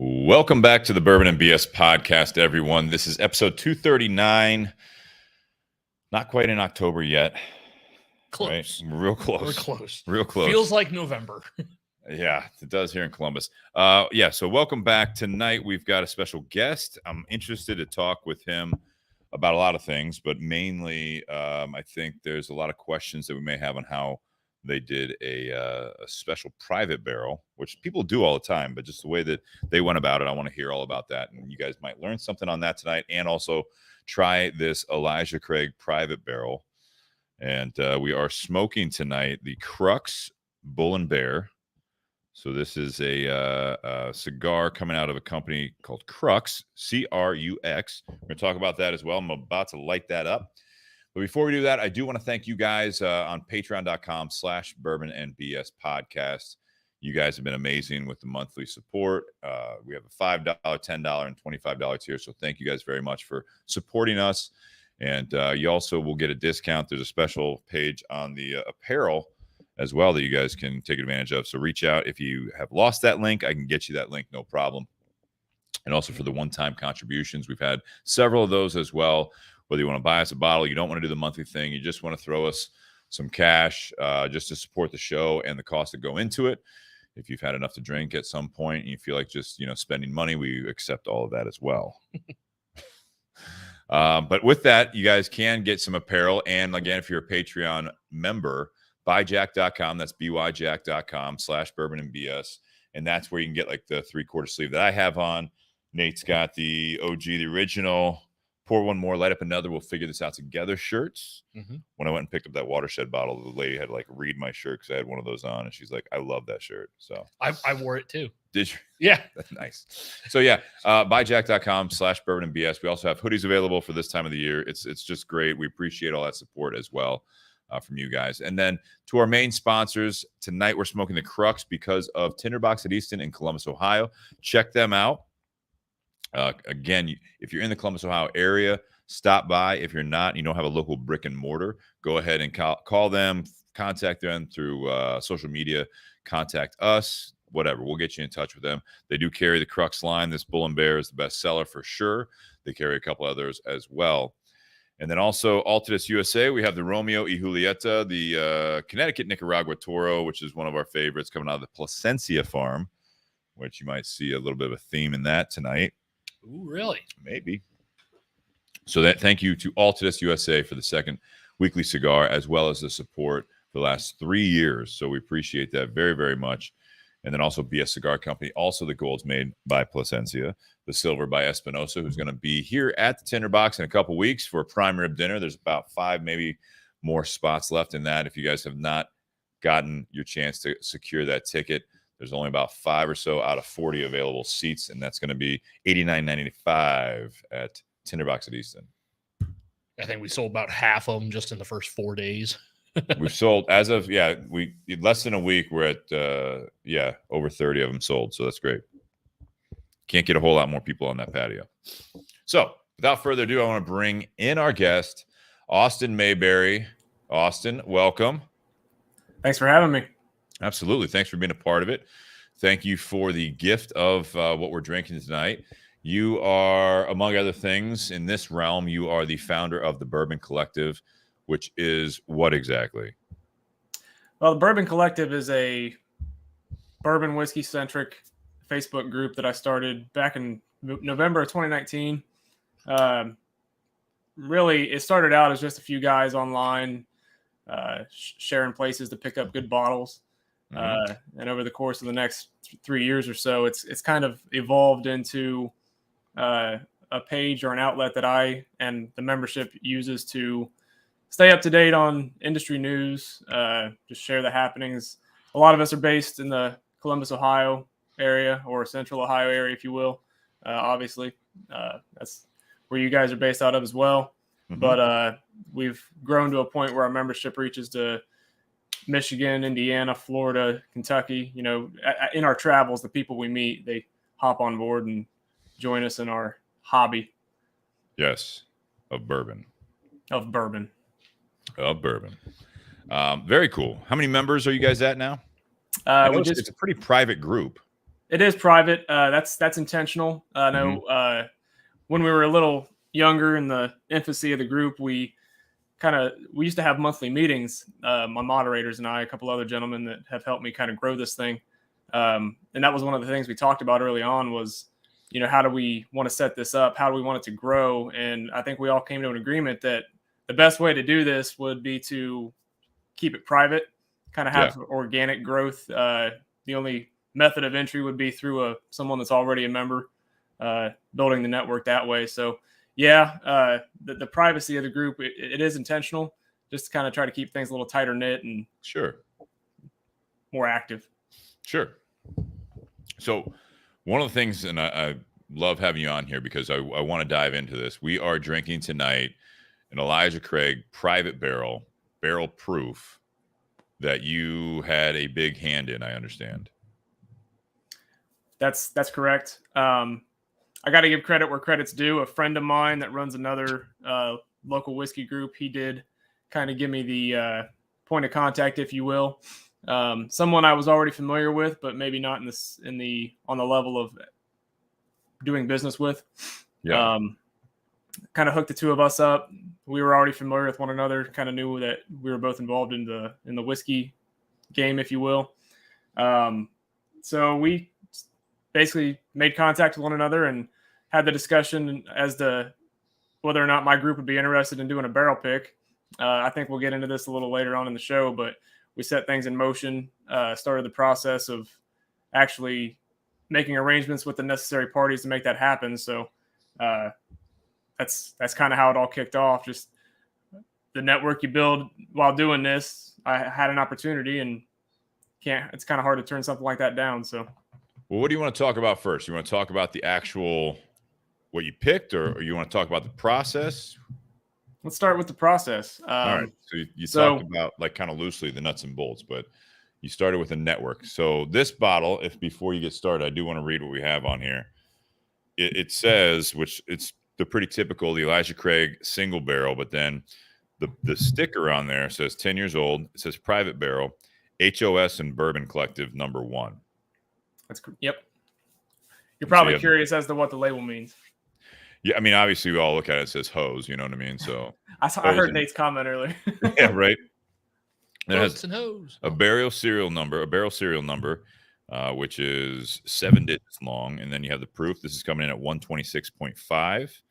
Welcome back to the Bourbon and BS podcast, everyone. This is episode 239. Not quite in October yet. Close. Right? Real close. We're close. Real close. Feels like November. Yeah, it does here in Columbus. So welcome back. Tonight we've got a special guest. I'm interested to talk with him about a lot of things, but mainly I think there's a lot of questions that we may have on how they did a special private barrel, which people do all the time, but just the way that they went about it, I want to hear all about that. And you guys might learn something on that tonight, and also try this Elijah Craig private barrel. And we are smoking tonight the Crux Bull and Bear. So this is a cigar coming out of a company called Crux, C-R-U-X. We're going to talk about that as well. I'm about to light that up. But before we do that, I do want to thank you guys on patreon.com/bourbon and BS podcast. You guys have been amazing with the monthly support. We have a $5, $10, and $25 tier. So thank you guys very much for supporting us. And you also will get a discount. There's a special page on the apparel as well that you guys can take advantage of. So reach out. If you have lost that link, I can get you that link, no problem. And also for the one-time contributions, we've had several of those as well. Whether you want to buy us a bottle, you don't want to do the monthly thing, you just want to throw us some cash just to support the show and the costs that go into it. If you've had enough to drink at some point and you feel like just, spending money, we accept all of that as well. But with that, you guys can get some apparel. And again, if you're a Patreon member, buyjack.com, that's byjack.com/bourbon and BS. And that's where you can get like the 3/4 sleeve that I have on. Nate's got the OG, the original. Pour one more, light up another, we'll figure this out together shirts. Mm-hmm. When I went and picked up that Watershed bottle, the lady had to read my shirt because I had one of those on, and she's like, I love that shirt. So I wore it too. Did you? Yeah. That's nice. So yeah, buyjack.com/bourbon and BS. We also have hoodies available for this time of the year. It's just great. We appreciate all that support as well from you guys. And then to our main sponsors, tonight we're smoking the Crux because of Tinderbox at Easton in Columbus, Ohio. Check them out. Again, if you're in the Columbus, Ohio area, stop by. If you're not, and you don't have a local brick and mortar, go ahead and call them, contact them through social media, contact us, whatever. We'll get you in touch with them. They do carry the Crux line. This Bull and Bear is the best seller for sure. They carry a couple others as well. And then also Altadis USA, we have the Romeo y Julieta, the Connecticut Nicaragua Toro, which is one of our favorites coming out of the Plasencia farm, which you might see a little bit of a theme in that tonight. Ooh, really? Maybe. So thank you to Altadis USA for the second weekly cigar, as well as the support for the last 3 years. So we appreciate that very, very much. And then also BS Cigar Company. Also the gold's made by Plasencia. The silver by Espinosa, who's going to be here at the Tinderbox in a couple weeks for a prime rib dinner. There's about 5, maybe more spots left in that. If you guys have not gotten your chance to secure that ticket, there's only about 5 or so out of 40 available seats, and that's going to be $89.95 at Tinderbox at Easton. I think we sold about half of them just in the first 4 days. We've sold as of we less than a week. We're at over 30 of them sold, so that's great. Can't get a whole lot more people on that patio. So without further ado, I want to bring in our guest, Austin Mabery. Austin, welcome. Thanks for having me. Absolutely. Thanks for being a part of it. Thank you for the gift of what we're drinking tonight. You are, among other things, in this realm, you are the founder of the Bourbon Collective, which is what exactly? Well, the Bourbon Collective is a bourbon whiskey-centric Facebook group that I started back in November of 2019. Really, it started out as just a few guys online sharing places to pick up good bottles. And over the course of the next 3 years or so, it's kind of evolved into a page or an outlet that I and the membership uses to stay up to date on industry news, just share the happenings. A lot of us are based in the Columbus, Ohio area, or Central Ohio area, if you will. Obviously, that's where you guys are based out of as well. Mm-hmm. But we've grown to a point where our membership reaches to Michigan, Indiana, Florida, Kentucky. In our travels, the people we meet, they hop on board and join us in our hobby. Yes, of bourbon. Very cool. How many members are you guys at now? It's a pretty private group. It is private. That's intentional. I know when we were a little younger in the infancy of the group, we used to have monthly meetings. My moderators and I, a couple other gentlemen that have helped me kind of grow this thing. And that was one of the things we talked about early on was, how do we want to set this up? How do we want it to grow? And I think we all came to an agreement that the best way to do this would be to keep it private, kind of have organic growth. The only method of entry would be through someone that's already a member, building the network that way. So the privacy of the group, it is intentional, just to kind of try to keep things a little tighter knit and more active. Sure. So one of the things, and I love having you on here because I want to dive into this. We are drinking tonight an Elijah Craig private barrel proof that you had a big hand in, I understand. That's correct. I got to give credit where credit's due. A friend of mine that runs another local whiskey group, he did kind of give me the point of contact, if you will. Someone I was already familiar with, but maybe not on the level of doing business with. Yeah. Kind of hooked the two of us up. We were already familiar with one another. Kind of knew that we were both involved in the whiskey game, if you will. So we basically made contact with one another and had the discussion as to whether or not my group would be interested in doing a barrel pick. I think we'll get into this a little later on in the show, but we set things in motion, started the process of actually making arrangements with the necessary parties to make that happen. So that's kind of how it all kicked off. Just the network you build while doing this. I had an opportunity, and it's kind of hard to turn something like that down. So, well, what do you want to talk about first? You want to talk about the actual what you picked, or you want to talk about the process? Let's start with the process. All right. So you talked about, like, kind of loosely the nuts and bolts, but you started with a network. So this bottle, before you get started, I do want to read what we have on here. It says, which it's the pretty typical, the Elijah Craig single barrel, but then the sticker on there says 10 years old. It says private barrel, HOS and Bourbon Collective #1. Yep. You're probably curious as to what the label means. Yeah, I mean, obviously we all look at it, it says hose, you know what I mean? So I heard Nate's comment earlier. Yeah, right. It has and hose. a barrel serial number, which is 7 digits long, and then you have the proof. This is coming in at 126.5,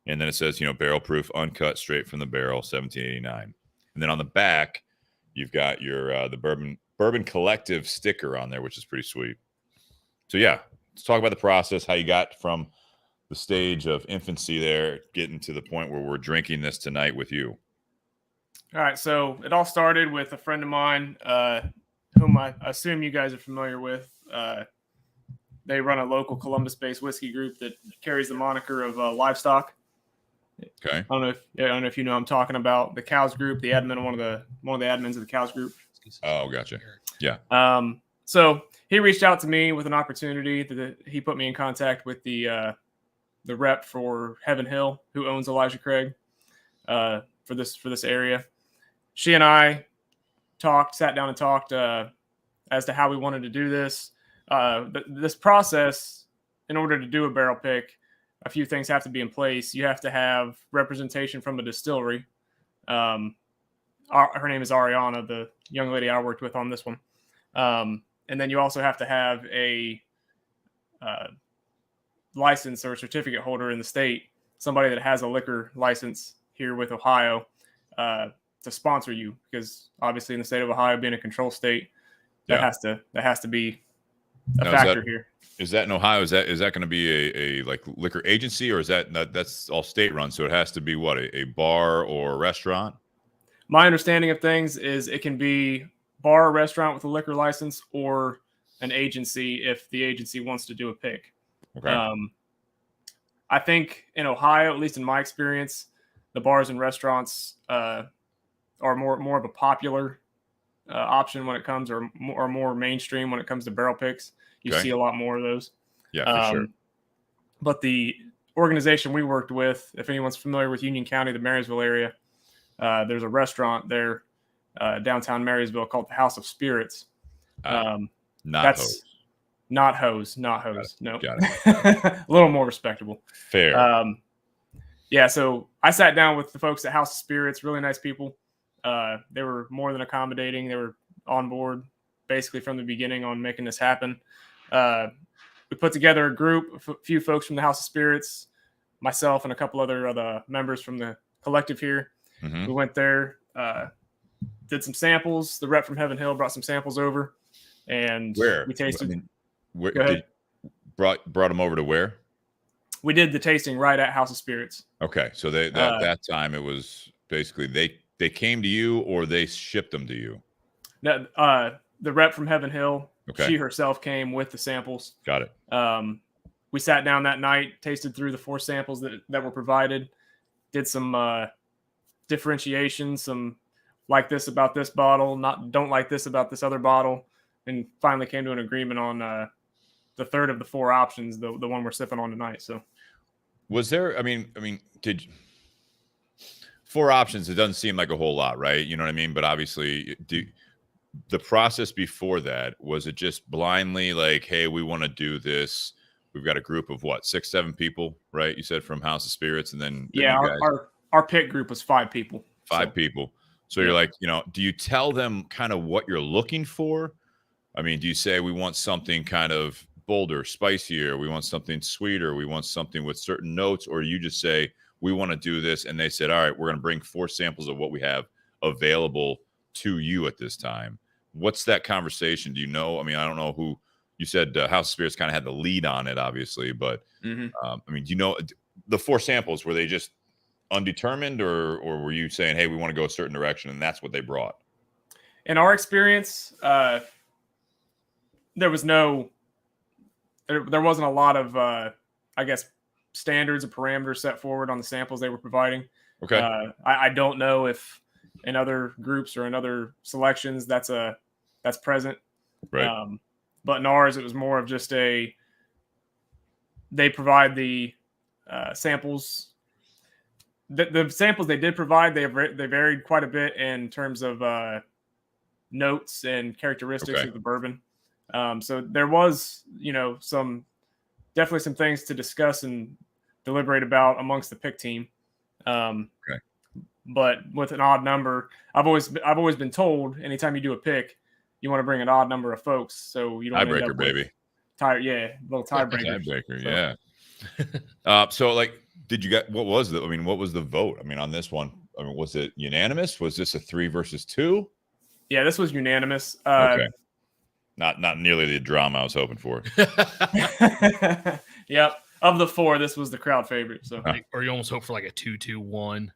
and then it says, barrel proof, uncut, straight from the barrel, 1789. And then on the back, you've got your the Bourbon Collective sticker on there, which is pretty sweet. So yeah, let's talk about the process, how you got from the stage of infancy there, getting to the point where we're drinking this tonight with you. All right, so it all started with a friend of mine, whom I assume you guys are familiar with. They run a local Columbus-based whiskey group that carries the moniker of Livestock. Okay. I don't know if you know what I'm talking about. The Cows Group, the admin, one of the admins of the Cows Group. Oh, gotcha. Yeah. So he reached out to me with an opportunity that he put me in contact with the rep for Heaven Hill, who owns Elijah Craig, for this area. She and I sat down and talked as to how we wanted to do this. This process, in order to do a barrel pick, a few things have to be in place. You have to have representation from a distillery. Her name is Ariana, the young lady I worked with on this one. And then you also have to have a license or certificate holder in the state, somebody that has a liquor license here with Ohio, to sponsor you, because obviously in the state of Ohio being a control state, that has to be a factor here. Is that in Ohio? Is that going to be a like liquor agency, or is that's all state run? So it has to be what, a bar or a restaurant? My understanding of things is it can be bar or restaurant with a liquor license, or an agency if the agency wants to do a pick. Okay. I think in Ohio, at least in my experience, the bars and restaurants are more of a popular option when it comes, or more mainstream when it comes to barrel picks. You see a lot more of those. Yeah, for sure. But the organization we worked with, if anyone's familiar with Union County, the Marysville area, there's a restaurant there, downtown Marysville, called the House of Spirits. Not hose. Not hose. No. Got it. A little more respectable. Fair. Yeah, so I sat down with the folks at House of Spirits, really nice people. They were more than accommodating. They were on board basically from the beginning on making this happen. We put together a group, a few folks from the House of Spirits, myself and a couple other members from the collective here. Mm-hmm. We went there, did some samples. The rep from Heaven Hill brought some samples over, and we tasted. I mean, where brought them over to where? We did the tasting right at House of Spirits. Okay, so that time it was basically they came to you or they shipped them to you. The rep from Heaven Hill, okay. She herself came with the samples. Got it. We sat down that night, tasted through the 4 samples that were provided, did some differentiation, some like this about this bottle, don't like this about this other bottle, and finally came to an agreement on the third of the 4 options, the one we're sipping on tonight. So, was there? I mean, did 4 options? It doesn't seem like a whole lot, right? You know what I mean? But obviously, the process before that, was it just blindly like, hey, we want to do this? We've got a group of 6, 7 people, right? You said from House of Spirits, and then yeah, our pick group was 5 people. 5 people. So you're like, do you tell them kind of what you're looking for? I mean, do you say we want something kind of bolder, spicier? We want something sweeter. We want something with certain notes, or you just say we want to do this, and they said, all right, we're going to bring 4 samples of what we have available to you at this time. What's that conversation? Do you know? I mean, I don't know who you said. House of Spirits kind of had the lead on it, obviously, but I mean, do you know the 4 samples? Were they just undetermined, or were you saying, hey, we want to go a certain direction, and that's what they brought? In our experience, there wasn't a lot of I guess standards or parameters set forward on the samples they were providing. Okay. I don't know if in other groups or in other selections that's present, right? But in ours, it was more of just they provide the samples. The samples they did provide, they varied quite a bit in terms of notes and characteristics of the bourbon. So there was, definitely some things to discuss and deliberate about amongst the pick team. But with an odd number, I've always been told anytime you do a pick, you want to bring an odd number of folks, so you don't tiebreaker, baby. Little tiebreaker. Tiebreaker, yeah. So like, did you get what was the vote? I mean, on this one, I mean, was it unanimous? Was this a 3 versus 2? Yeah, this was unanimous. Okay. Not nearly the drama I was hoping for. Yep. Of the 4, this was the crowd favorite. So, or you almost hope for like a 2-2-1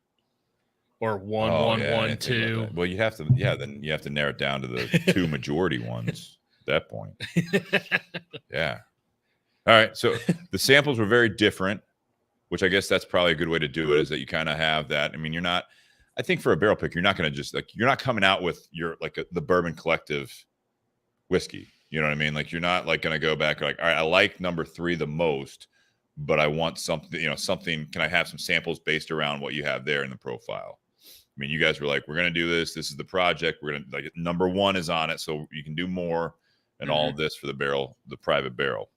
or 1-1-1-2. Well, you have to, then you have to narrow it down to the 2 majority ones at that point. Yeah. All right. So the samples were very different, which I guess that's probably a good way to do it, is that you kind of have that. I mean, I think for a barrel pick, you're not going to just you're not coming out with the Bourbon Collective whiskey. You know what I mean? Like, you're not like going to go back like, all right, I like number 3 the most, but I want something, something, can I have some samples based around what you have there in the profile? I mean, you guys were like, we're going to do this. This is the project. We're going to, like, number 1 is on it, so you can do more and all of this for the private barrel.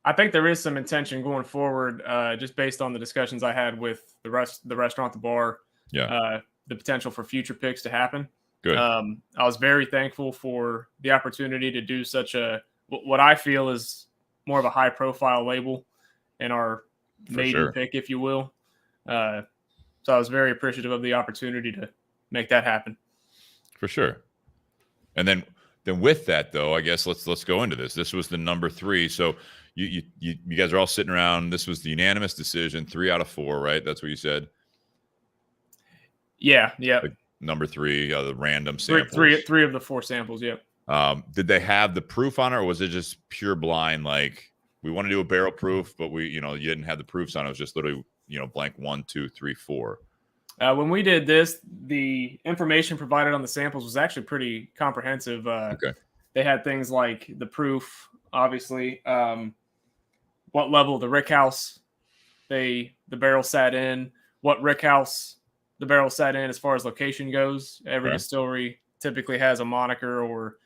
I think there is some intention going forward, just based on the discussions I had with the restaurant, the bar, the potential for future picks to happen. Good. I was very thankful for the opportunity to do such what I feel is more of a high profile label in our maiden pick, if you will. So I was very appreciative of the opportunity to make that happen. For sure. And then with that, though, I guess let's go into this. This was the number 3. So you guys are all sitting around. This was the unanimous decision, 3 out of 4, right? That's what you said. Yeah. Like number 3, the random samples. Three of the 4 samples. Yep. Did they have the proof on it, or was it just pure blind? Like, we want to do a barrel proof, but you didn't have the proofs on it. It was just literally, blank 1, 2, 3, 4. When we did this, the information provided on the samples was actually pretty comprehensive. They had things like the proof, obviously, what level the rickhouse the barrel sat in, what rickhouse the barrel sat in as far as location goes. Every distillery typically has a moniker or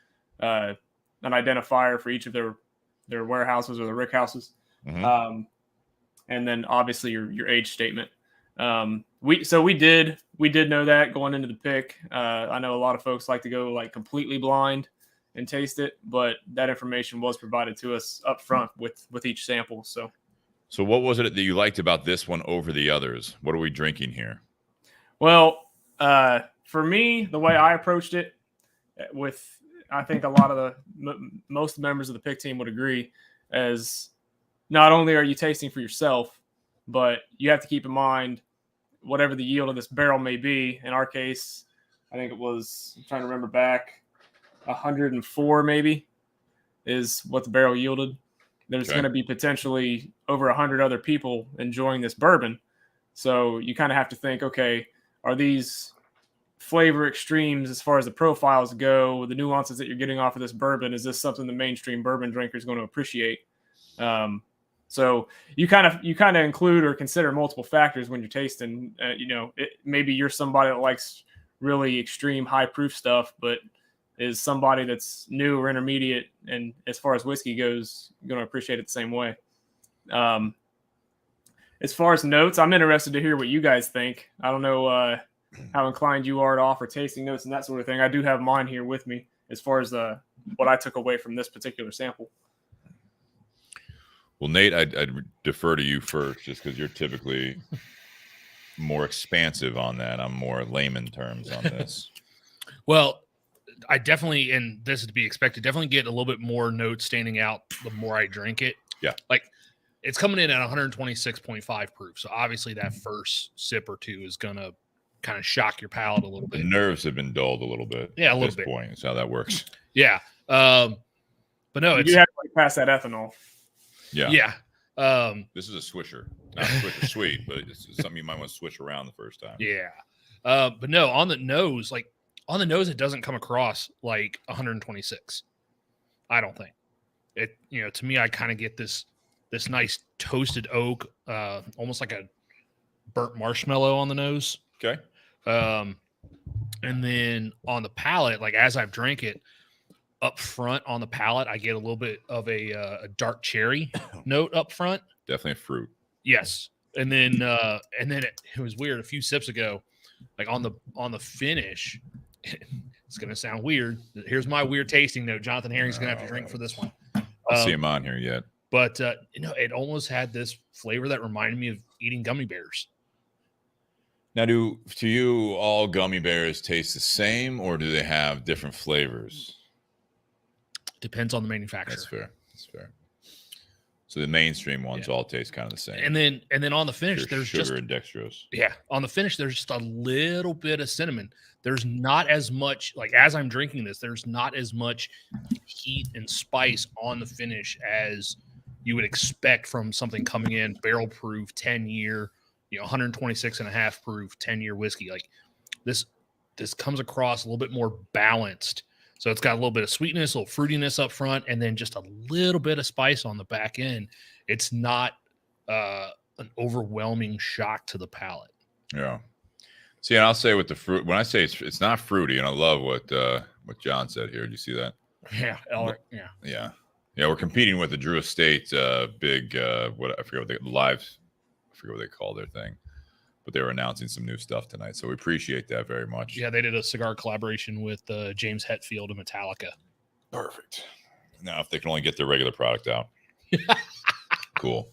an identifier for each of their warehouses or the rick houses. Mhm. And then obviously your age statement. We did know that going into the pick. I know a lot of folks like to go like completely blind and taste it, but that information was provided to us up front with each sample. So what was it that you liked about this one over the others? What are we drinking here? well, for me, the way I approached it, I think a lot of most members of the pick team would agree, as not only are you tasting for yourself, but you have to keep in mind whatever the yield of this barrel may be. In our case, I think it was, I'm trying to remember back, 104 maybe is what the barrel yielded. There's going to be potentially over 100 other people enjoying this bourbon. So you kind of have to think, okay, are these flavor extremes as far as the profiles go, the nuances that you're getting off of this bourbon? Is this something the mainstream bourbon drinker is going to appreciate? So you kind of include or consider multiple factors when you're tasting. Maybe you're somebody that likes really extreme high proof stuff, but is somebody that's new or intermediate, and as far as whiskey goes, going to appreciate it the same way. As far as notes, I'm interested to hear what you guys think. I don't know how inclined you are to offer tasting notes and that sort of thing. I do have mine here with me as far as what I took away from this particular sample. Well, Nate, I'd defer to you first, just because you're typically more expansive on that. I'm more layman terms on this. Well, I definitely, and this is to be expected, definitely get a little bit more notes standing out the more I drink it. Yeah. Like, it's coming in at 126.5 proof. So obviously that first sip or two is going to kind of shock your palate a little bit. The nerves have been dulled a little bit. Yeah, a little bit. bit. Point is how that works. Yeah. But no, you have to pass that ethanol. Yeah. Yeah. This is a swisher. Not a swisher sweet, but it's something you might want to switch around the first time. Yeah. But no, on the nose, it doesn't come across like 126. I don't think. It, to me, I kind of get this nice toasted oak, almost like a burnt marshmallow on the nose. Okay. And then on the palate, like as I've drank it, up front on the palate, I get a little bit of a dark cherry note up front. Definitely fruit. Yes. And then it was weird. A few sips ago, like on the finish, it's going to sound weird. Here's my weird tasting note. Jonathan Herring's going to have to drink for this one. I'll see him on here yet. But, it almost had this flavor that reminded me of eating gummy bears. Now, to you, all gummy bears taste the same, or do they have different flavors? Depends on the manufacturer. That's fair. So the mainstream ones all taste kind of the same. And then on the finish, there's sugar just and dextrose. Yeah, on the finish, there's just a little bit of cinnamon. There's not as much, like as I'm drinking this, there's not as much heat and spice on the finish as you would expect from something coming in barrel proof, 10-year, 126.5 proof, 10-year whiskey. Like this comes across a little bit more balanced. So it's got a little bit of sweetness, a little fruitiness up front, and then just a little bit of spice on the back end. It's not an overwhelming shock to the palate. Yeah. See, and I'll say with the fruit, when I say it's not fruity, and I love what John said here. Did you see that? Yeah. Yeah. We're competing with the Drew Estate big I forget what they call their thing, but they were announcing some new stuff tonight, so we appreciate that very much. Yeah, they did a cigar collaboration with James Hetfield and Metallica. Perfect. Now, if they can only get their regular product out, cool.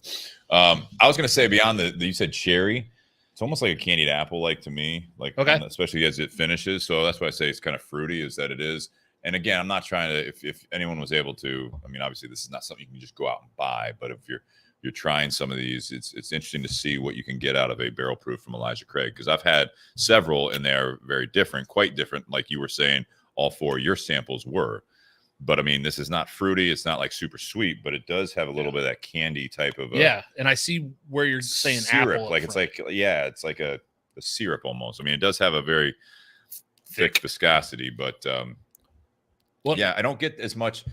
I was going to say beyond you said cherry. It's almost like a candied apple, like to me, like okay. Especially as it finishes. So that's why I say it's kind of fruity. Is that it is. And again, I'm not trying to. If anyone was able to, I mean, obviously this is not something you can just go out and buy. But if you're trying some of these, it's interesting to see what you can get out of a barrel proof from Elijah Craig, because I've had several and they're very different, quite different. Like you were saying, all four of your samples were. But I mean, this is not fruity. It's not like super sweet, but it does have a little bit of that candy type of. And I see where you're saying syrup. apple. Like it's like a syrup almost. I mean, it does have a very thick viscosity, but I don't get as much.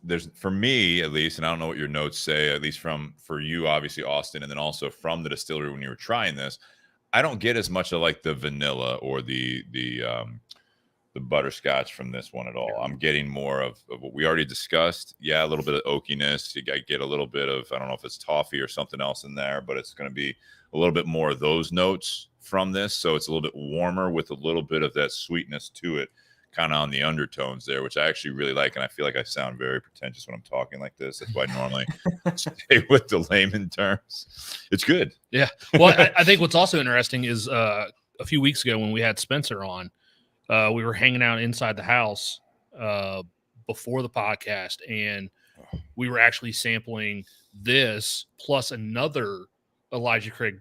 There's for me at least, and I don't know what your notes say, at least for you, obviously Austin, and then also from the distillery when you were trying this, I don't get as much of like the vanilla or the the butterscotch from this one at all. I'm getting more of what we already discussed. Yeah, a little bit of oakiness. You get a little bit of, I don't know if it's toffee or something else in there, but it's going to be a little bit more of those notes from this. So it's a little bit warmer with a little bit of that sweetness to it, kind of on the undertones there, which I actually really like. And I feel like I sound very pretentious when I'm talking like this. That's why I normally stay with the layman terms. It's good. Yeah. Well, I think what's also interesting is a few weeks ago when we had Spencer on, we were hanging out inside the house before the podcast, and we were actually sampling this plus another Elijah Craig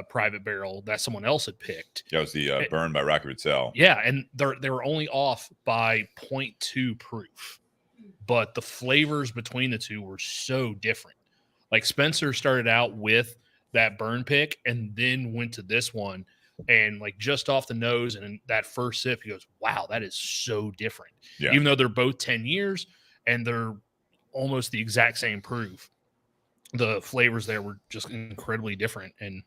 private barrel that someone else had picked. That was the Burn by Rocky Patel. Yeah, and they were only off by 0.2 proof, but the flavors between the two were so different. Like Spencer started out with that burn pick and then went to this one. And like just off the nose and in that first sip, he goes, wow, that is so different. Yeah. Even though they're both 10 years and they're almost the exact same proof, the flavors there were just incredibly different. And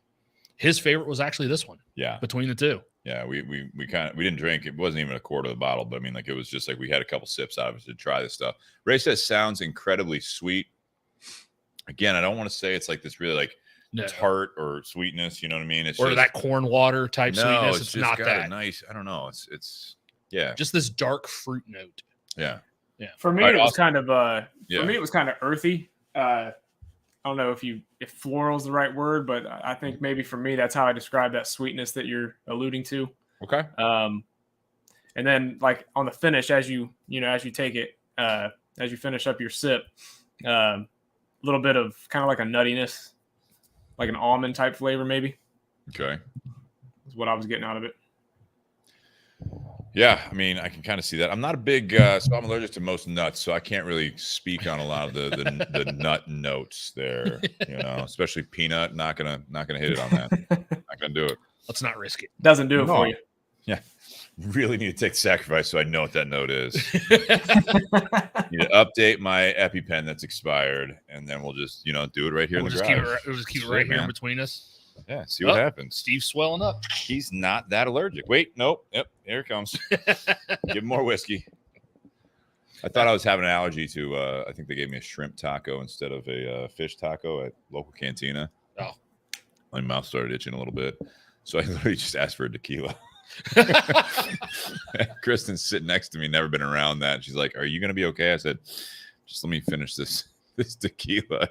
his favorite was actually this one. Yeah. Between the two. Yeah. We didn't drink. It wasn't even a quarter of the bottle, but I mean, like, it was just like we had a couple sips out of it to try this stuff. Ray says sounds incredibly sweet. Again, I don't want to say it's like this really like tart or sweetness, you know what I mean? It's or just, that corn water type sweetness. It's not that nice. I don't know. It's yeah, just this dark fruit note. Yeah. For me, it was kind of for me it was kind of earthy. I don't know if floral is the right word, but I think maybe for me that's how I describe that sweetness that you're alluding to. Okay. And then like on the finish, as you take it, as you finish up your sip, a little bit of kind of like a nuttiness. Like an almond type flavor, maybe. Okay. Is what I was getting out of it. Yeah, I mean, I can kind of see that. I'm not a big, so I'm allergic to most nuts, so I can't really speak on a lot of the nut notes there. You know, especially peanut. Not gonna hit it on that. Not gonna do it. Let's not risk it. Doesn't do it for you. Yeah. Really need to take the sacrifice so I know what that note is. Need to update my EpiPen that's expired, and then we'll just, do it right here in the garage. We'll just keep it right here in between us. Yeah, see what happens. Steve's swelling up. He's not that allergic. Wait, nope. Yep, here it comes. Give him more whiskey. I thought I was having an allergy to, I think they gave me a shrimp taco instead of a fish taco at local cantina. Oh. My mouth started itching a little bit. So I literally just asked for a tequila. Kristen's sitting next to me, never been around that. She's like, "Are you gonna be okay?" I said, "Just let me finish this tequila.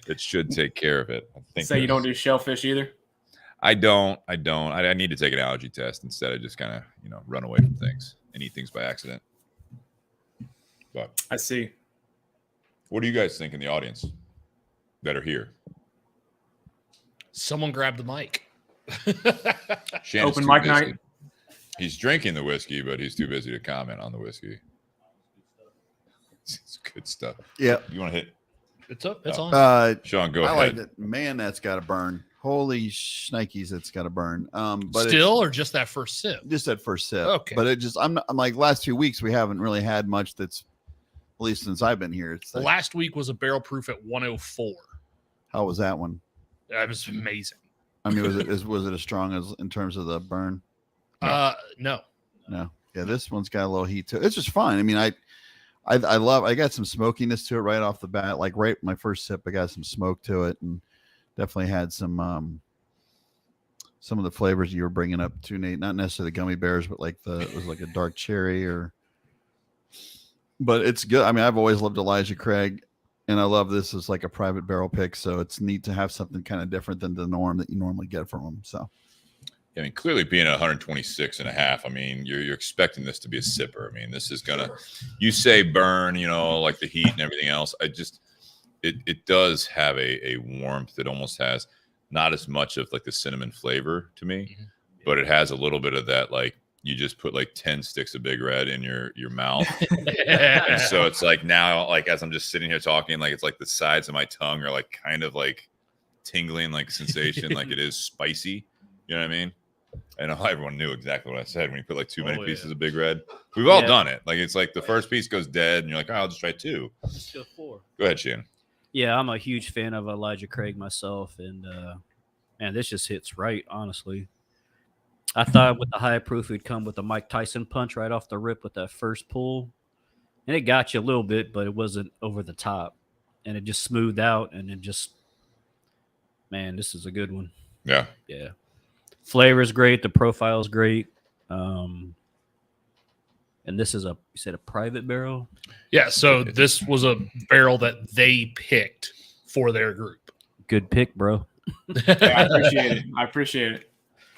It should take care of it." I think. So you don't do shellfish either? I don't. I need to take an allergy test instead. I just kind of run away from things and eat things by accident. But I see. What do you guys think in the audience that are here? Someone grab the mic. Open mic night. He's drinking the whiskey, but he's too busy to comment on the whiskey. It's good stuff. Yeah. You want to hit? It's up. It's on. Sean, go I ahead. like that. Man, that's got to burn. Holy shnikes, it's got to burn. But still, or just that first sip? Just that first sip. Okay. But I'm like last 2 weeks we haven't really had much that's, at least since I've been here. It's like, last week was a barrel proof at 104. How was that one? That was amazing. I mean, was it as strong as in terms of the burn? No. Yeah, this one's got a little heat to it. It's just fine. I mean, I got some smokiness to it right off the bat. Like right my first sip, I got some smoke to it, and definitely had some of the flavors you were bringing up too, Nate. Not necessarily the gummy bears, but it was like a dark cherry but it's good. I mean, I've always loved Elijah Craig, and I love this as like a private barrel pick. So it's neat to have something kind of different than the norm that you normally get from them. So. I mean, clearly being at 126.5, I mean, you're expecting this to be a sipper. I mean, this is you say burn, like the heat and everything else. It does have a warmth. It almost has not as much of like the cinnamon flavor to me, but it has a little bit of that, like you just put like 10 sticks of Big Red in your mouth. And so it's like now, like as I'm just sitting here talking, like it's like the sides of my tongue are like kind of like tingling, like sensation, like it is spicy. You know what I mean? I know everyone knew exactly what I said when you put like too many pieces of Big Red. We've all done it. Like it's like the first piece goes dead, and you're like, "Oh, I'll just try 2." Let's go 4. Go ahead, Shane. Yeah, I'm a huge fan of Elijah Craig myself, and man, this just hits right. Honestly, I thought with the high proof it'd come with a Mike Tyson punch right off the rip with that first pull, and it got you a little bit, but it wasn't over the top, and it just smoothed out, and it just, man, this is a good one. Yeah. Yeah, flavor is great, the profile is great, and this is you said a private barrel. Yeah, so this was a barrel that they picked for their group. Good pick, bro. I appreciate it.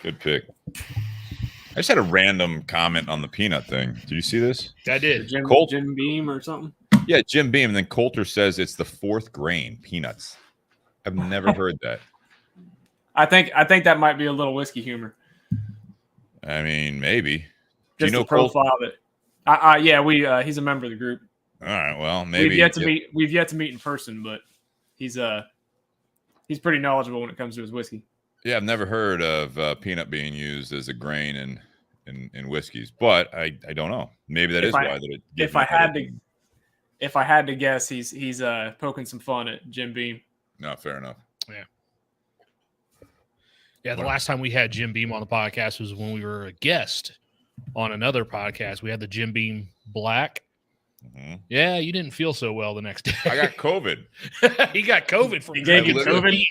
Good pick. I just had a random comment on the peanut thing. Did you see this? I did. Jim Beam or something? Yeah, Jim Beam. And then Coulter says it's the 4th grain peanuts. I've never heard that. I think that might be a little whiskey humor. I mean, maybe. Just Do you know the profile of it. Yeah, he's a member of the group. All right, well, maybe We've yet to meet in person, but he's pretty knowledgeable when it comes to his whiskey. Yeah, I've never heard of peanut being used as a grain in whiskeys, but I don't know. Maybe that is why that it. If I had to guess, he's poking some fun at Jim Beam. No, fair enough. Yeah, the last time we had Jim Beam on the podcast was when we were a guest on another podcast. We had the Jim Beam Black. Mm-hmm. Yeah, you didn't feel so well the next day. I got COVID. He got COVID from He gave you COVID?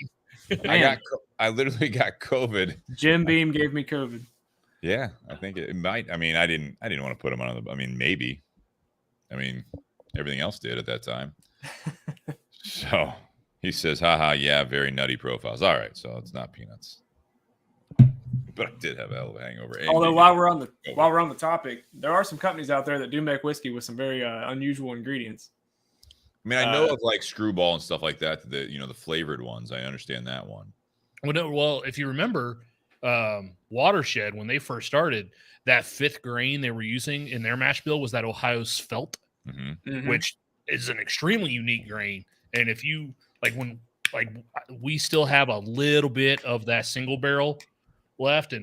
I literally got COVID. Jim Beam gave me COVID. Yeah, I think it might. I mean, I didn't want to put him on I mean, maybe. I mean, everything else did at that time. So he says, haha, yeah, very nutty profiles. All right, so it's not peanuts. But I did have a hell of a hangover. Although while we're on the topic, there are some companies out there that do make whiskey with some very unusual ingredients. I mean, I know of like Screwball and stuff like that. The flavored ones. I understand that one. Well, if you remember, Watershed when they first started, that 5th grain they were using in their mash bill was that Ohio Svelte, which is an extremely unique grain. And if you we still have a little bit of that single barrel left,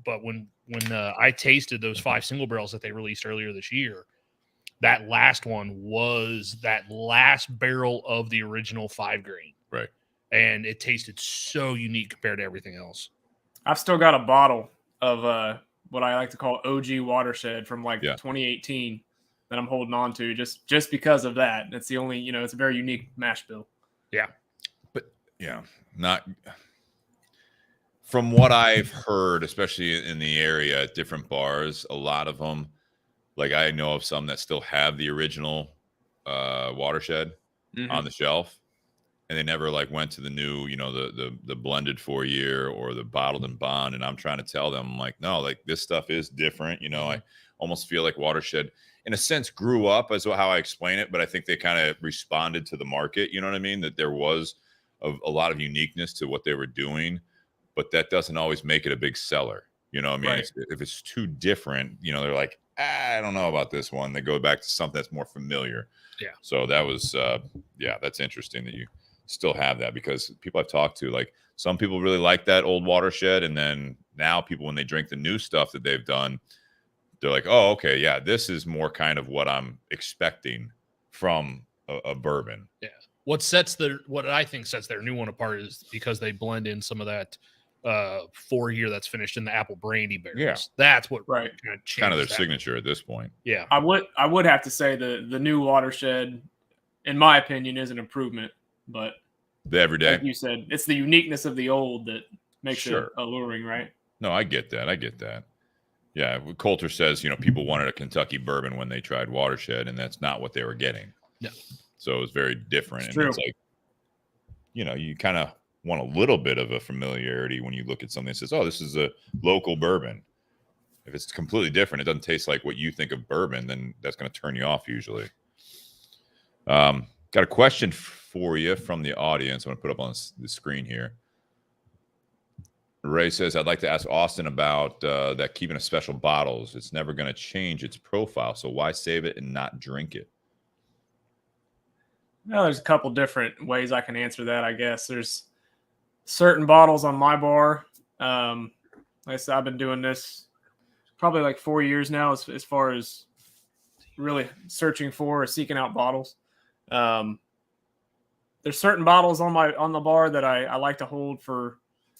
but when I tasted those 5 single barrels that they released earlier this year, that last one was that last barrel of the original 5 grain, right? And it tasted so unique compared to everything else. I've still got a bottle of what I like to call OG Watershed from 2018 that I'm holding on to just because of that. It's the only, it's a very unique mash bill. Yeah. But yeah, not from what I've heard, especially in the area at different bars, a lot of them, like I know of some that still have the original Watershed on the shelf, and they never went to the new, the blended 4-year or the bottled and bond. And I'm trying to tell them, I'm like, no, this stuff is different. I almost feel like Watershed, in a sense, grew up as how I explain it, but I think they kind of responded to the market. You know what I mean? That there was a lot of uniqueness to what they were doing, but that doesn't always make it a big seller. You know what I mean? Right. If it's too different, they're like, I don't know about this one. They go back to something that's more familiar. Yeah. So that was, that's interesting that you still have that, because people I've talked to, some people really like that old Watershed. And then now people, when they drink the new stuff that they've done, they're like, oh, okay, yeah, this is more kind of what I'm expecting from a bourbon. Yeah. What I think sets their new one apart is because they blend in some of that 4-year that's finished in the apple brandy barrels. Yeah. That's what right. Kind of their signature at this point. Yeah. I would have to say the new Watershed, in my opinion, is an improvement, but the everyday, like you said, it's the uniqueness of the old that makes it alluring, right? No, I get that. Yeah, Coulter says, people wanted a Kentucky bourbon when they tried Watershed, and that's not what they were getting. No. So it was very different. It's true. It's you kind of want a little bit of a familiarity when you look at something that says, oh, this is a local bourbon. If it's completely different, it doesn't taste like what you think of bourbon, then that's going to turn you off usually. Got a question for you from the audience. I'm going to put up on the screen here. Ray says, I'd like to ask Austin about that keeping of special bottles. It's never going to change its profile, so why save it and not drink it? Well, there's a couple different ways I can answer that, I guess. There's certain bottles on my bar. Like I said, I've been doing this probably 4 years now as far as really searching for or seeking out bottles. There's certain bottles on the bar that I like to hold for,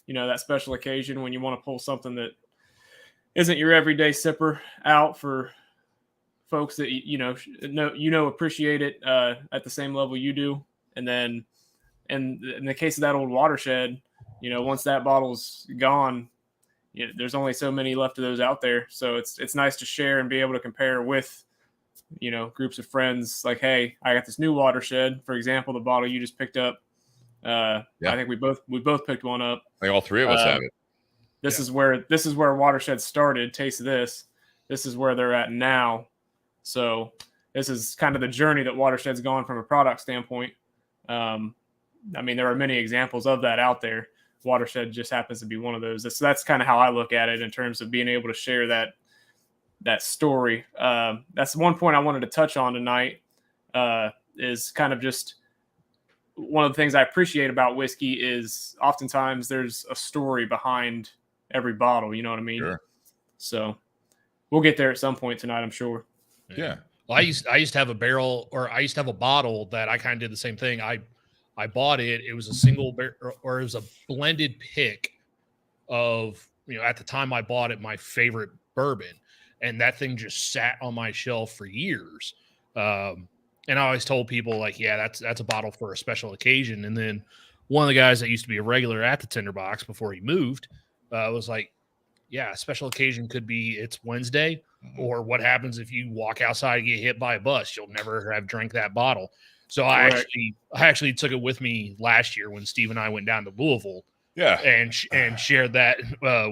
that special occasion when you want to pull something that isn't your everyday sipper out for folks that appreciate it at the same level you do. And then in the case of that old Watershed, once that bottle's gone, there's only so many left of those out there. So it's nice to share and be able to compare with groups of friends. Like, hey, I got this new Watershed, for example, the bottle you just picked up. I think we both picked one up. I think all three of us have it. This is where Watershed started. Taste this. This is where they're at now. So this is kind of the journey that Watershed's gone from a product standpoint. I mean, there are many examples of that out there. Watershed just happens to be one of those. That's kind of how I look at it in terms of being able to share that story. That's one point I wanted to touch on tonight, is kind of just one of the things I appreciate about whiskey is oftentimes there's a story behind every bottle. You know what I mean? Sure. So we'll get there at some point tonight, I'm sure. Yeah. Well, I used to have a barrel, or I used to have a bottle that I kind of did the same thing. I bought it. It was a single or it was a blended pick of, at the time I bought it, my favorite bourbon. And that thing just sat on my shelf for years. And I always told people, like, yeah, that's a bottle for a special occasion. And then one of the guys that used to be a regular at the Tinderbox before he moved was like, yeah, a special occasion could be it's Wednesday, or what happens if you walk outside and get hit by a bus. You'll never have drank that bottle. So I actually took it with me last year when Steve and I went down to Louisville. Yeah. And shared that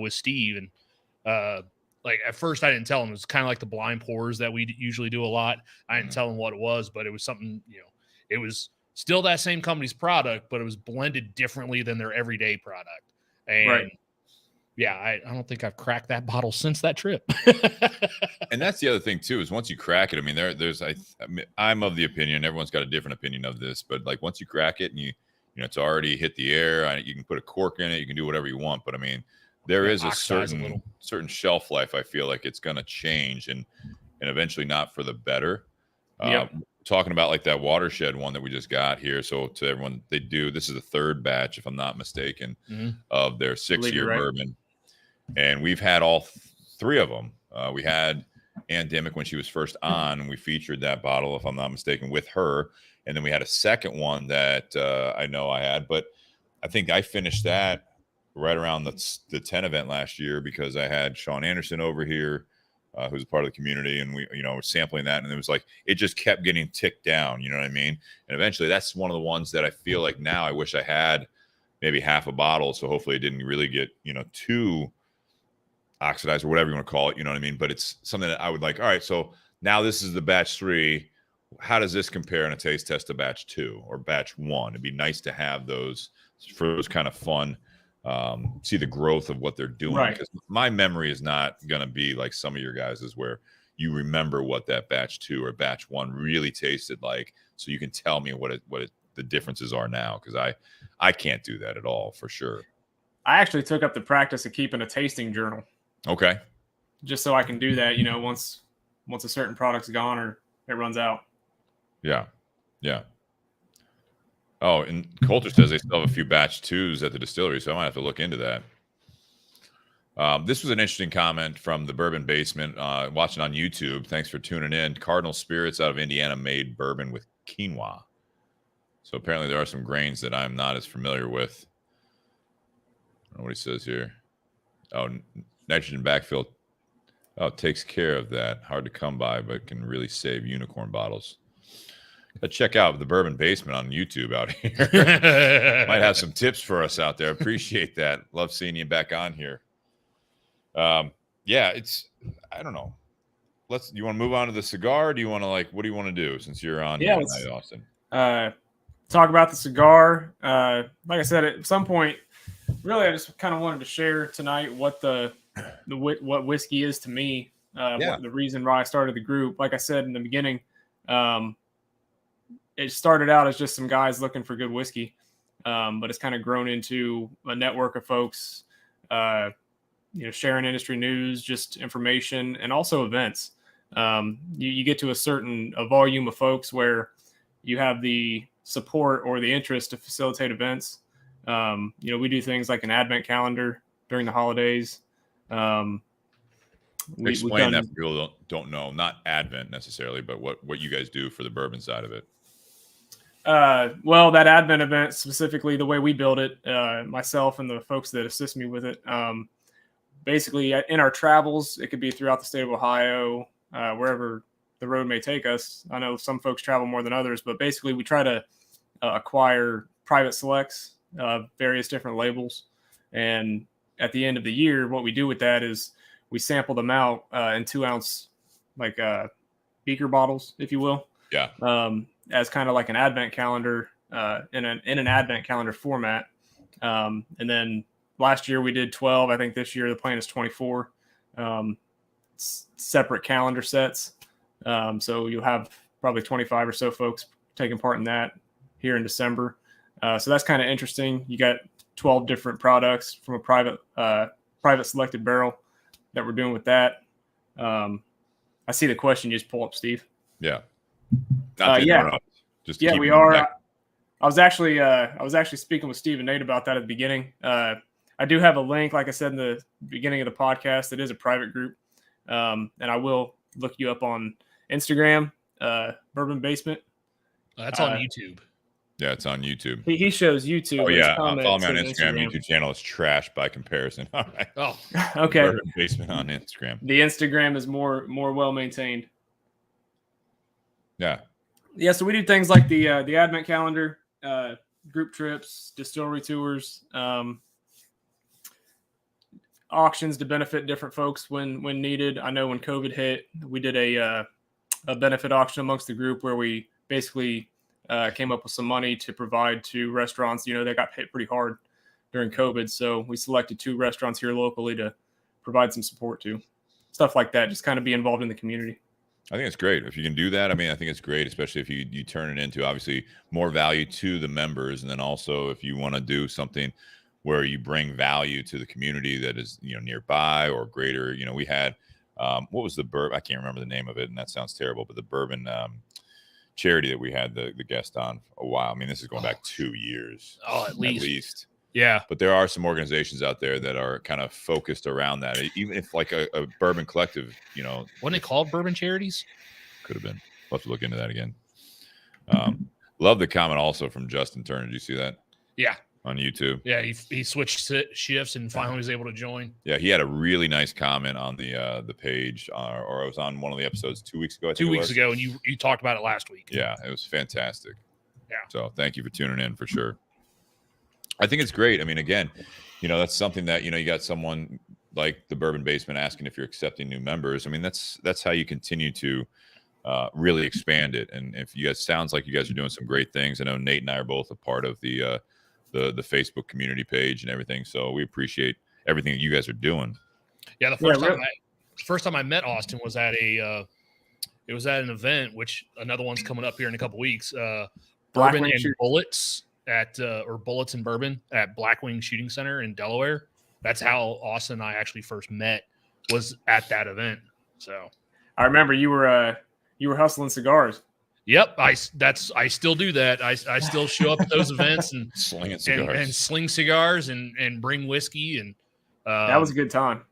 with Steve. And like at first I didn't tell him. It was kind of like the blind pours that we usually do a lot. I didn't tell him what it was, but it was something, it was still that same company's product, but it was blended differently than their everyday product. And yeah, I don't think I've cracked that bottle since that trip. And that's the other thing too, is once you crack it, I mean, I'm of the opinion, everyone's got a different opinion of this, but like once you crack it and it's already hit the air, you can put a cork in it, you can do whatever you want. But I mean, there is a certain shelf life. I feel like it's going to change and eventually not for the better. Talking about like that Watershed one that we just got here. So to everyone, this is the third batch, if I'm not mistaken, of their 6-year bourbon. And we've had all three of them. We had Ann Dimmick when she was first on, and we featured that bottle, if I'm not mistaken, with her. And then we had a second one that I know I had, but I think I finished that right around the 10 event last year because I had Sean Anderson over here, who's a part of the community, and we, were sampling that, and it was like it just kept getting ticked down. You know what I mean? And eventually, that's one of the ones that I feel like now I wish I had maybe half a bottle, so hopefully it didn't really get too oxidized or whatever you want to call it. You know what I mean? But it's something that I would like. All right, so now this is the batch 3. How does this compare in a taste test to batch 2 or batch 1? It'd be nice to have those for those kind of fun, see the growth of what they're doing. Right. Because my memory is not going to be like some of your guys's where you remember what that batch 2 or batch 1 really tasted like. So you can tell me what the differences are now. Because I can't do that at all for sure. I actually took up the practice of keeping a tasting journal. Okay. Just so I can do that, once a certain product's gone or it runs out. Yeah. Yeah. Oh, and Coulter says they still have a few batch 2s at the distillery, so I might have to look into that. This was an interesting comment from the Bourbon Basement, watching on YouTube. Thanks for tuning in. Cardinal Spirits out of Indiana made bourbon with quinoa. So apparently there are some grains that I'm not as familiar with. I don't know what he says here. Oh, nitrogen backfill. Oh, it takes care of that. Hard to come by, but can really save unicorn bottles. Check out the Bourbon Basement on YouTube out here. Might have some tips for us out there. Appreciate that. Love seeing you back on here. Yeah, I don't know. You want to move on to the cigar? Or do you want to what do you want to do since you're on tonight, Austin? Talk about the cigar. Like I said, at some point, really, I just kind of wanted to share tonight what what whiskey is to me. The reason why I started the group. Like I said in the beginning, it started out as just some guys looking for good whiskey, but it's kind of grown into a network of folks, sharing industry news, just information, and also events. You get to a volume of folks where you have the support or the interest to facilitate events. We do things like an advent calendar during the holidays. Explain that for people who don't know, not Advent necessarily, but what you guys do for the bourbon side of it. Well, that Advent event, specifically the way we build it, myself and the folks that assist me with it, basically in our travels, it could be throughout the state of Ohio, wherever the road may take us. I know some folks travel more than others, but basically we try to acquire private selects, various different labels. And at the end of the year, what we do with that is we sample them out in 2-ounce, like beaker bottles, if you will. Yeah. As kind of like an Advent calendar in an Advent calendar format. And then last year we did 12. I think this year the plan is 24 separate calendar sets. So you'll have probably 25 or so folks taking part in that here in December. So that's kind of interesting. You got 12 different products from a private selected barrel that we're doing with that. I see the question you just pull up, Steve. Yeah. We are. I was actually speaking with Steve and Nate about that at the beginning. I do have a link, like I said in the beginning of the podcast. It is a private group, and I will look you up on Instagram, Bourbon Basement. That's on YouTube. Yeah, it's on YouTube. He shows YouTube. Oh yeah, follow me on Instagram. YouTube channel is trash by comparison. All right. Oh, okay. Bourbon Basement on Instagram. The Instagram is more well maintained. Yeah. Yeah, so we do things like the Advent calendar, group trips, distillery tours, auctions to benefit different folks when needed. I know when COVID hit, we did a benefit auction amongst the group where we basically came up with some money to provide to restaurants. You know, they got hit pretty hard during COVID, so we selected 2 restaurants here locally to provide some support to. Stuff like that, just kind of be involved in the community. I think it's great if you can do that. I mean, I think it's great, especially if you turn it into obviously more value to the members, and then also if you want to do something where you bring value to the community that is nearby or greater. We had what was the bourbon? I can't remember the name of it, and that sounds terrible. But the bourbon charity that we had the guest on a while. I mean, this is going back 2 years. Oh, at least. Yeah. But there are some organizations out there that are kind of focused around that. Even if like a Bourbon Collective, Wasn't it called Bourbon Charities? Could have been. We'll have to look into that again. Love the comment also from Justin Turner. Did you see that? Yeah. On YouTube. Yeah, he switched shifts and finally was able to join. Yeah, he had a really nice comment on the page, or it was on one of the episodes 2 weeks ago. 2 weeks ago, and you talked about it last week. Yeah, it was fantastic. Yeah. So thank you for tuning in for sure. I think it's great. I mean, again, that's something that, you got someone like the Bourbon Basement asking if you're accepting new members. I mean, that's how you continue to really expand it. And if you guys, sounds like you guys are doing some great things. I know Nate and I are both a part of the Facebook community page and everything. So we appreciate everything that you guys are doing. Yeah. The first time I met Austin was at an event, which another one's coming up here in a couple weeks. Bourbon and Bullets or Bullets and Bourbon at Blackwing Shooting Center in Delaware. That's how Austin and I actually first met, was at that event. So I remember you were hustling cigars. Yep, I still do that. I still show up at those events and slinging cigars and sling cigars and bring whiskey, and that was a good time.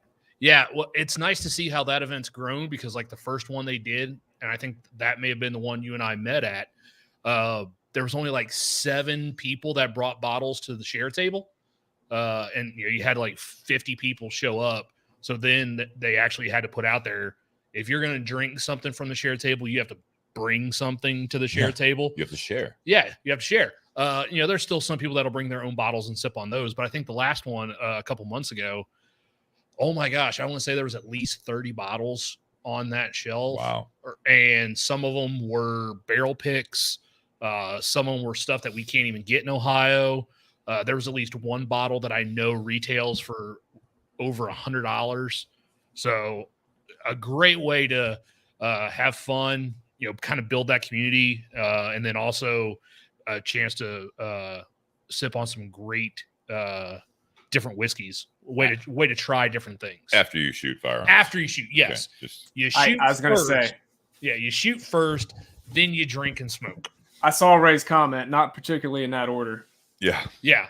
Yeah, well, it's nice to see how that event's grown, because like the first one they did, and I think that may have been the one you and I met at. There was only like 7 people that brought bottles to the share table, and you had like 50 people show up. So then they actually had to put out there, if you're going to drink something from the share table, you have to bring something to the share table. You have to share. Yeah, you have to share. There's still some people that'll bring their own bottles and sip on those, but I think the last one a couple months ago, oh my gosh, I want to say there was at least 30 bottles on that shelf. Wow. And some of them were barrel picks. Some of them were stuff that we can't even get in Ohio. There was at least one bottle that I know retails for over $100. So a great way to have fun, kind of build that community, and then also a chance to sip on some great different whiskeys. Way to try different things after you shoot firearms. After you shoot, yes. Okay, you shoot. I was going to say, yeah, you shoot first, then you drink and smoke. I saw Ray's comment, not particularly in that order. Yeah. Yeah.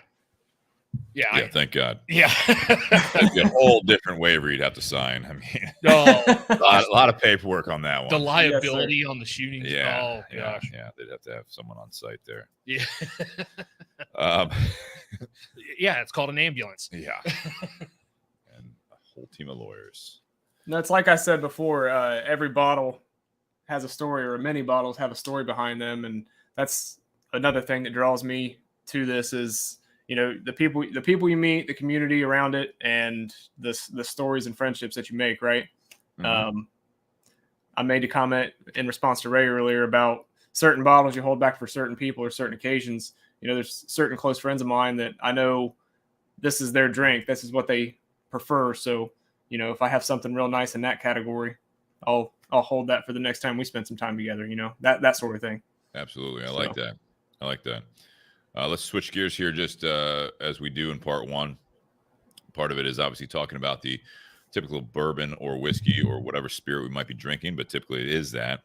Yeah. Thank God. Yeah. It'd be a whole different waiver you'd have to sign. I mean, No, a lot of paperwork on that the one. liability on the shootings. Yeah. Oh gosh. Yeah. They'd have to have someone on site there. Yeah. Um, Yeah. It's called an ambulance. yeah. And a whole team of lawyers. No, it's like I said before. Every bottle has a story, or many bottles have a story behind them, and that's another thing that draws me to this. Is the people you meet, the community around it, and the stories and friendships that you make. Right. Mm-hmm. I made a comment in response to Ray earlier about certain bottles you hold back for certain people or certain occasions. There's certain close friends of mine that I know this is their drink. This is what they prefer. So, if I have something real nice in that category, I'll hold that for the next time we spend some time together, that sort of thing. Absolutely. I like that. Let's switch gears here just as we do in part one. Part of it is obviously talking about the typical bourbon or whiskey or whatever spirit we might be drinking, but typically it is that.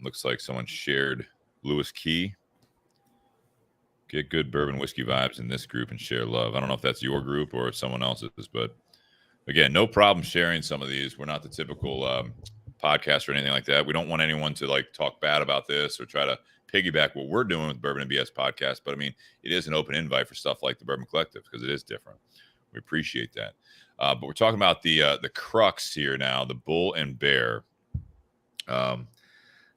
Looks like someone shared Lewis Key. Get good bourbon whiskey vibes in this group and share love. I don't know if that's your group or someone else's, but again, no problem sharing some of these. We're not the typical podcast or anything like that. We don't want anyone to talk bad about this or try to piggyback what we're doing with Bourbon and BS podcast. But I mean, it is an open invite for stuff like the Bourbon Collective because it is different. We appreciate that. But we're talking about the Crux here now, the Bull and Bear.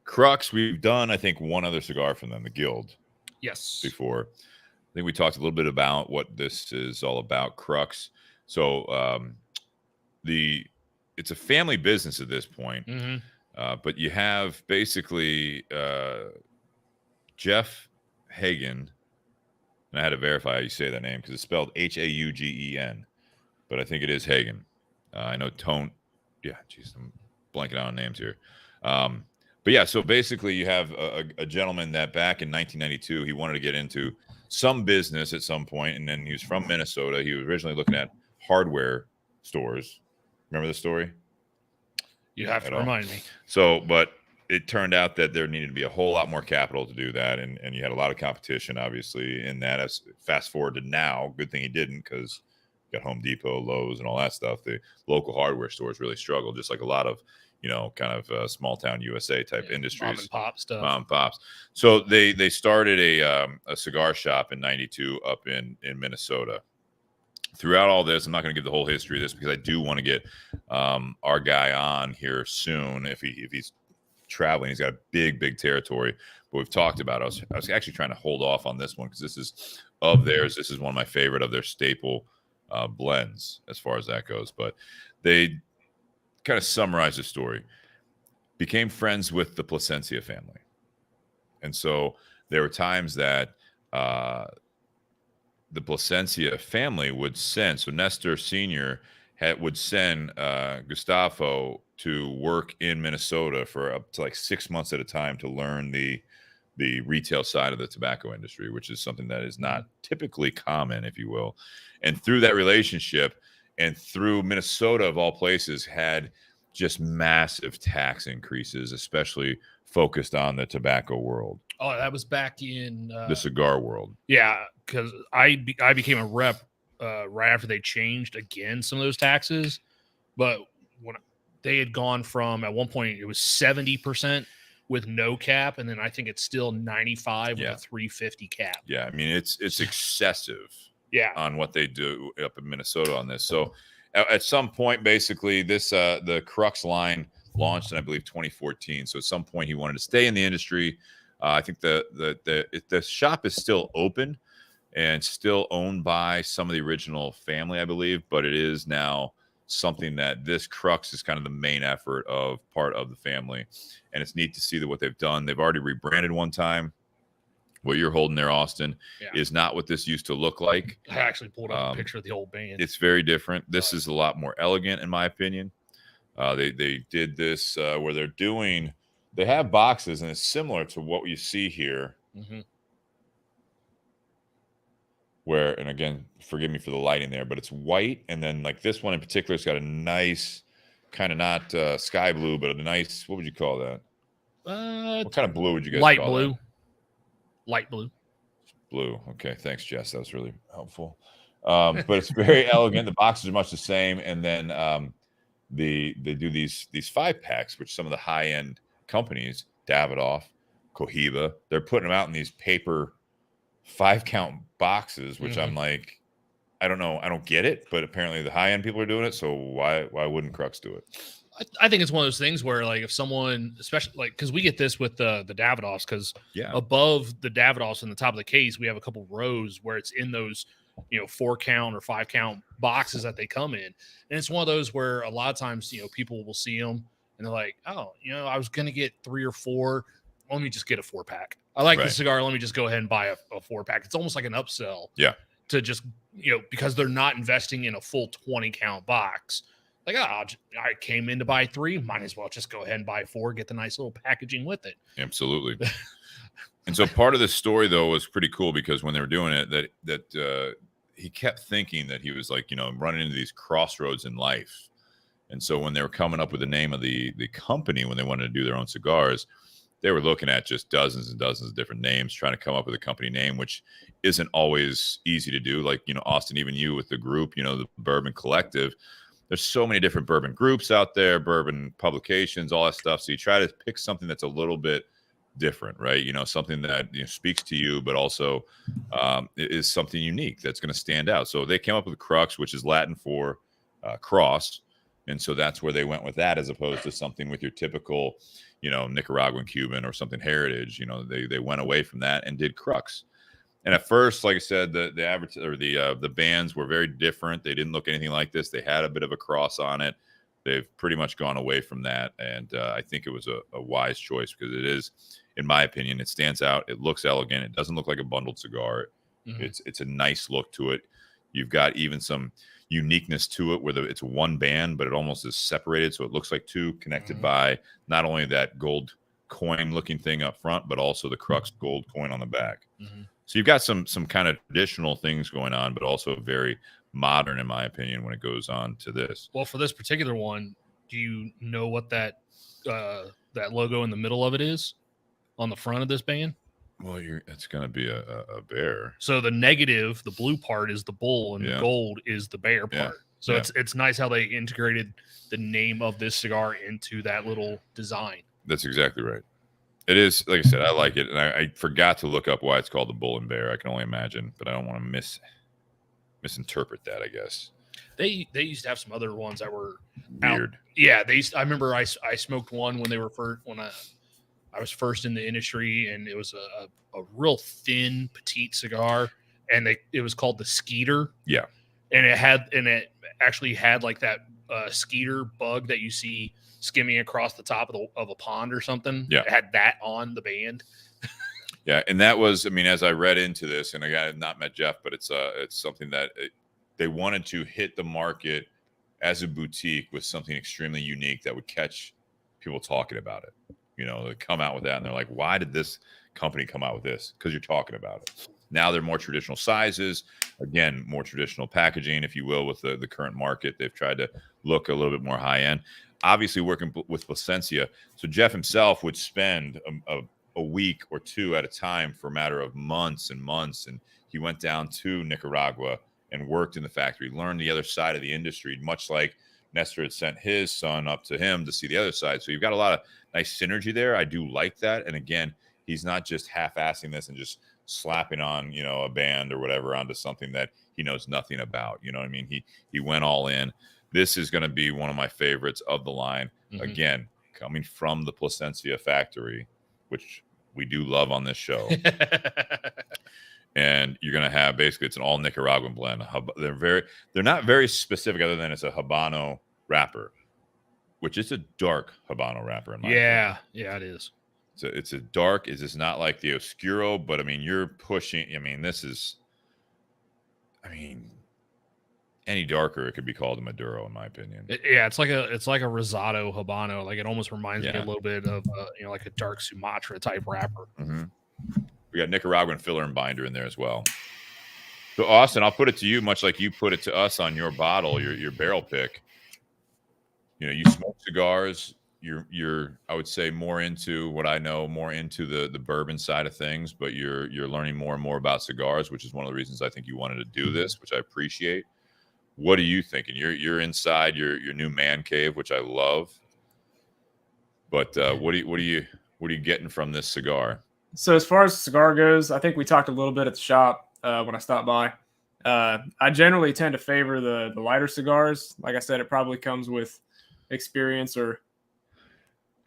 Crux, we've done, I think, one other cigar from them, the Guild. Yes. Before. I think we talked a little bit about what this is all about, Crux. So it's a family business at this point. Mm-hmm. But you have basically Jeff Hagen, and I had to verify how you say that name because it's spelled Haugen, but I think it is Hagen. I know Tone. Yeah, geez, I'm blanking out on names here. But yeah, so basically you have a gentleman that back in 1992, he wanted to get into some business at some point, and then he was from Minnesota. He was originally looking at hardware stores. Remember the story? You have to remind me. So, but it turned out that there needed to be a whole lot more capital to do that, and you had a lot of competition, obviously, in that. As fast forward to now, good thing he didn't because got Home Depot, Lowe's, and all that stuff. The local hardware stores really struggled, just like a lot of kind of small town USA type industries. Mom and pop stuff. Mom and pops. So they started a cigar shop in '92 up in Minnesota. Throughout all this, I'm not going to give the whole history of this because I do want to get our guy on here soon. If he's traveling, he's got a big territory. But we've talked about it. I was actually trying to hold off on this one because this is of theirs. This is one of my favorite of their staple blends as far as that goes. But they kind of summarize the story. Became friends with the Placencia family. And so there were times that the Placencia family would send, so Nestor Sr. would send Gustavo to work in Minnesota for up to 6 months at a time to learn the retail side of the tobacco industry, which is something that is not typically common, if you will. And through that relationship and through Minnesota, of all places, had just massive tax increases, especially focused on the tobacco world. Oh, that was back in the cigar world. Yeah, because I became a rep right after they changed again some of those taxes. But when they had gone from, at one point, it was 70% with no cap, and then I think it's still 95 with a 350 cap. Yeah, I mean, it's excessive. Yeah, on what they do up in Minnesota on this. So at some point, basically, this the Crux line launched in, I believe, 2014. So at some point, he wanted to stay in the industry. I think the shop is still open and still owned by some of the original family, I believe, but it is now something that this Crux is kind of the main effort of part of the family. And it's neat to see that what they've done. They've already rebranded one time. What you're holding there, Austin, is not what this used to look like. I actually pulled up a picture of the old band. It's very different. This is a lot more elegant, in my opinion. They did this where they have boxes, and it's similar to what you see here. Mm-hmm. Where, and again, forgive me for the lighting there, but it's white, and then this one in particular, it's got a nice kind of not sky blue, but a nice, what would you call that? What kind of blue would you guys light call blue? That? Light blue. blue. Okay, thanks, Jess. That was really helpful. But it's very elegant. The boxes are much the same, and then they do these 5-packs, which some of the high end companies, Davidoff, Cohiba, they're putting them out in these paper 5-count boxes, which I'm like, I don't know, I don't get it, but apparently the high end people are doing it. So why wouldn't Crux do it? I think it's one of those things where, like, if someone, especially like, because we get this with the Davidoffs, because above the Davidoffs in the top of the case, we have a couple rows where it's in those, 4-count or 5-count boxes that they come in, and it's one of those where a lot of times, people will see them and they're like, oh, I was gonna get 3 or 4. Let me just get a 4-pack. I like the cigar. Let me just go ahead and buy a 4-pack. It's almost like an upsell. Yeah. To just, because they're not investing in a full 20-count box. Like, I came in to buy 3, might as well just go ahead and buy 4, get the nice little packaging with it. Absolutely. And so part of the story, though, was pretty cool, because when they were doing it, that he kept thinking that he was like, running into these crossroads in life. And so when they were coming up with the name of the company, when they wanted to do their own cigars, they were looking at just dozens and dozens of different names, trying to come up with a company name, which isn't always easy to do. Like, Austin, even you with the group, the Bourbon Collective, there's so many different bourbon groups out there, bourbon publications, all that stuff. So you try to pick something that's a little bit different, right? Something that speaks to you, but also is something unique that's going to stand out. So they came up with Crux, which is Latin for cross. And so that's where they went with that, as opposed to something with your typical, Nicaraguan, Cuban, or something heritage. They went away from that and did Crux. And at first, like I said, the average or the bands were very different. They didn't look anything like this. They had a bit of a cross on it. They've pretty much gone away from that, and I think it was a wise choice, because it is, in my opinion, it stands out. It looks elegant. It doesn't look like a bundled cigar. It's a nice look to it. You've got even some uniqueness to it, where it's one band, but it almost is separated, so it looks like 2 connected by not only that gold coin looking thing up front, but also the Crux gold coin on the back. So you've got some kind of traditional things going on, but also very modern, in my opinion, when it goes on to this. Well, for this particular one, do you know what that logo in the middle of it is on the front of this band? Well, it's going to be a bear. So the negative, the blue part, is the bull, and the gold is the bear part. Yeah. So it's nice how they integrated the name of this cigar into that little design. That's exactly right. It is, like I said, I like it, and I forgot to look up why it's called the bull and bear. I can only imagine, but I don't want to misinterpret that, I guess. They used to have some other ones that were Weird. Yeah, I remember I smoked one when they were I was first in the industry, and it was a real thin, petite cigar, and it was called the Skeeter. Yeah, and it actually had like that skeeter bug that you see skimming across the top of a pond or something. Yeah, it had that on the band. Yeah, and that was, I mean, as I read into this, and again, I've not met Jeff, but it's something that they wanted to hit the market as a boutique with something extremely unique that would catch people talking about it. They come out with that, and they're like, why did this company come out with this? Because you're talking about it. Now they're more traditional sizes, again, more traditional packaging, if you will, with the current market. They've tried to look a little bit more high end. Obviously, working with Plasencia, so Jeff himself would spend a week or 2 at a time for a matter of months and months, and he went down to Nicaragua and worked in the factory, learned the other side of the industry, much like Nestor had sent his son up to him to see the other side. So you've got a lot of nice synergy there. I do like that. And again, he's not just half-assing this and just slapping on, a band or whatever onto something that he knows nothing about. You know what I mean? He went all in. This is going to be one of my favorites of the line. Mm-hmm. Again, coming from the Plasencia factory, which we do love on this show. And you're going to have, basically, it's an all Nicaraguan blend. They're not very specific, other than it's a Habano wrapper, which is a dark Habano wrapper in my opinion. Yeah, it is. It's a dark. It's not like the Oscuro, but I mean, you're pushing. I mean, any darker, it could be called a Maduro, in my opinion. It's like a Rosado Habano. Like, it almost reminds me a little bit of like a dark Sumatra type wrapper. Mm-hmm. We got Nicaraguan filler and binder in there as well. So, Austin, I'll put it to you, much like you put it to us on your bottle, your barrel pick. You smoke cigars. you're I would say more into what I know, more into the bourbon side of things, but you're learning more and more about cigars, which is one of the reasons I think you wanted to do this, which I appreciate. What are you thinking? You're inside your new man cave, which I love. But what are you getting from this cigar? So as far as the cigar goes, I think we talked a little bit at the shop when I stopped by. I generally tend to favor the lighter cigars. Like I said, it probably comes with experience or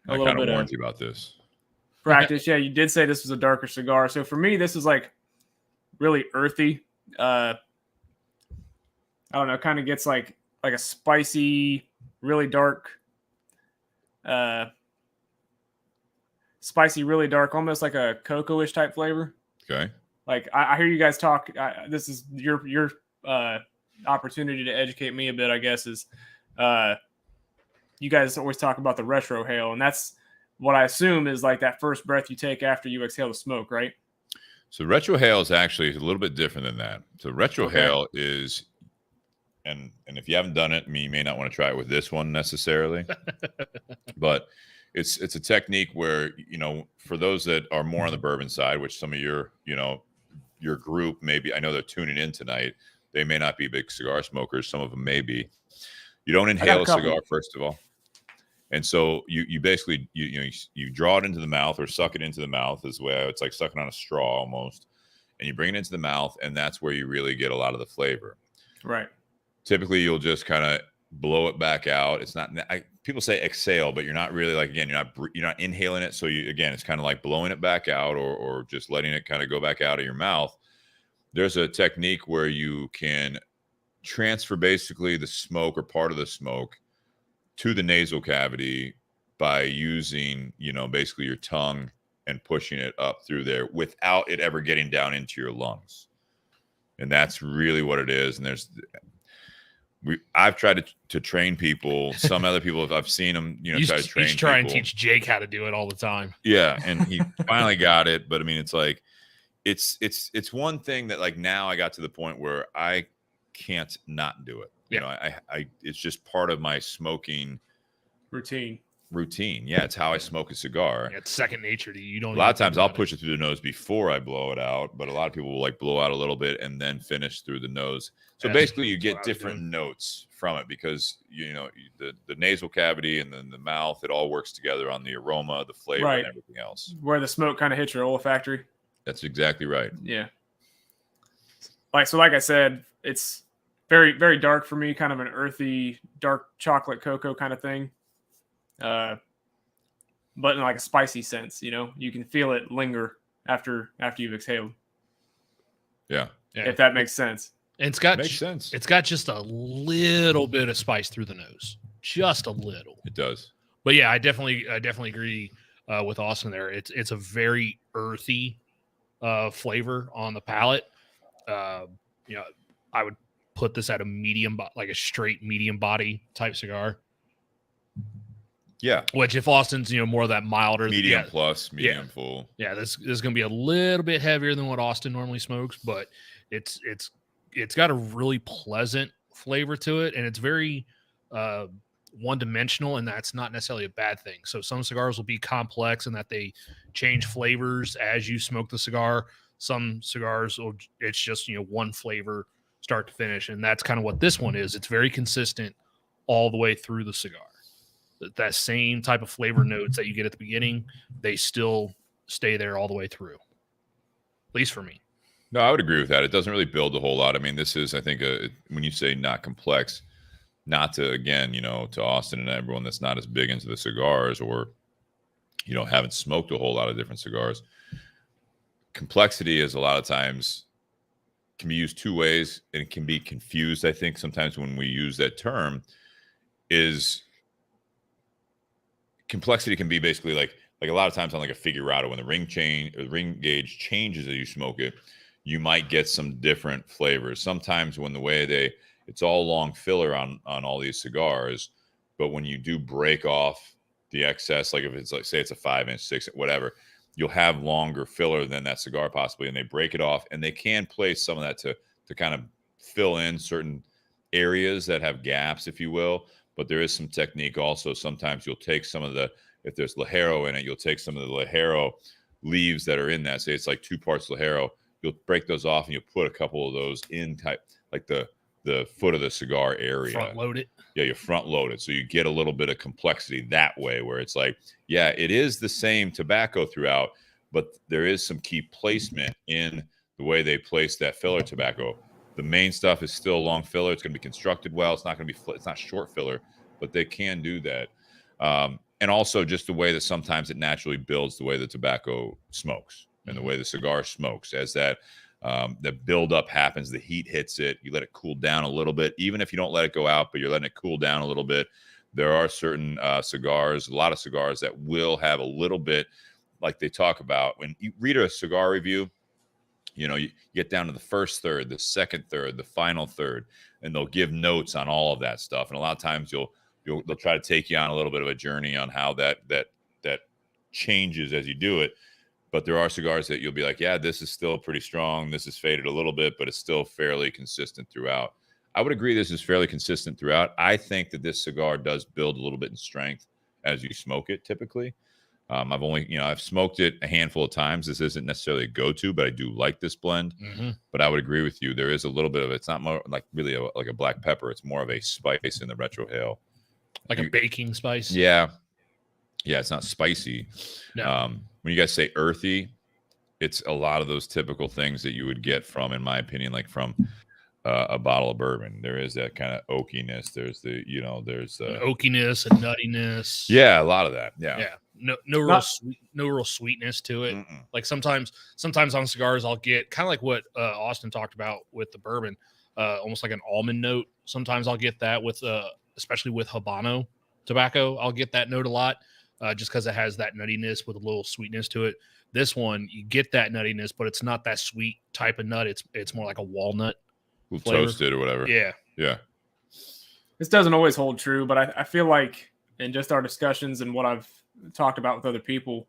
I kind of warned you about this. Practice. Yeah, you did say this was a darker cigar. So for me, this is like really earthy. I don't know, kind of gets like a spicy, really dark, almost like a cocoa-ish type flavor. Okay. Like I hear you guys talk. This is your opportunity to educate me a bit, I guess. Is you guys always talk about the retro hail, and that's what I assume is like that first breath you take after you exhale the smoke, right? So retro hail is actually a little bit different than that. So retro hail is, and if you haven't done it, you may not want to try it with this one necessarily, but it's a technique where, for those that are more on the bourbon side, which some of your group maybe, I know they're tuning in tonight. They may not be big cigar smokers. Some of them may be. You don't inhale a cigar, first of all. And so you basically, you draw it into the mouth or suck it into the mouth is the way it's like sucking on a straw almost. And you bring it into the mouth, and that's where you really get a lot of the flavor. Right. Typically, you'll just kind of blow it back out. It's not, people say exhale, but you're not really like, again, you're not inhaling it. So it's kind of like blowing it back out or just letting it kind of go back out of your mouth. There's a technique where you can transfer basically the smoke or part of the smoke to the nasal cavity by using, basically your tongue and pushing it up through there without it ever getting down into your lungs. And that's really what it is. And I've tried to train people. Some other people, I've seen them, try to train people. And teach Jake how to do it all the time. Yeah. And he finally got it. But I mean, it's like, it's one thing that like now I got to the point where I can't not do it. It's just part of my smoking routine. Yeah, it's how I smoke a cigar. Yeah, it's second nature to you. A lot of times I'll push it through the nose before I blow it out, but a lot of people will like blow out a little bit and then finish through the nose. So basically you get different notes from it because the nasal cavity and then the mouth, it all works together on the aroma, the flavor, and everything else. Where the smoke kind of hits your olfactory. That's exactly right. Yeah. Like I said, it's very, very dark for me, kind of an earthy, dark chocolate cocoa kind of thing. But in like a spicy sense, you can feel it linger after you've exhaled. Yeah. If that makes sense. And makes sense. It's got just a little bit of spice through the nose, just a little. It does. But yeah, I definitely agree with Austin there. It's a very earthy flavor on the palate. I would put this at a medium, like a straight medium body type cigar. Yeah. Which if Austin's, more of that milder. Medium plus, medium full. Yeah, this is going to be a little bit heavier than what Austin normally smokes, but it's got a really pleasant flavor to it, and it's very one-dimensional, and that's not necessarily a bad thing. So some cigars will be complex in that they change flavors as you smoke the cigar. Some cigars, it's just, one flavor start to finish, and that's kind of what this one is. It's very consistent all the way through the cigar. That same type of flavor notes that you get at the beginning, they still stay there all the way through, at least for me. No, I would agree with that. It doesn't really build a whole lot. I mean, this is, I think, when you say not complex, not to, again, to Austin and everyone that's not as big into the cigars or, haven't smoked a whole lot of different cigars. Complexity is a lot of times can be used two ways, and it can be confused. I think sometimes when we use that term is complexity can be basically like a lot of times on like a figurado, when the ring gauge changes as you smoke it, you might get some different flavors. Sometimes when the way it's all long filler on all these cigars, but when you do break off the excess, like if it's like, say it's a 5-inch, 6, whatever, you'll have longer filler than that cigar possibly, and they break it off, and they can place some of that to kind of fill in certain areas that have gaps, if you will. but there is some technique also. Sometimes you'll take some of the, if there's Ligero in it, you'll take some of the Ligero leaves that are in that. Say it's like 2 parts Ligero. You'll break those off and you'll put a couple of those in type, like the foot of the cigar area. Front load it. Yeah, you front load it. So you get a little bit of complexity that way, where it's like, yeah, it is the same tobacco throughout, but there is some key placement in the way they place that filler tobacco. The main stuff is still long filler. It's going to be constructed well. It's not going to be, it's not short filler, but they can do that. And also just the way that sometimes it naturally builds the way the tobacco smokes and the way the cigar smokes. As that the buildup happens, the heat hits it, you let it cool down a little bit, even if you don't let it go out, but you're letting it cool down a little bit. There are certain cigars, a lot of cigars that will have a little bit, like they talk about when you read a cigar review, you know, you get down to the first third, the second third, the final third, and they'll give notes on all of that stuff. And a lot of times they'll try to take you on a little bit of a journey on how that changes as you do it. But there are cigars that you'll be like, yeah, this is still pretty strong. This is faded a little bit, but it's still fairly consistent throughout. I would agree this is fairly consistent throughout. I think that this cigar does build a little bit in strength as you smoke it typically. I've smoked it a handful of times. This isn't necessarily a go-to, but I do like this blend. Mm-hmm. But I would agree with you. There is a little bit of, it's not more like really like a black pepper. It's more of a spice in the retrohale. Like a baking spice? Yeah. Yeah, it's not spicy. No. When you guys say earthy, it's a lot of those typical things that you would get from, in my opinion, like from a bottle of bourbon. There is that kind of oakiness. There's there's an oakiness and nuttiness. Yeah, a lot of that. Yeah. Yeah. No real sweetness to it. Mm-mm. Like sometimes on cigars, I'll get kind of like what Austin talked about with the bourbon, almost like an almond note. Sometimes I'll get that with, especially with Habano tobacco. I'll get that note a lot. Just because it has that nuttiness with a little sweetness to it. This one, you get that nuttiness, but it's not that sweet type of nut. It's more like a walnut flavor. Toasted or whatever. Yeah. Yeah. This doesn't always hold true, but I feel like in just our discussions and what I've talked about with other people,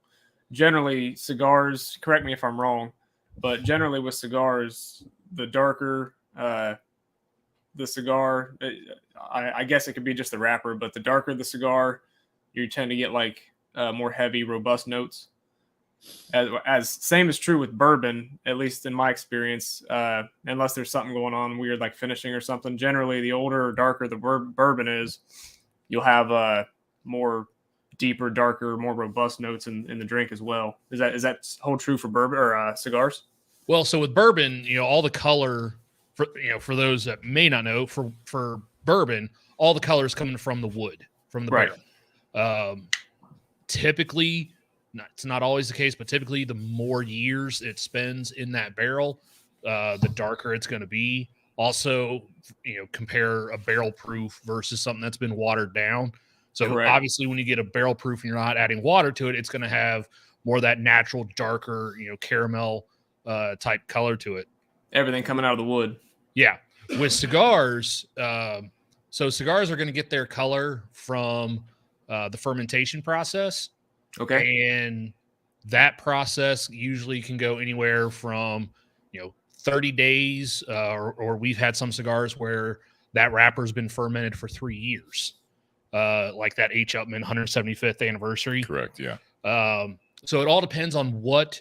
generally cigars, correct me if I'm wrong, but generally with cigars, the darker the cigar, I guess it could be just the wrapper, but the darker the cigar, you tend to get like more heavy, robust notes. As same is true with bourbon, at least in my experience, unless there's something going on weird like finishing or something. Generally, the older or darker the bourbon is, you'll have more deeper, darker, more robust notes in the drink as well. Is that hold true for bourbon or cigars? Well, so with bourbon, all the color for those that may not know, for bourbon, all the color is coming from the wood, from the barrel. Typically, it's not always the case, but typically the more years it spends in that barrel, the darker it's going to be. Also, compare a barrel proof versus something that's been watered down. So Correct. Obviously when you get a barrel proof and you're not adding water to it, it's going to have more of that natural, darker, caramel type color to it. Everything coming out of the wood. Yeah. With cigars, so cigars are going to get their color from the fermentation process. Okay. And that process usually can go anywhere from, 30 days, or we've had some cigars where that wrapper's been fermented for 3 years. Like that H. Upman 175th anniversary. Correct. Yeah. So it all depends on what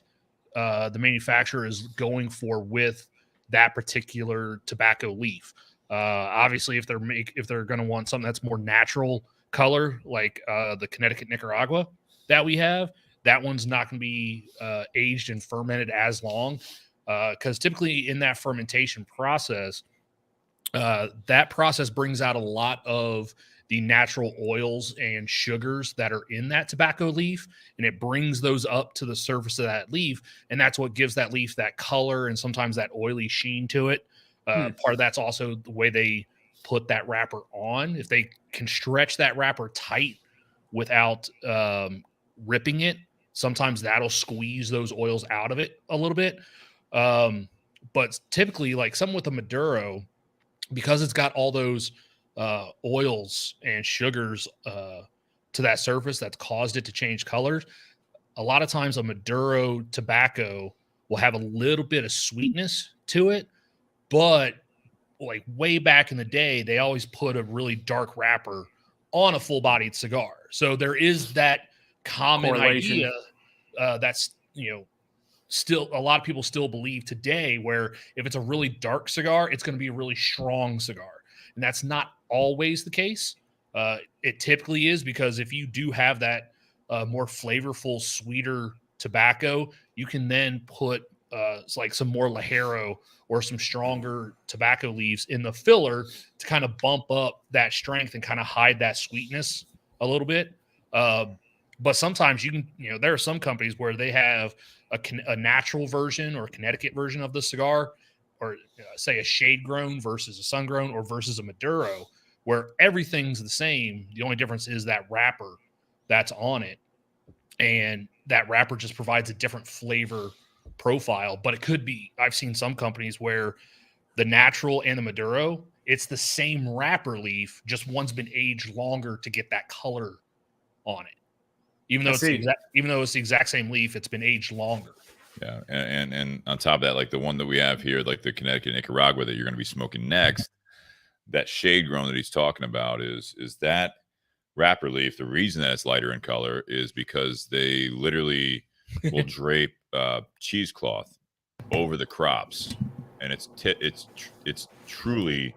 the manufacturer is going for with that particular tobacco leaf. Obviously, if they're going to want something that's more natural color, like the Connecticut Nicaragua that we have, that one's not going to be aged and fermented as long, because typically in that fermentation process, that process brings out a lot of the natural oils and sugars that are in that tobacco leaf, and it brings those up to the surface of that leaf, and that's what gives that leaf that color and sometimes that oily sheen to it. Part of that's also the way they put that wrapper on. If they can stretch that wrapper tight without ripping it, sometimes that'll squeeze those oils out of it a little bit. But typically, like something with a Maduro, because it's got all those oils and sugars to that surface that's caused it to change colors, a lot of times a Maduro tobacco will have a little bit of sweetness to it. But like way back in the day, they always put a really dark wrapper on a full-bodied cigar. So there is that common Correlation. idea that's, still a lot of people still believe today, where if it's a really dark cigar, it's going to be a really strong cigar. And that's not always the case. It typically is, because if you do have that more flavorful, sweeter tobacco, you can then put like some more Ligero or some stronger tobacco leaves in the filler to kind of bump up that strength and kind of hide that sweetness a little bit. But sometimes you can, there are some companies where they have a natural version or Connecticut version of the cigar, or say a shade grown versus a sun grown or versus a Maduro, where everything's the same. The only difference is that wrapper that's on it. And that wrapper just provides a different flavor profile. But it could be, I've seen some companies where the natural and the Maduro, it's the same wrapper leaf, just one's been aged longer to get that color on it. Even though it's the exact same leaf, it's been aged longer. Yeah, and on top of that, like the one that we have here, like the Connecticut Nicaragua that you're going to be smoking next, that shade grown that he's talking about is that wrapper leaf. The reason that it's lighter in color is because they literally will drape cheesecloth over the crops, and it's truly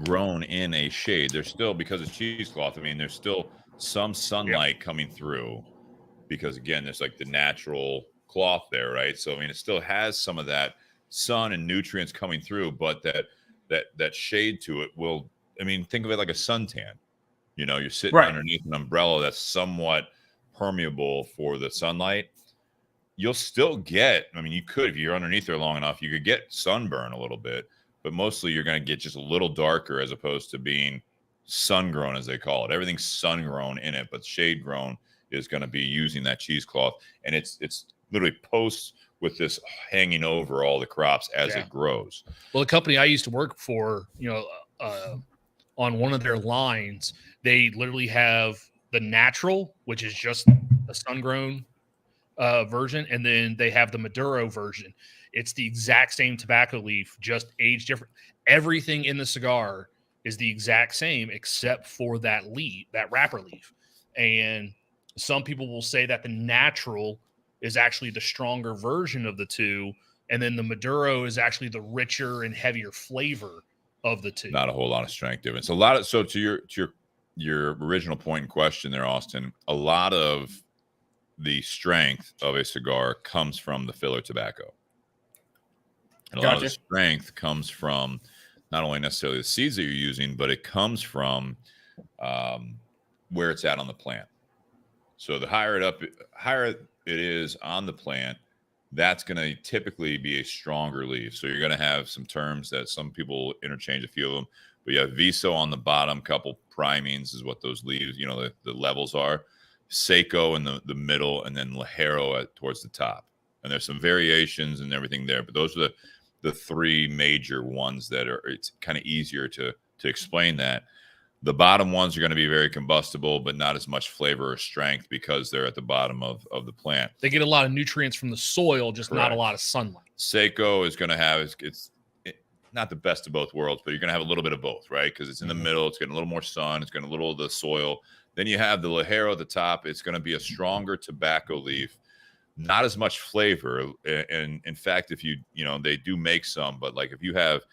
grown in a shade. There's still, because it's cheesecloth, I mean, there's still some sunlight coming through, because again, there's like the natural cloth there, right? So I mean, it still has some of that sun and nutrients coming through, but that shade to it will, I mean, think of it like a suntan. You're sitting underneath an umbrella that's somewhat permeable for the sunlight. You'll still get, I mean, you could, if you're underneath there long enough, you could get sunburn a little bit, but mostly you're going to get just a little darker, as opposed to being sun grown, as they call it. Everything's sun grown in it, but shade grown is going to be using that cheesecloth, and it's literally posts with this hanging over all the crops as it grows. Well, the company I used to work for, on one of their lines, they literally have the natural, which is just a sun grown version, and then they have the Maduro version. It's the exact same tobacco leaf, just aged different. Everything in the cigar is the exact same except for that leaf, that wrapper leaf. And some people will say that the natural is actually the stronger version of the two, and then the Maduro is actually the richer and heavier flavor of the two. Not a whole lot of strength difference. So to your original point in question there, Austin, a lot of the strength of a cigar comes from the filler tobacco. And a lot of the strength comes from not only necessarily the seeds that you're using, but it comes from where it's at on the plant. So the higher it is on the plant, that's going to typically be a stronger leaf. So you're going to have some terms that some people interchange, a few of them, but you have Viso on the bottom, couple primings is what those leaves, the levels are. Seco in the middle, and then Ligero towards the top. And there's some variations and everything there, but those are the three major ones that are, it's kind of easier to explain that. The bottom ones are going to be very combustible, but not as much flavor or strength because they're at the bottom of the plant. They get a lot of nutrients from the soil, just not a lot of sunlight. Seco is going to have, it's not the best of both worlds, but you're going to have a little bit of both, right? Because it's in the middle, it's getting a little more sun, it's getting a little of the soil. Then you have the Ligero at the top. It's going to be a stronger tobacco leaf, not as much flavor. And in fact, if they do make some, but like if you have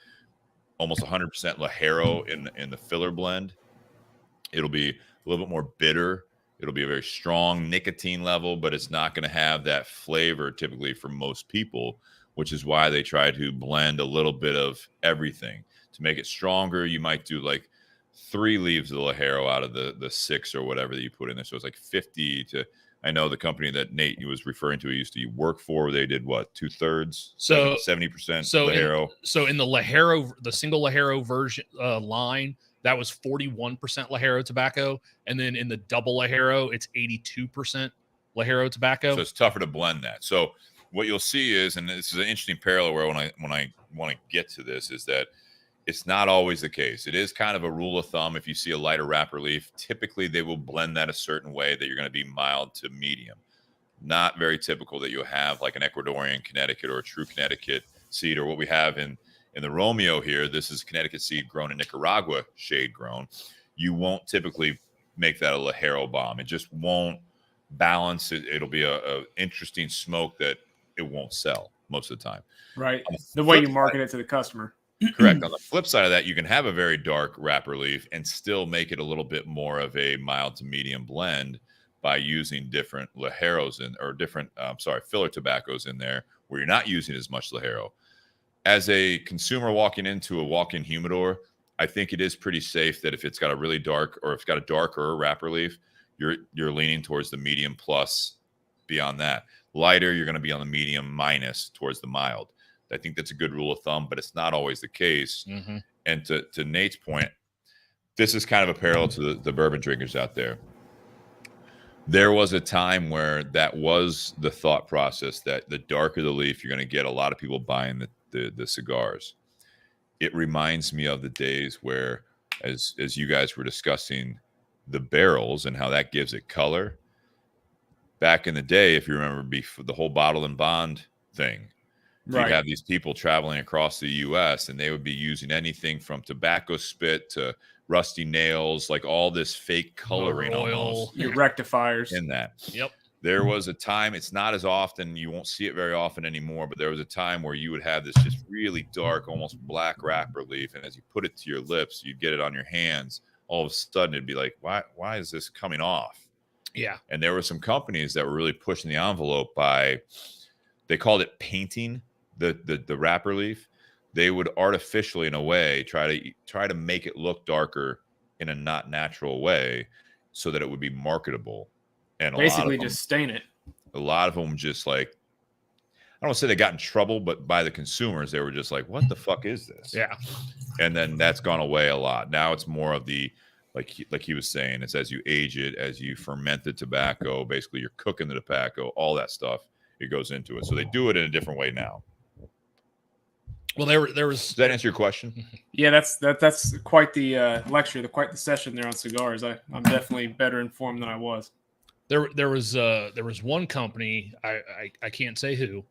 almost 100% Ligero in the filler blend, it'll be a little bit more bitter. It'll be a very strong nicotine level, but it's not going to have that flavor typically for most people, which is why they try to blend a little bit of everything to make it stronger. You might do like 3 leaves of Ligero out of the 6 or whatever that you put in there. So it's like 50 to, I know the company that Nate was referring to, he used to work for, they did what, 2/3? So 70% Ligero. In the Ligero, the single Ligero version line, that was 41% Ligero tobacco. And then in the double Ligero, it's 82% Ligero tobacco. So it's tougher to blend that. So what you'll see is, and this is an interesting parallel where when I want to get to this, is that it's not always the case. It is kind of a rule of thumb. If you see a lighter wrapper leaf, typically they will blend that a certain way that you're going to be mild to medium. Not very typical that you'll have like an Ecuadorian Connecticut or a true Connecticut seed, or what we have in the Romeo here. This is Connecticut seed grown in Nicaragua, shade grown. You won't typically make that a Ligero bomb. It just won't balance. It'll be a interesting smoke that it won't sell most of the time. Right. On The way flip you market it to the customer. Correct. On the flip side of that, you can have a very dark wrapper leaf and still make it a little bit more of a mild to medium blend by using different Ligeros or different, filler tobaccos in there where you're not using as much Ligero. As a consumer walking into a walk-in humidor, I think it is pretty safe that if it's got a really dark or if it's got a darker wrapper leaf, you're leaning towards the medium plus. Beyond that, lighter, you're going to be on the medium minus towards the mild. I think that's a good rule of thumb, but it's not always the case. Mm-hmm. And to Nate's point, this is kind of a parallel to the bourbon drinkers out there. There was a time where that was the thought process that the darker the leaf, you're going to get a lot of people buying the cigars. It reminds me of the days where, as you guys were discussing the barrels and how that gives it color. Back in the day, if you remember the whole bottle and bond thing, Right. you'd have these people traveling across the U.S. and they would be using anything from tobacco spit to rusty nails, like all this fake coloring almost Your rectifiers. in that. Yep. There was a time, it's not as often, you won't see it very often anymore, but there was a time where you would have this just really dark, almost black wrapper leaf. And as you put it to your lips, you'd get it on your hands. All of a sudden, it'd be like, why is this coming off? Yeah. And there were some companies that were really pushing the envelope by, they called it painting the wrapper leaf. They would artificially, in a way, try to make it look darker in a not natural way so that it would be marketable. And Basically just stain it. A lot of them just like, I don't want to say they got in trouble, but by the consumers, they were just like, what the fuck is this? Yeah. And then that's gone away a lot. Now it's more of the, like he was saying, it's as you age it, as you ferment the tobacco, basically you're cooking the tobacco, all that stuff, it goes into it. So they do it in a different way now. Well, there was. Does that answer your question? Yeah, that's quite the lecture, quite the session there on cigars. I'm definitely better informed than I was. There was one company, I can't say who,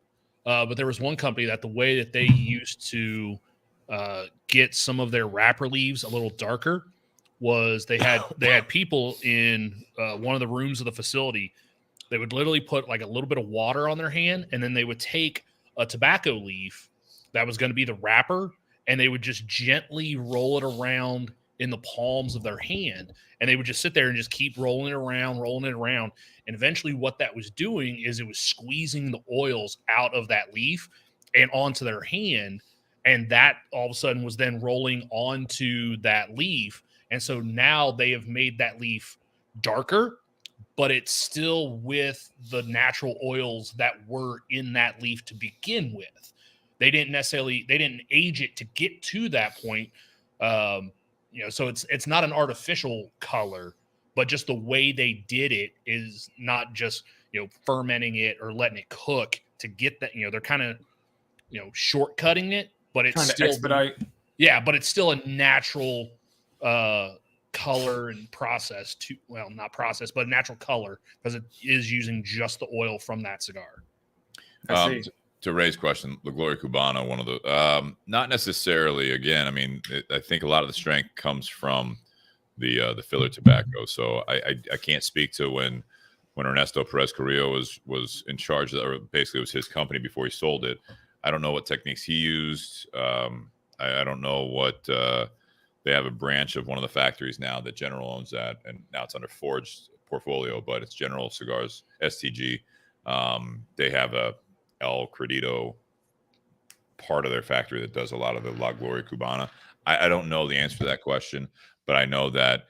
but there was one company that the way that they used to get some of their wrapper leaves a little darker was they had people in one of the rooms of the facility. They would literally put like a little bit of water on their hand, and then they would take a tobacco leaf that was going to be the wrapper, and they would just gently roll it around in the palms of their hand, and they would just sit there and just keep rolling it around. And eventually what that was doing is it was squeezing the oils out of that leaf and onto their hand. And that all of a sudden was then rolling onto that leaf. And so now they have made that leaf darker, but it's still with the natural oils that were in that leaf to begin with. They didn't age it to get to that point. So it's not an artificial color, but just the way they did it is not just, fermenting it or letting it cook to get that, they're kind of, shortcutting it, but it's Trying still to expedite. Yeah, but it's still a natural color and process not process, but natural color because it is using just the oil from that cigar. I see. To Ray's question, La Gloria Cubana, one of the not necessarily. Again, I mean, I think a lot of the strength comes from the filler tobacco. So I can't speak to when Ernesto Perez Carrillo was in charge of that, or basically it was his company before he sold it. I don't know what techniques he used. I don't know what they have a branch of one of the factories now that General owns that, and now it's under Ford's portfolio, but it's General Cigars STG. They have a El Credito part of their factory that does a lot of the La Gloria Cubana. I don't know the answer to that question, but I know that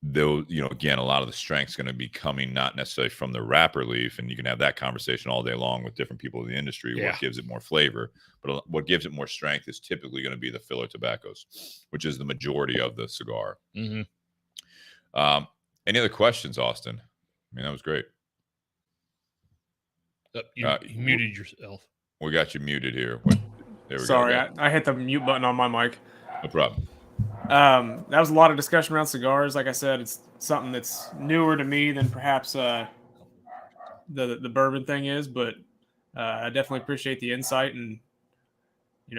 though, again, a lot of the strength is going to be coming not necessarily from the wrapper leaf, and you can have that conversation all day long with different people in the industry. Yeah. What gives it more flavor, but what gives it more strength is typically going to be the filler tobaccos, which is the majority of the cigar. Mm-hmm. Any other questions, Austin? I mean, that was great. You muted yourself. We got you muted here. There we Sorry, go. I hit the mute button on my mic. No problem. That was a lot of discussion around cigars. Like I said, it's something that's newer to me than perhaps the bourbon thing is, but I definitely appreciate the insight, and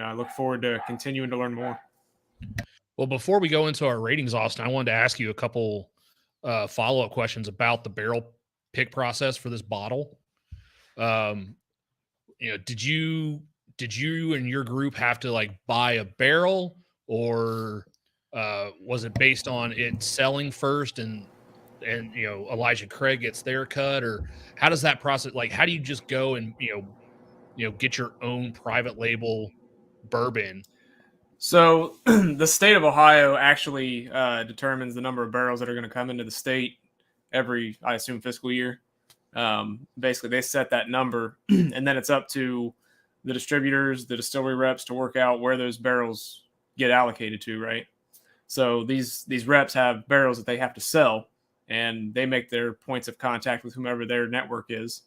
I look forward to continuing to learn more. Well, before we go into our ratings, Austin, I wanted to ask you a couple follow-up questions about the barrel pick process for this bottle. Did you and your group have to like buy a barrel, or was it based on it selling first and Elijah Craig gets their cut, or how does that process, like, how do you just go and get your own private label bourbon? So the state of Ohio actually determines the number of barrels that are going to come into the state every, I assume, fiscal year. Basically, they set that number, and then it's up to the distributors, the distillery reps to work out where those barrels get allocated to, right? So these reps have barrels that they have to sell, and they make their points of contact with whomever their network is.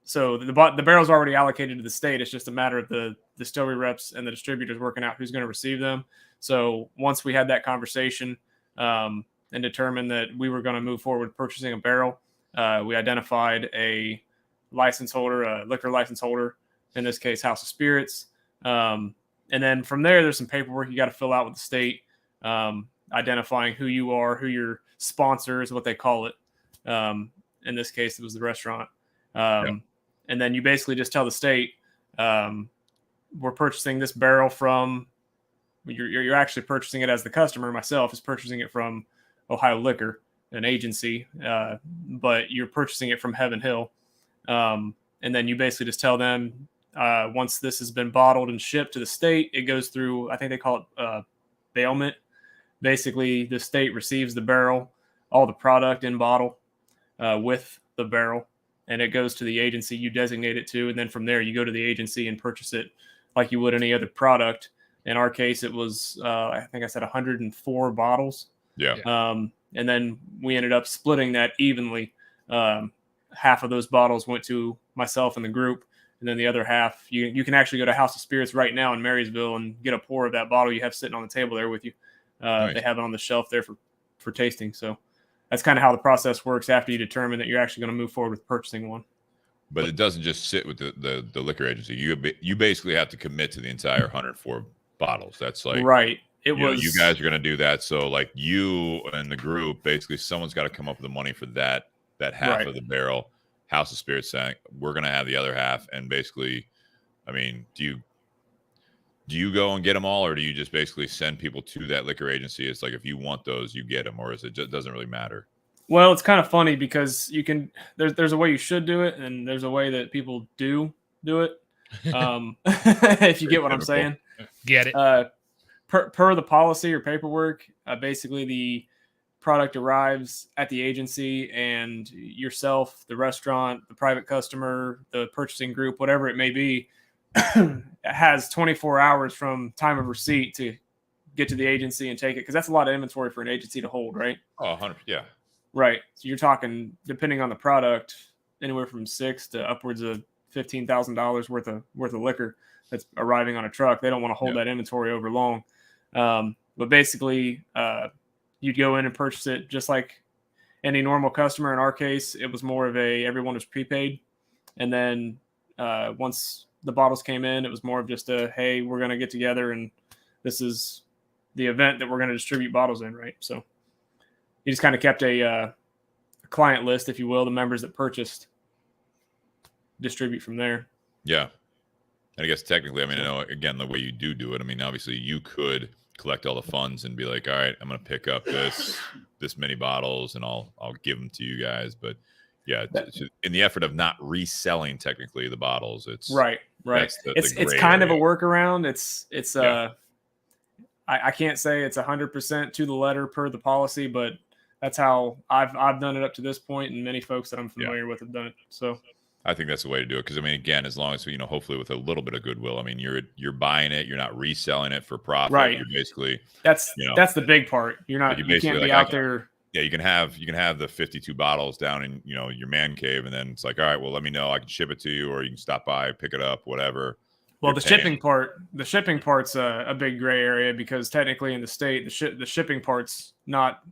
So the barrels are already allocated to the state. It's just a matter of the distillery reps and the distributors working out who's going to receive them. So once we had that conversation and determined that we were going to move forward with purchasing a barrel, we identified a license holder, a liquor license holder, in this case, House of Spirits. And then from there, there's some paperwork you got to fill out with the state, identifying who you are, who your sponsor is, what they call it. In this case, it was the restaurant. And then you basically just tell the state, we're purchasing this barrel from, you're actually purchasing it as the customer. Myself is purchasing it from Ohio Liquor, an agency, but you're purchasing it from Heaven Hill. And then you basically just tell them, once this has been bottled and shipped to the state, it goes through, I think they call it bailment. Basically, the state receives the barrel, all the product in bottle with the barrel, and it goes to the agency you designate it to. And then from there, you go to the agency and purchase it like you would any other product. In our case, it was, I think I said 104 bottles. Yeah. And then we ended up splitting that evenly. Half of those bottles went to myself and the group. And then the other half, you can actually go to House of Spirits right now in Marysville and get a pour of that bottle you have sitting on the table there with you. Nice. They have it on the shelf there for tasting. So that's kind of how the process works after you determine that you're actually going to move forward with purchasing one. But it doesn't just sit with the liquor agency. You basically have to commit to the entire 104 bottles. That's like, right. You guys are going to do that. So like you and the group, basically someone's got to come up with the money for that half Right. of the barrel. House of Spirits saying we're going to have the other half. And basically, I mean, do you go and get them all, or do you just basically send people to that liquor agency? It's like, if you want those, you get them, or is it just doesn't really matter? Well, it's kind of funny because you can, there's a way you should do it, and there's a way that people do it. If you get what I'm saying. Get it. Per the policy or paperwork, basically the product arrives at the agency, and yourself, the restaurant, the private customer, the purchasing group, whatever it may be, has 24 hours from time of receipt to get to the agency and take it, because that's a lot of inventory for an agency to hold, right? Oh, 100, yeah. Right. So you're talking, depending on the product, anywhere from $6,000 to upwards of $15,000 worth of liquor that's arriving on a truck. They don't want to hold that inventory over long. But basically, you'd go in and purchase it just like any normal customer. In our case, it was more of everyone was prepaid. And then once the bottles came in, it was more of just hey, we're going to get together and this is the event that we're going to distribute bottles in, right? So you just kind of kept a client list, if you will, the members that purchased, distribute from there. Yeah. And I guess technically, I mean, I know, again, the way you do it, I mean, obviously you could collect all the funds and be like, all right, I'm going to pick up this many bottles and I'll give them to you guys. But yeah, in the effort of not reselling technically the bottles, it's right. It's kind of a workaround. It's I can't say it's 100% to the letter per the policy, but that's how I've done it up to this point, and many folks that I'm familiar with have done it. So I think that's the way to do it, because I mean, again, as long as hopefully with a little bit of goodwill. I mean, you're buying it, you're not reselling it for profit. Right. You're basically that's the big part. You're not. You can't be out there. Yeah, you can have the 52 bottles down in your man cave, and then it's like, all right, well, let me know, I can ship it to you, or you can stop by, pick it up, whatever. Well, the shipping part's a big gray area, because technically in the state, the shipping part's not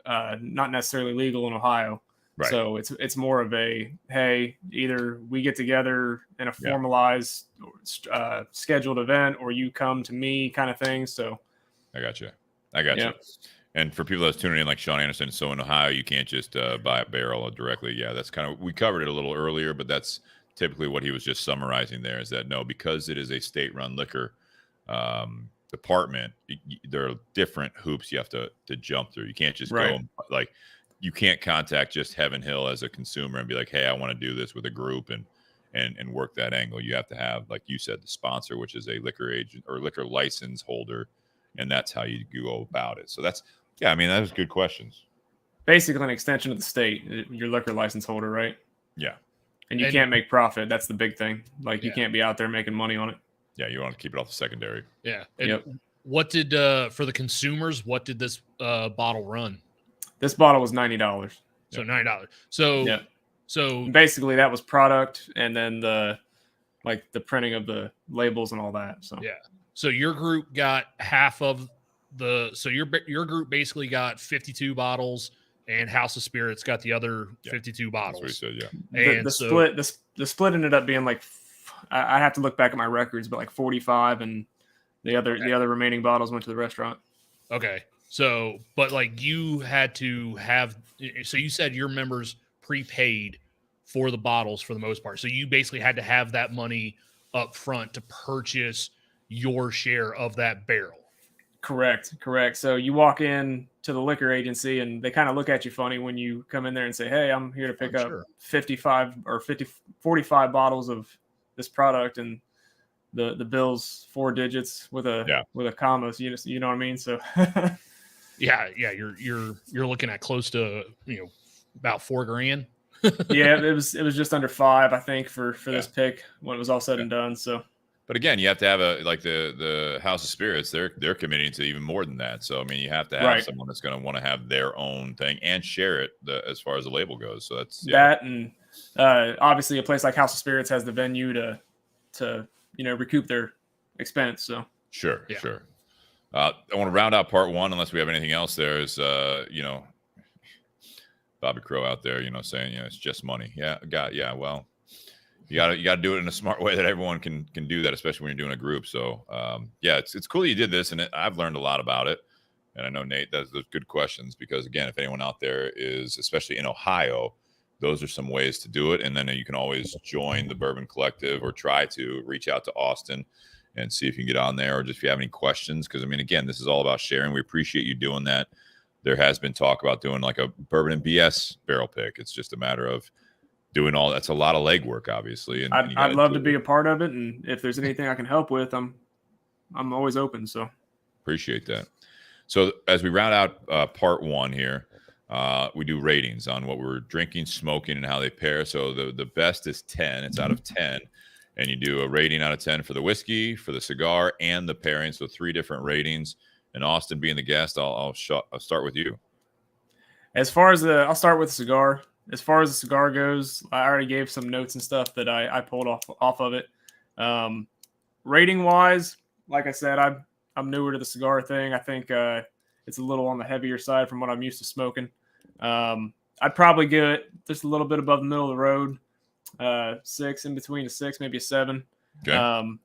necessarily legal in Ohio. Right. So it's more of hey, either we get together in a formalized scheduled event, or you come to me kind of thing. So I got you. And for people that's tuning in, like Sean Anderson, so in Ohio, you can't just buy a barrel directly. Yeah, that's kind of, we covered it a little earlier, but that's typically what he was just summarizing there, is that no, because it is a state-run liquor department, there are different hoops you have to jump through. You can't just go, like, you can't contact just Heaven Hill as a consumer and be like, hey, I want to do this with a group and work that angle. You have to have, like you said, the sponsor, which is a liquor agent or liquor license holder, and that's how you go about it. So that's, yeah, I mean, that was good questions. Basically an extension of the state, your liquor license holder, right? Yeah. And you can't make profit. That's the big thing. Like, you can't be out there making money on it. Yeah, you want to keep it off the secondary. Yeah. And what did, for the consumers, what did this bottle run? This bottle was $90. So $90. So, so basically that was product, and then the printing of the labels and all that. So yeah. So your group got half of so your group basically got 52 bottles, and House of Spirits got the other 52 bottles. That's what he said, yeah. And the split ended up being like, I have to look back at my records, but like 45, and the other remaining bottles went to the restaurant. Okay. So, but like you had to have, so you said your members prepaid for the bottles for the most part. So you basically had to have that money up front to purchase your share of that barrel. Correct. So you walk in to the liquor agency, and they kind of look at you funny when you come in there and say, hey, I'm here to pick up 45 bottles of this product, and the bill's 4 digits with a comma. So you know what I mean? So yeah, you're looking at close to, about $4,000. Yeah, it was just under 5, I think, for this pick when it was all said and done. So, but again, you have to have the House of Spirits. They're committing to even more than that. So I mean, you have to have someone that's going to want to have their own thing and share it as far as the label goes. So that's that, and obviously a place like House of Spirits has the venue to recoup their expense. So sure. I want to round out part 1, unless we have anything else. There is Bobby Crow out there, saying, it's just money. Yeah. Well, you got to do it in a smart way that everyone can do that, especially when you're doing a group. So, it's cool that you did this, and I've learned a lot about it. And I know Nate does those good questions, because again, if anyone out there is, especially in Ohio, those are some ways to do it. And then you can always join the Bourbon Collective, or try to reach out to Austin and see if you can get on there, or just if you have any questions. Because I mean, again, this is all about sharing. We appreciate you doing that. There has been talk about doing like a bourbon and BS barrel pick. It's just a matter of doing all that's a lot of legwork, obviously. And I'd love to be a part of it, and if there's anything I can help with, I'm always open. So appreciate that. So as we round out part 1 here, we do ratings on what we're drinking, smoking, and how they pair. So the best is 10. It's out of 10. And you do a rating out of 10 for the whiskey, for the cigar, and the pairing. So 3 different ratings. And Austin being the guest, I'll start with you. As far as I'll start with the cigar. As far as the cigar goes, I already gave some notes and stuff that I pulled off of it. Rating wise, like I said, I'm newer to the cigar thing. I think it's a little on the heavier side from what I'm used to smoking. I'd probably give it just a little bit above the middle of the road. 6, in between a 6, maybe a 7. Okay. On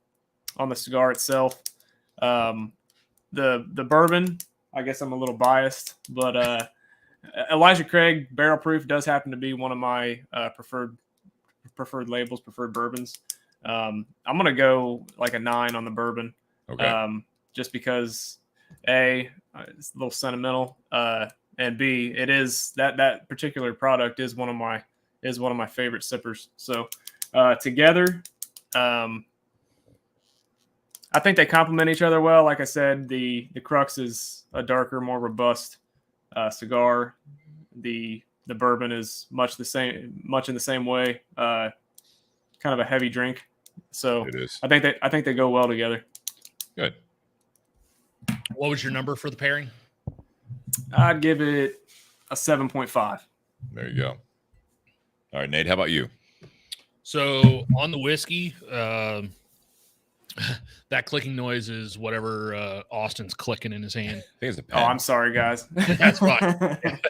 the cigar itself. The bourbon, I guess I'm a little biased, but Elijah Craig Barrel Proof does happen to be one of my preferred labels, preferred bourbons. I'm gonna go like a 9 on the bourbon. Okay. Just because it's a little sentimental, and B, it is that particular product is one of my favorite sippers. So together, I think they complement each other well. Like I said, the Crux is a darker, more robust cigar. The bourbon is much in the same way, kind of a heavy drink. So it is. I think they go well together. Good. What was your number for the pairing? I'd give it a 7.5. There you go. All right, Nate, how about you? So on the whiskey, that clicking noise is whatever Austin's clicking in his hand. I think it's a pen. Oh, I'm sorry, guys. That's fine.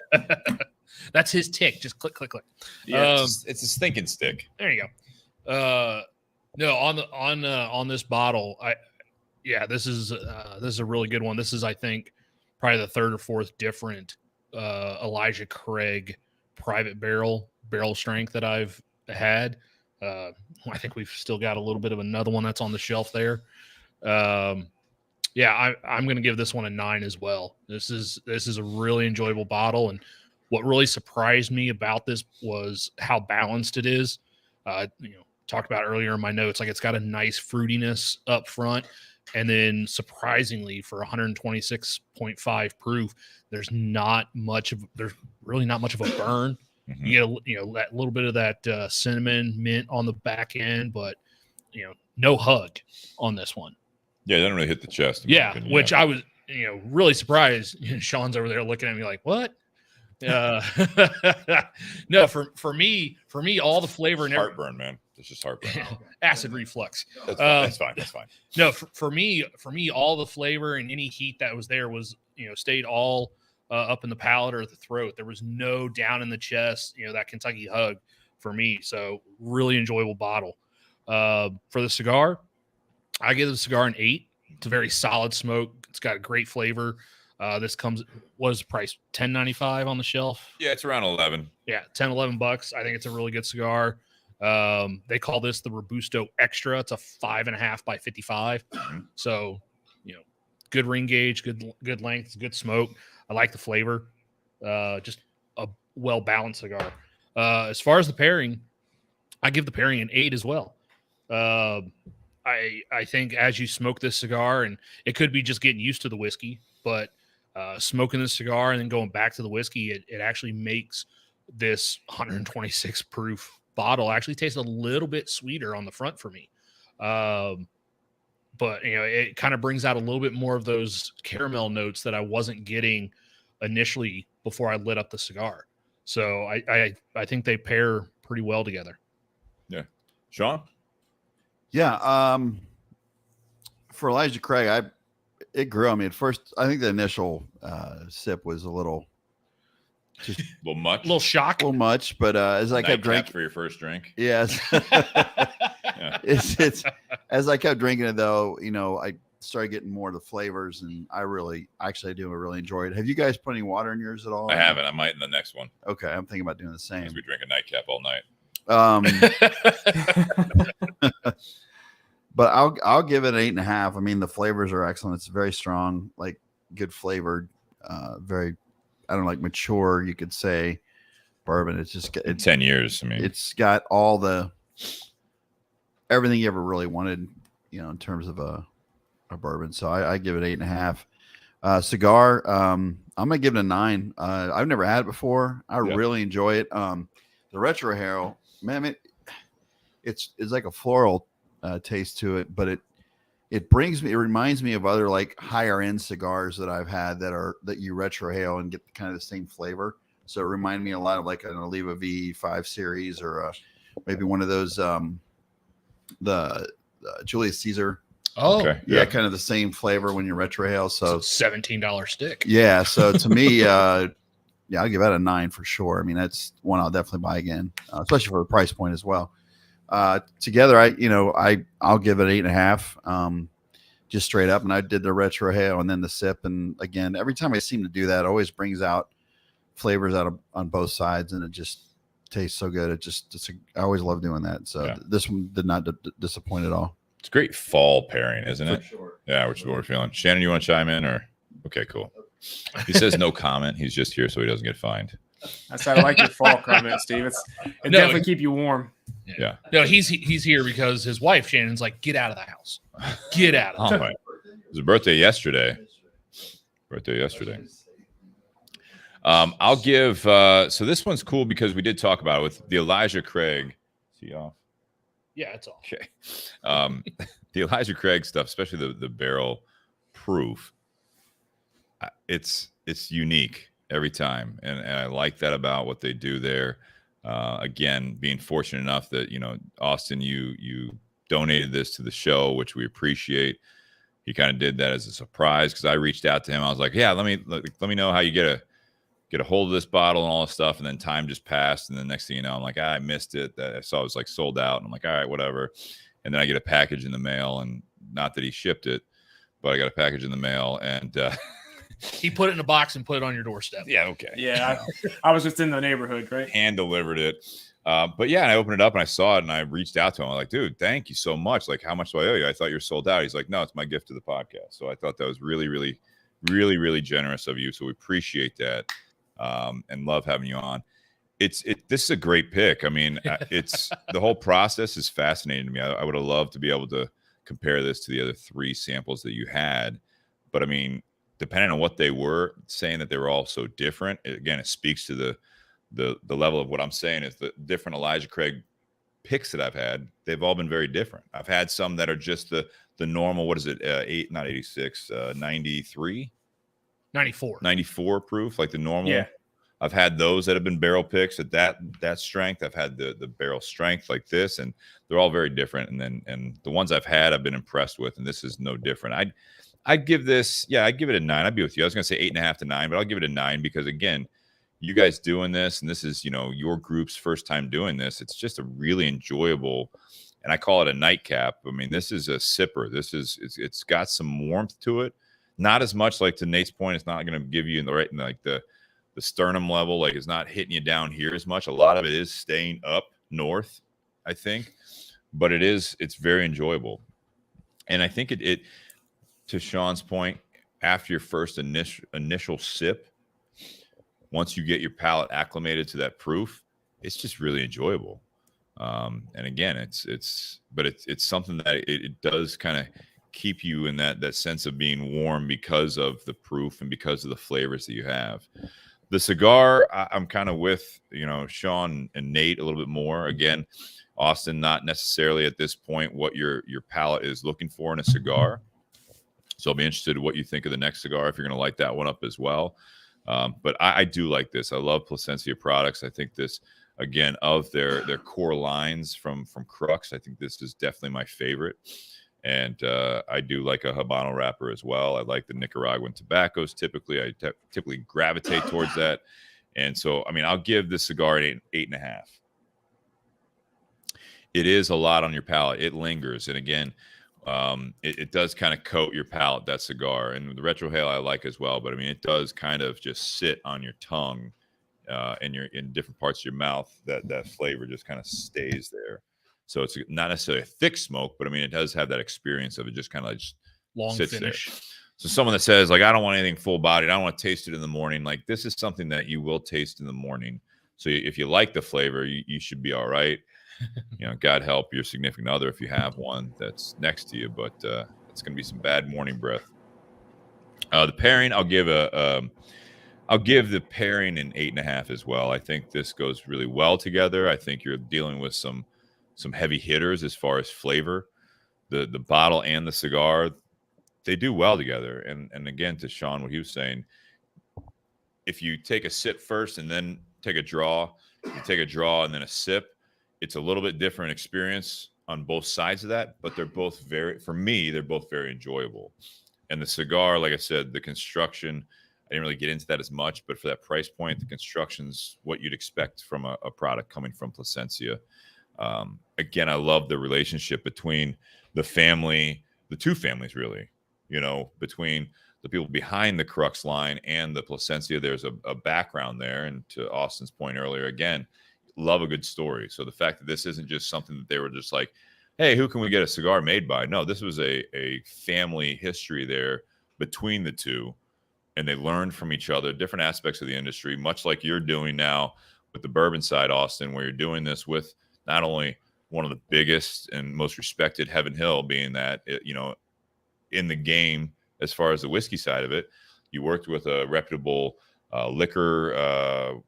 That's his tick. Just click, click, click. Yeah, it's a stinking stick. There you go. No, on this bottle, this is a really good one. This is, I think, probably the third or fourth different Elijah Craig private barrel strength that I've had. I think we've still got a little bit of another one that's on the shelf there. I'm going to give this one a 9 as well. This is a really enjoyable bottle, and what really surprised me about this was how balanced it is. Talked about earlier in my notes, like it's got a nice fruitiness up front, and then surprisingly for 126.5 proof, there's really not much of a burn. Mhm. You get that little bit of that cinnamon mint on the back end, but no hug on this one. Yeah, it doesn't really hit the chest. Yeah, which I was really surprised. Sean's over there looking at me like, what? No, for me, all the flavor and heartburn, man. It's just heartburn. Acid reflux. That's fine. No, for me, all the flavor and any heat that was there was stayed all up in the palate or the throat. There was no down in the chest. That Kentucky hug for me. So really enjoyable bottle. For the cigar, I give the cigar an 8. It's a very solid smoke. It's got a great flavor. This was priced $10.95 on the shelf. Yeah, it's around 11. Yeah, $10-11. I think it's a really good cigar. They call this the Robusto Extra. It's a 5.5 by 55. So, good ring gauge, good length, good smoke. I like the flavor. Just a well balanced cigar. As far as the pairing, I give the pairing an 8 as well. I think as you smoke this cigar, and it could be just getting used to the whiskey, but smoking the cigar and then going back to the whiskey, it actually makes this 126 proof bottle actually taste a little bit sweeter on the front for me. But it kind of brings out a little bit more of those caramel notes that I wasn't getting initially before I lit up the cigar. So I think they pair pretty well together. Yeah. Sean? Yeah. For Elijah Craig, it grew on me at first. I think the initial sip was a little much. A little shock. A little much, but as I kept drinking for your first drink. Yes. Yeah. It's as I kept drinking it though, I started getting more of the flavors, and I really enjoy it. Have you guys put any water in yours at all? I haven't. I might in the next one. Okay, I'm thinking about doing the same. Because we drink a nightcap all night. But I'll give it an 8.5. I mean, the flavors are excellent. It's very strong, like good flavored, very, I don't know, like mature, you could say, bourbon. It's just in 10 years. I mean, it's got everything you ever really wanted, in terms of a bourbon. So I give it 8.5. Cigar, I'm gonna give it a 9. I've never had it before. I really enjoy it. The Retro Hero, man, it's like a floral taste to it, but it reminds me of other like higher end cigars that I've had that you retrohale and get kind of the same flavor. So it reminded me a lot of like an Oliva V5 series, or maybe one of those the Julius Caesar. Oh, okay. Yeah, kind of the same flavor when you retrohale. So $17 stick. Yeah, so to me, I'll give that a 9 for sure. I mean, that's one I'll definitely buy again, especially for the price point as well. Together, I'll give it 8.5, just straight up. And I did the retro hail and then the sip. And again, every time I seem to do that, it always brings out flavors on both sides, and it just tastes so good. I always love doing that. So this one did not disappoint at all. It's a great fall pairing, isn't it? For sure. Yeah, which is what we're feeling. Shannon, you want to chime in, or? Okay, cool. He says no comment. He's just here so he doesn't get fined. I like your fall comment, Steve. It definitely keep you warm. Yeah. No, he's here because his wife Shannon's like, get out of the house. Get out of the house. It was a birthday yesterday. I'll give so this one's cool because we did talk about it with the Elijah Craig. Is he off? Yeah, it's all. Okay. The Elijah Craig stuff, especially the barrel proof, it's unique every time, and I like that about what they do there. Again, being fortunate enough that Austin, you donated this to the show, which we appreciate. He kind of did that as a surprise because I reached out to him. I was like, yeah, let me know how you get a hold of this bottle and all this stuff. And then time just passed, and the next thing you know, I'm like, I missed it. That I saw it was like sold out, and I'm like, all right, whatever. And then I get a package in the mail, and not that he shipped it, but I got a package in the mail, and He put it in a box and put it on your doorstep. Yeah, okay. Yeah, I was just in the neighborhood, right? Hand delivered it. But yeah, and I opened it up and I saw it and I reached out to him. I'm like, dude, thank you so much. Like, how much do I owe you? I thought you were sold out. He's like, no, it's my gift to the podcast. So I thought that was really, really, really, really generous of you. So we appreciate that and love having you on. This is a great pick. I mean, it's the whole process is fascinating to me. I would have loved to be able to compare this to the other 3 samples that you had. But I mean, depending on what they were, saying that they were all so different, again, it speaks to the level of what I'm saying is the different Elijah Craig picks that I've had. They've all been very different. I've had some that are just the normal, what is it? 93, 94 proof, like the normal. Yeah. I've had those that have been barrel picks at that strength. I've had the barrel strength like this, and they're all very different. And the ones I've had, I've been impressed with, and this is no different. I'd give this, I'd give it a 9. I'd be with you. I was going to say 8.5 to 9, but I'll give it a 9 because again, you guys doing this, and this is, your group's first time doing this. It's just a really enjoyable, and I call it a nightcap. I mean, this is a sipper. It's got some warmth to it. Not as much, like to Nate's point, it's not going to give you the sternum level, like it's not hitting you down here as much. A lot of it is staying up north, I think, but it's very enjoyable. And I think it to Sean's point, after your first initial sip, once you get your palate acclimated to that proof, it's just really enjoyable. And again, it's something that it does kind of keep you in that sense of being warm because of the proof and because of the flavors that you have. The cigar, I'm kind of with, Sean and Nate a little bit more. Again, Austin, not necessarily at this point what your palate is looking for in a cigar. So I'll be interested in what you think of the next cigar, if you're going to light that one up as well. But I do like this. I love Plasencia products. I think this, again, of their core lines from Crux, I think this is definitely my favorite. And I do like a Habano wrapper as well. I like the Nicaraguan tobaccos. Typically, I typically gravitate towards that. And so, I mean, I'll give this cigar an 8.5. It is a lot on your palate. It lingers. And again, it does kind of coat your palate, that cigar. And the retrohale I like as well. But I mean, it does kind of just sit on your tongue and in different parts of your mouth. That flavor just kind of stays there. So it's not necessarily a thick smoke, but I mean, it does have that experience of it just kind of like long sits finish. There. So someone that says like, I don't want anything full bodied, I don't want to taste it in the morning. Like this is something that you will taste in the morning. So if you like the flavor, you should be all right. God help your significant other if you have one that's next to you, but it's going to be some bad morning breath. The pairing, I'll give the pairing an 8.5 as well. I think this goes really well together. I think you're dealing with some heavy hitters as far as flavor. The bottle and the cigar, they do well together. And again, to Sean, what he was saying, if you take a sip first and then take a draw, you take a draw and then a sip, it's a little bit different experience on both sides of that, but they're both for me, they're both very enjoyable. And the cigar, like I said, the construction, I didn't really get into that as much, but for that price point, the construction's what you'd expect from a product coming from Plasencia. Again, I love the relationship between the family, the two families, really, between the people behind the Crux line and the Plasencia. There's a background there. And to Austin's point earlier, again, love a good story. So the fact that this isn't just something that they were just like, hey, who can we get a cigar made by? No, this was a family history there between the two. And they learned from each other, different aspects of the industry, much like you're doing now with the bourbon side, Austin, where you're doing this with not only one of the biggest and most respected, Heaven Hill, being that, in the game as far as the whiskey side of it, you worked with a reputable liquor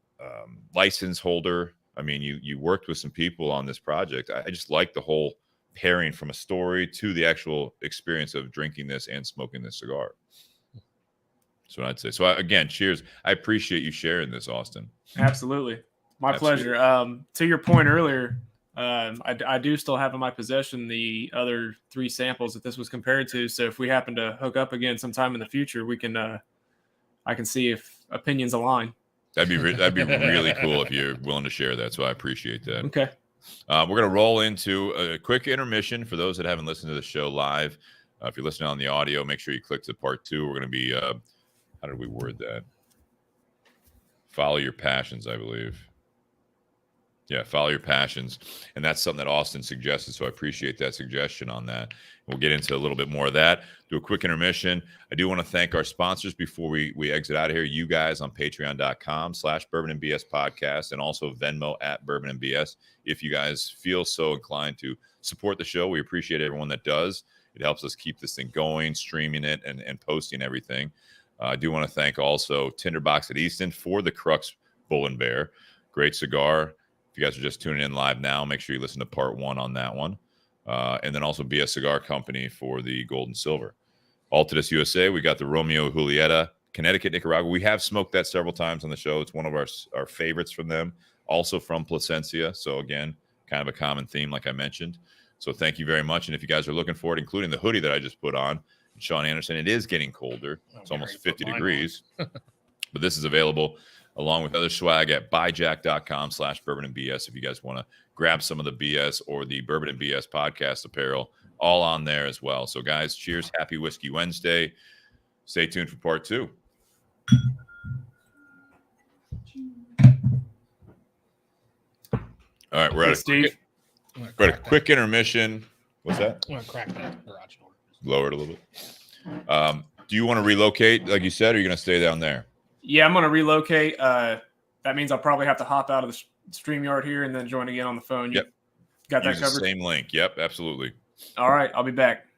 license holder. I mean, you worked with some people on this project. I just like the whole pairing from a story to the actual experience of drinking this and smoking this cigar. That's what I'd say. So again, cheers. I appreciate you sharing this, Austin. Absolutely. My pleasure. To your point earlier, I do still have in my possession the other 3 samples that this was compared to. So if we happen to hook up again sometime in the future, we can I can see if opinions align. That'd be really cool if you're willing to share that. So I appreciate that. Okay. We're going to roll into a quick intermission for those that haven't listened to the show live. If you're listening on the audio, make sure you click to part 2. We're going to be how did we word that? Follow your passions, I believe. Yeah, follow your passions. And that's something that Austin suggested. So I appreciate that suggestion on that. We'll get into a little bit more of that. Do a quick intermission. I do want to thank our sponsors before we exit out of here. You guys on patreon.com/Bourbon and BS podcast, and also Venmo @Bourbon and BS. If you guys feel so inclined to support the show, we appreciate everyone that does. It helps us keep this thing going, streaming it, and posting everything. I do want to thank also Tinderbox at Easton for the Crux Bull and Bear. Great cigar. If you guys are just tuning in live now, make sure you listen to part 1 on that one. And then also BS Cigar Company for the Gold and Silver. Altadis USA, we got the Romeo Julieta, Connecticut, Nicaragua. We have smoked that several times on the show. It's one of our favorites from them, also from Plasencia. So again, kind of a common theme, like I mentioned. So thank you very much. And if you guys are looking for it, including the hoodie that I just put on, Sean Anderson, it is getting colder. It's almost 50 degrees. But this is available along with other swag at buyjack.com/Bourbon and BS. If you guys want to grab some of the BS or the Bourbon and BS podcast apparel, all on there as well. So guys, cheers. Happy Whiskey Wednesday. Stay tuned for part 2. All right, we're at a quick intermission. What's that? I'm going to crack that garage door. Lower it a little bit. Do you want to relocate, like you said, or are you going to stay down there? Yeah, I'm going to relocate. That means I'll probably have to hop out of the StreamYard here and then join again on the phone. Yep. Got that Use covered? the same link. Yep, absolutely. All right, I'll be back.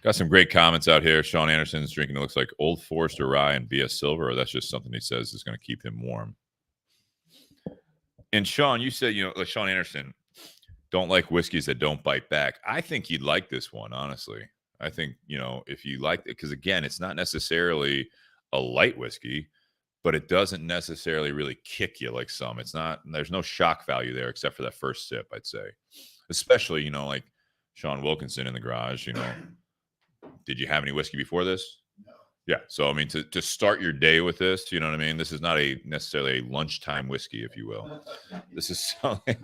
Got some great comments out here. Sean Anderson's drinking, it looks like Old Forester Rye and BS Silver, or that's just something he says is going to keep him warm. And Sean, you said, like Sean Anderson, don't like whiskeys that don't bite back. I think you'd like this one, honestly. I think, if you like it, because again, it's not necessarily a light whiskey, but it doesn't necessarily really kick you like some. There's no shock value there except for that first sip, I'd say. Especially, like Sean Wilkinson in the garage, Did you have any whiskey before this? No. Yeah. So, I mean, to start your day with this, you know what I mean? This is not necessarily a lunchtime whiskey, if you will. This is something,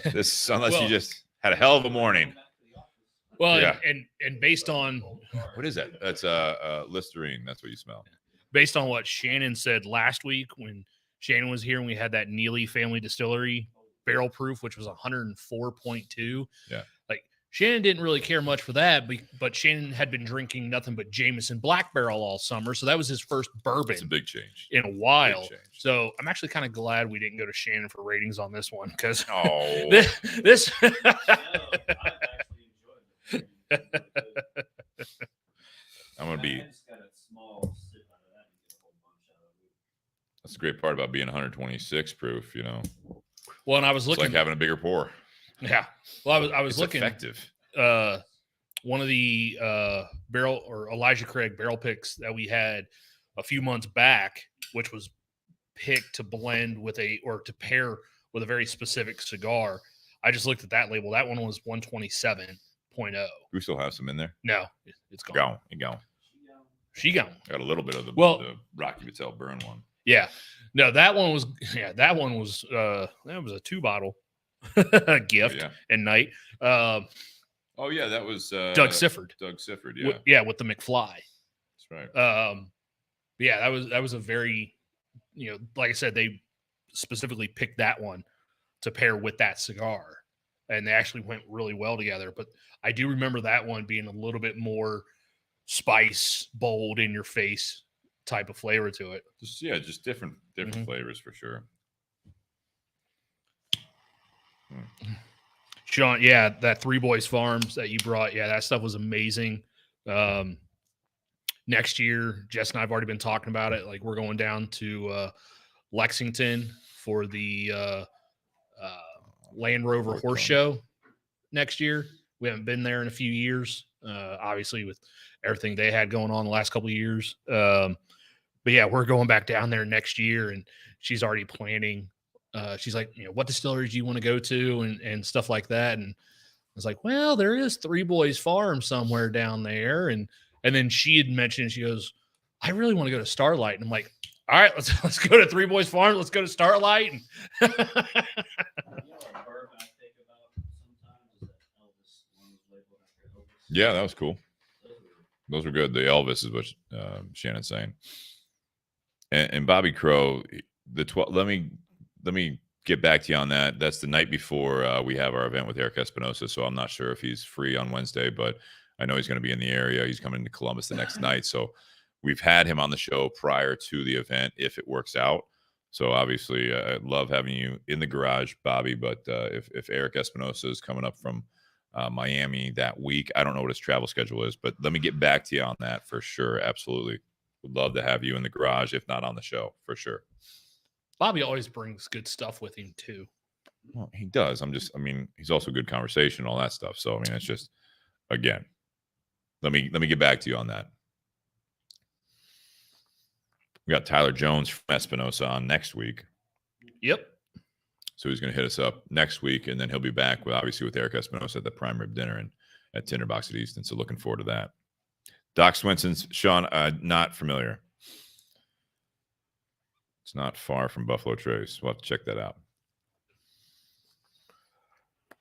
unless you just had a hell of a morning. Well, yeah. and based on what is that? That's Listerine. That's what you smell. Based on what Shannon said last week when Shannon was here and we had that Neely Family Distillery barrel proof, which was 104.2. Yeah. Like Shannon didn't really care much for that, but Shannon had been drinking nothing but Jameson Black Barrel all summer, so that was his first bourbon. It's a big change in a while. So I'm actually kind of glad we didn't go to Shannon for ratings on this one because this. I'm gonna be. That's the great part about being 126 proof, Well, and I was looking, it's like having a bigger pour. Yeah. Well, I was looking. Effective. One of the barrel or Elijah Craig barrel picks that we had a few months back, which was picked to blend with to pair with a very specific cigar. I just looked at that label. That one was 127.0. We still have some in there? No, it's gone. Gone. She gone. Got a little bit of the Rocky Patel burn one. Yeah. No, that one was that was a 2-bottle gift and night. That was Doug Sifford. With the McFly. That's right. That was a very, like I said, they specifically picked that one to pair with that cigar, and they actually went really well together. But I do remember that one being a little bit more spice, bold, in your face type of flavor to it. Just different flavors for sure. Sean, that Three Boys Farms that you brought, that stuff was amazing. Next year, Jess and I have already been talking about it. Like, we're going down to Lexington for the Land Rover Horse Show next year. We haven't been there in a few years, obviously with everything they had going on the last couple of years. But we're going back down there next year, and she's already planning. She's like, what distilleries do you want to go to and stuff like that. And I was like, well, there is Three Boys Farm somewhere down there. And then she had mentioned, she goes, I really want to go to Starlight. And I'm like, all right, let's go to Three Boys Farm. Let's go to Starlight. And Yeah, that was cool. Those were good. The Elvis is what Shannon's saying. And Bobby Crow, the 12. Let me get back to you on that. That's the night before we have our event with Eric Espinosa. So I'm not sure if he's free on Wednesday, but I know he's going to be in the area. He's coming to Columbus the next night. So we've had him on the show prior to the event if it works out. So obviously, I love having you in the garage, Bobby. But if Eric Espinosa is coming up from Miami that week, I don't know what his travel schedule is, but let me get back to you on that for sure. Absolutely. Would love to have you in the garage, if not on the show, for sure. Bobby always brings good stuff with him too. Well, he does. He's also good conversation, all that stuff. So, it's just, again, let me get back to you on that. We got Tyler Jones from Espinosa on next week. Yep. So he's going to hit us up next week, and then he'll be back with Eric Espinosa at the prime rib dinner and at Tinderbox at Easton. So looking forward to that. Doc Swenson's, Sean, not familiar. It's not far from Buffalo Trace. We'll have to check that out.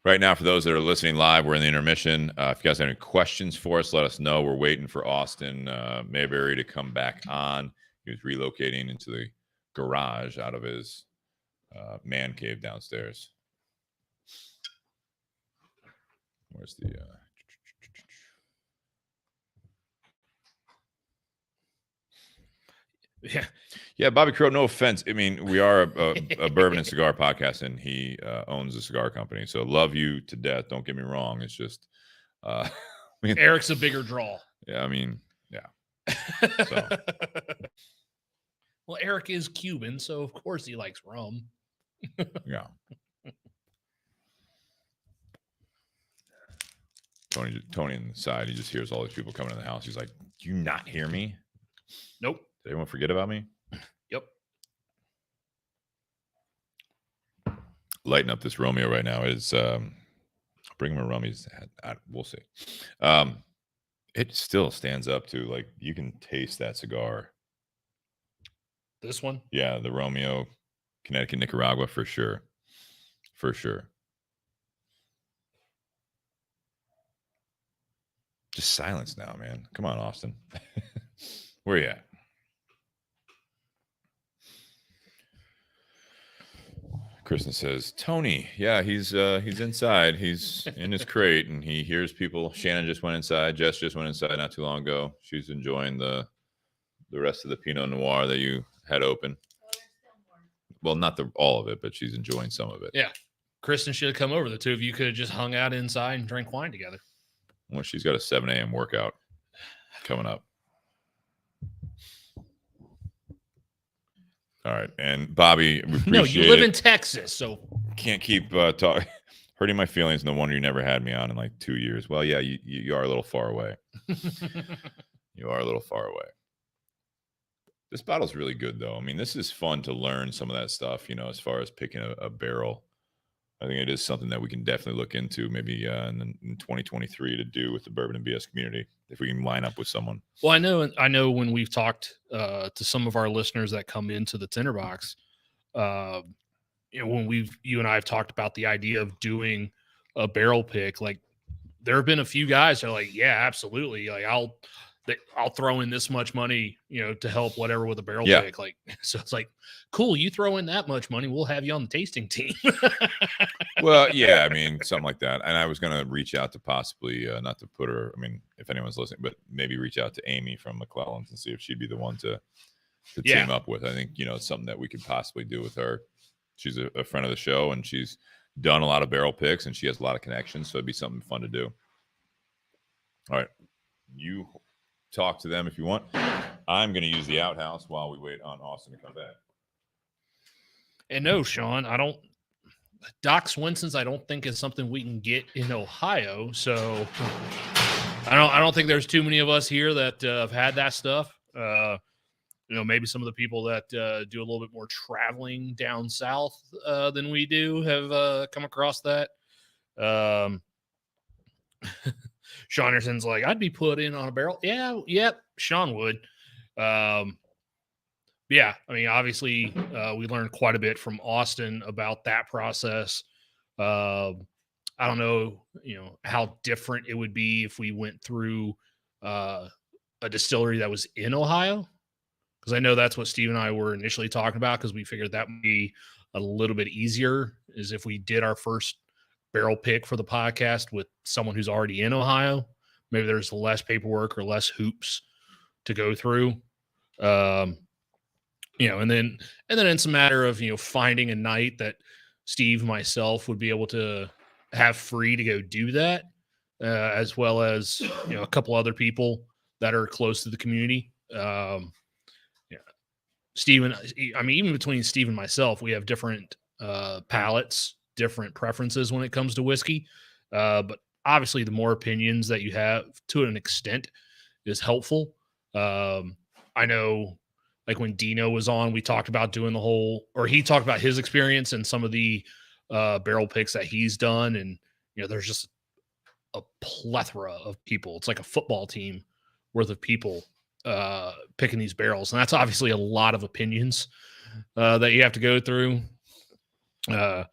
Right now, for those that are listening live, we're in the intermission. If you guys have any questions for us, let us know. We're waiting for Austin Mabery to come back on. He was relocating into the garage out of his man cave downstairs. Where's the... Yeah, Bobby Crow, no offense. We are a bourbon and cigar podcast, and he owns a cigar company. So love you to death. Don't get me wrong. It's just Eric's a bigger draw. Yeah, yeah. So. Well, Eric is Cuban, so of course he likes rum. Yeah. Tony on the side, he just hears all these people coming in the house. He's like, "Do you not hear me?" Nope. Did anyone forget about me? Yep. Lighting up this Romeo right now is bring him a rum. We'll see. It still stands up to, like, you can taste that cigar. This one? Yeah, the Romeo, Connecticut, Nicaragua, for sure. For sure. Just silence now, man. Come on, Austin. Where are you at? Kristen says, Tony, yeah, he's inside. He's in his crate, and he hears people. Shannon just went inside. Jess just went inside not too long ago. She's enjoying the rest of the Pinot Noir that you had open. Well, not all of it, but she's enjoying some of it. Yeah. Kristen should have come over. The two of you could have just hung out inside and drank wine together. Well, she's got a 7 a.m. workout coming up. All right. And Bobby, we appreciate No, you live in Texas, so can't keep hurting my feelings. No wonder you never had me on in like 2 years. Well, yeah, you are a little far away. You are a little far away. This bottle's really good, though. This is fun to learn some of that stuff, as far as picking a barrel. I think it is something that we can definitely look into maybe in 2023 to do with the Bourbon and BS community, if we can line up with someone. Well, I know when we've talked to some of our listeners that come into the Tinderbox, when you and I have talked about the idea of doing a barrel pick, like there have been a few guys that are like, yeah, absolutely. Like I'll throw in this much money, to help whatever with a barrel pick. Like, so it's like, cool. You throw in that much money, we'll have you on the tasting team. Well, yeah, something like that. And I was going to reach out to possibly, not to put her, if anyone's listening, but maybe reach out to Amy from McClellan's and see if she'd be the one to team up with. I think, it's something that we could possibly do with her. She's a friend of the show, and she's done a lot of barrel picks, and she has a lot of connections. So it'd be something fun to do. All right. You talk to them if you want. I'm going to use the outhouse while we wait on Austin to come back. And no, Sean, Doc Swenson's, I don't think is something we can get in Ohio. So I don't think there's too many of us here that have had that stuff. Maybe some of the people that do a little bit more traveling down south than we do have come across that. Sean Anderson's like, I'd be put in on a barrel. Yeah, yep, Sean would. Yeah, obviously, we learned quite a bit from Austin about that process. I don't know, how different it would be if we went through a distillery that was in Ohio. Because I know that's what Steve and I were initially talking about, because we figured that would be a little bit easier, is if we did our first barrel pick for the podcast with someone who's already in Ohio. Maybe there's less paperwork or less hoops to go through. And then it's a matter of, finding a night that Steve, myself would be able to have free to go do that, as well as, a couple other people that are close to the community. Steven, even between Steve and myself, we have different palates, different preferences when it comes to whiskey. But obviously, the more opinions that you have, to an extent, is helpful. I know, like when Dino was on, we talked about doing he talked about his experience and some of the barrel picks that he's done. And, there's just a plethora of people. It's like a football team worth of people picking these barrels. And that's obviously a lot of opinions that you have to go through. I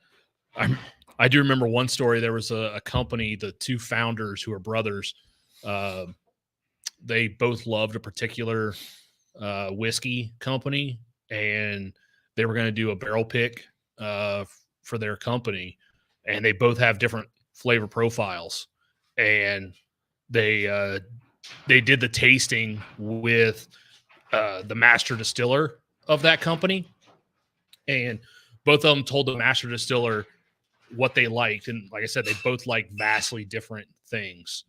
do remember one story. There was a company, the two founders who are brothers, they both loved a particular whiskey company, and they were going to do a barrel pick for their company, and they both have different flavor profiles, and they did the tasting with the master distiller of that company, and both of them told the master distiller what they liked. And like I said, they both like vastly different things.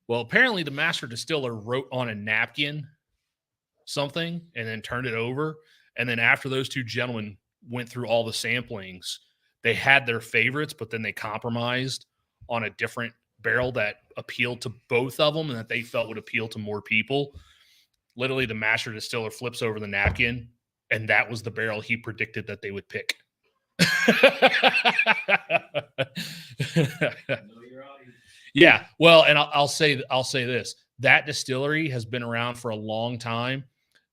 Well, apparently the master distiller wrote on a napkin something and then turned it over. And then after those two gentlemen went through all the samplings, they had their favorites, but then they compromised on a different barrel that appealed to both of them and that they felt would appeal to more people. Literally, the master distiller flips over the napkin, and that was the barrel he predicted that they would pick. Yeah, well, and I'll say this: that distillery has been around for a long time.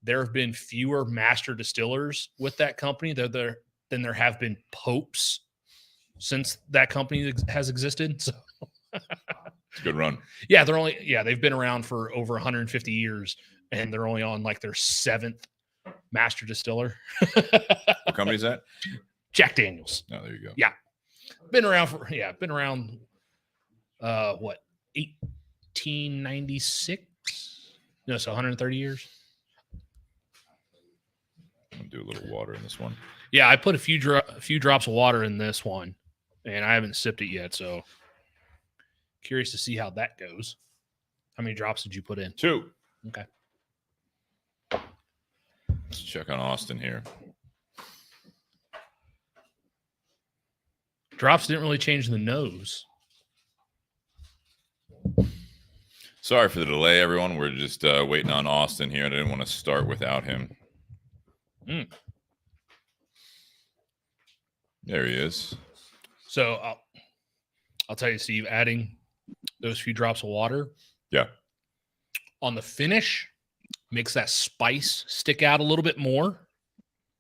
There have been fewer master distillers with that company than there have been popes since that company has existed. So it's a good run. Yeah, they've been around for over 150 years, and they're only on like their 7th master distiller. What company is that? Jack Daniels. Oh, there you go. Yeah. Been around what, 1896? No, so 130 years. I'm gonna do a little water in this one. Yeah, I put a few drops of water in this one, and I haven't sipped it yet, so curious to see how that goes. How many drops did you put in? 2. Okay. Let's check on Austin here. Drops didn't really change the nose. Sorry for the delay, everyone. We're just waiting on Austin here, and I didn't want to start without him. There he is. So I'll tell you, Steve, adding those few drops of water, yeah, on the finish makes that spice stick out a little bit more.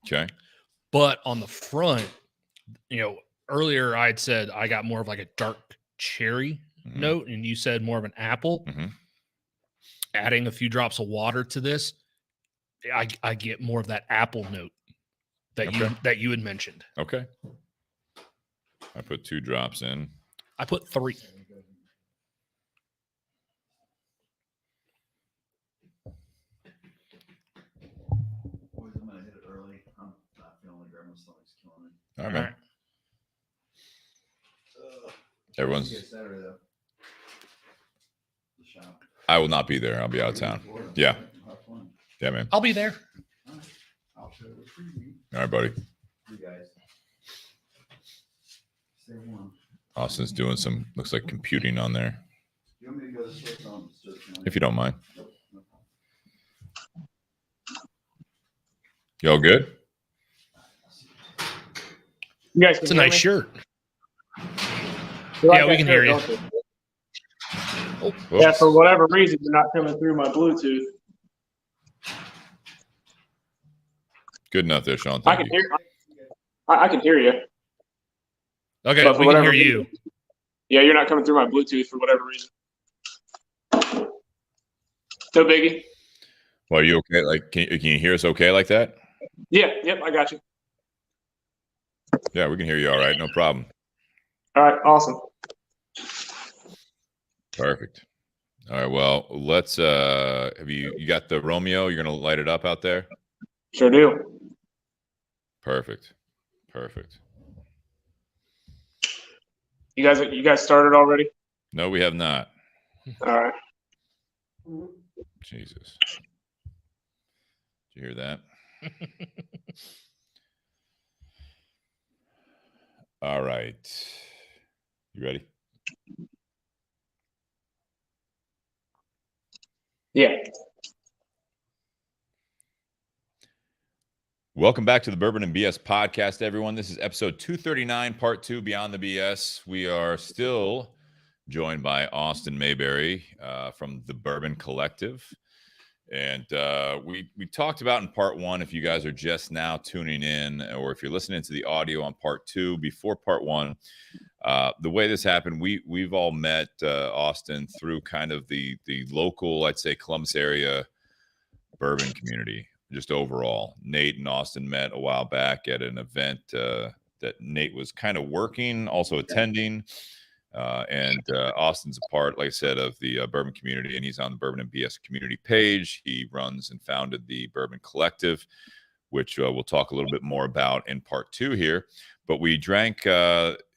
Okay. But on the front, earlier I'd said I got more of like a dark cherry note, and you said more of an apple. Adding a few drops of water to this, I get more of that apple note that you had mentioned. Okay. I put 2 drops in. I put 3. Boys, I'm gonna hit it early. I'm not feeling like my stomach's killing me. All right. Everyone's. Saturday, though. The shop. I will not be there. I'll be out of town. Yeah. Yeah, man. I'll be there. I'll show you a preview. All right, buddy. You guys. Stay warm. Austin's doing some, looks like computing on there. You want me to go this way? If you don't mind. You all good? You guys, It's a nice shirt. Yeah, we can hear you. Yeah, for whatever reason, you're not coming through my Bluetooth. Good enough there, Sean. I can hear you. Okay, But we can hear you. Yeah, you're not coming through my Bluetooth for whatever reason. No biggie. Well, are you okay? Like, can you hear us okay like that? Yeah, yep, I got you. Yeah, we can hear you all right. No problem. All right, awesome. Perfect. All right. Well, let's have you got the Romeo? You're gonna light it up out there? Sure do. Perfect. Perfect. You guys started already? No, we have not. All right. Jesus. Did you hear that? All right. You ready? Yeah. Welcome back to the Bourbon and BS podcast, everyone. This is episode 239, part 2, Beyond the BS. We are still joined by Austin Mabery from the Bourbon Collective. And we talked about in part 1, if you guys are just now tuning in, or if you're listening to the audio on part 2 before part 1, the way this happened, we've all met Austin through kind of the local, I'd say, Columbus area bourbon community. Just overall, Nate and Austin met a while back at an event that Nate was kind of working, also attending. And Austin's a part, like I said, of the bourbon community, and he's on the Bourbon and BS community page. He runs and founded the Bourbon Collective, which we'll talk a little bit more about in part 2 here. But we drank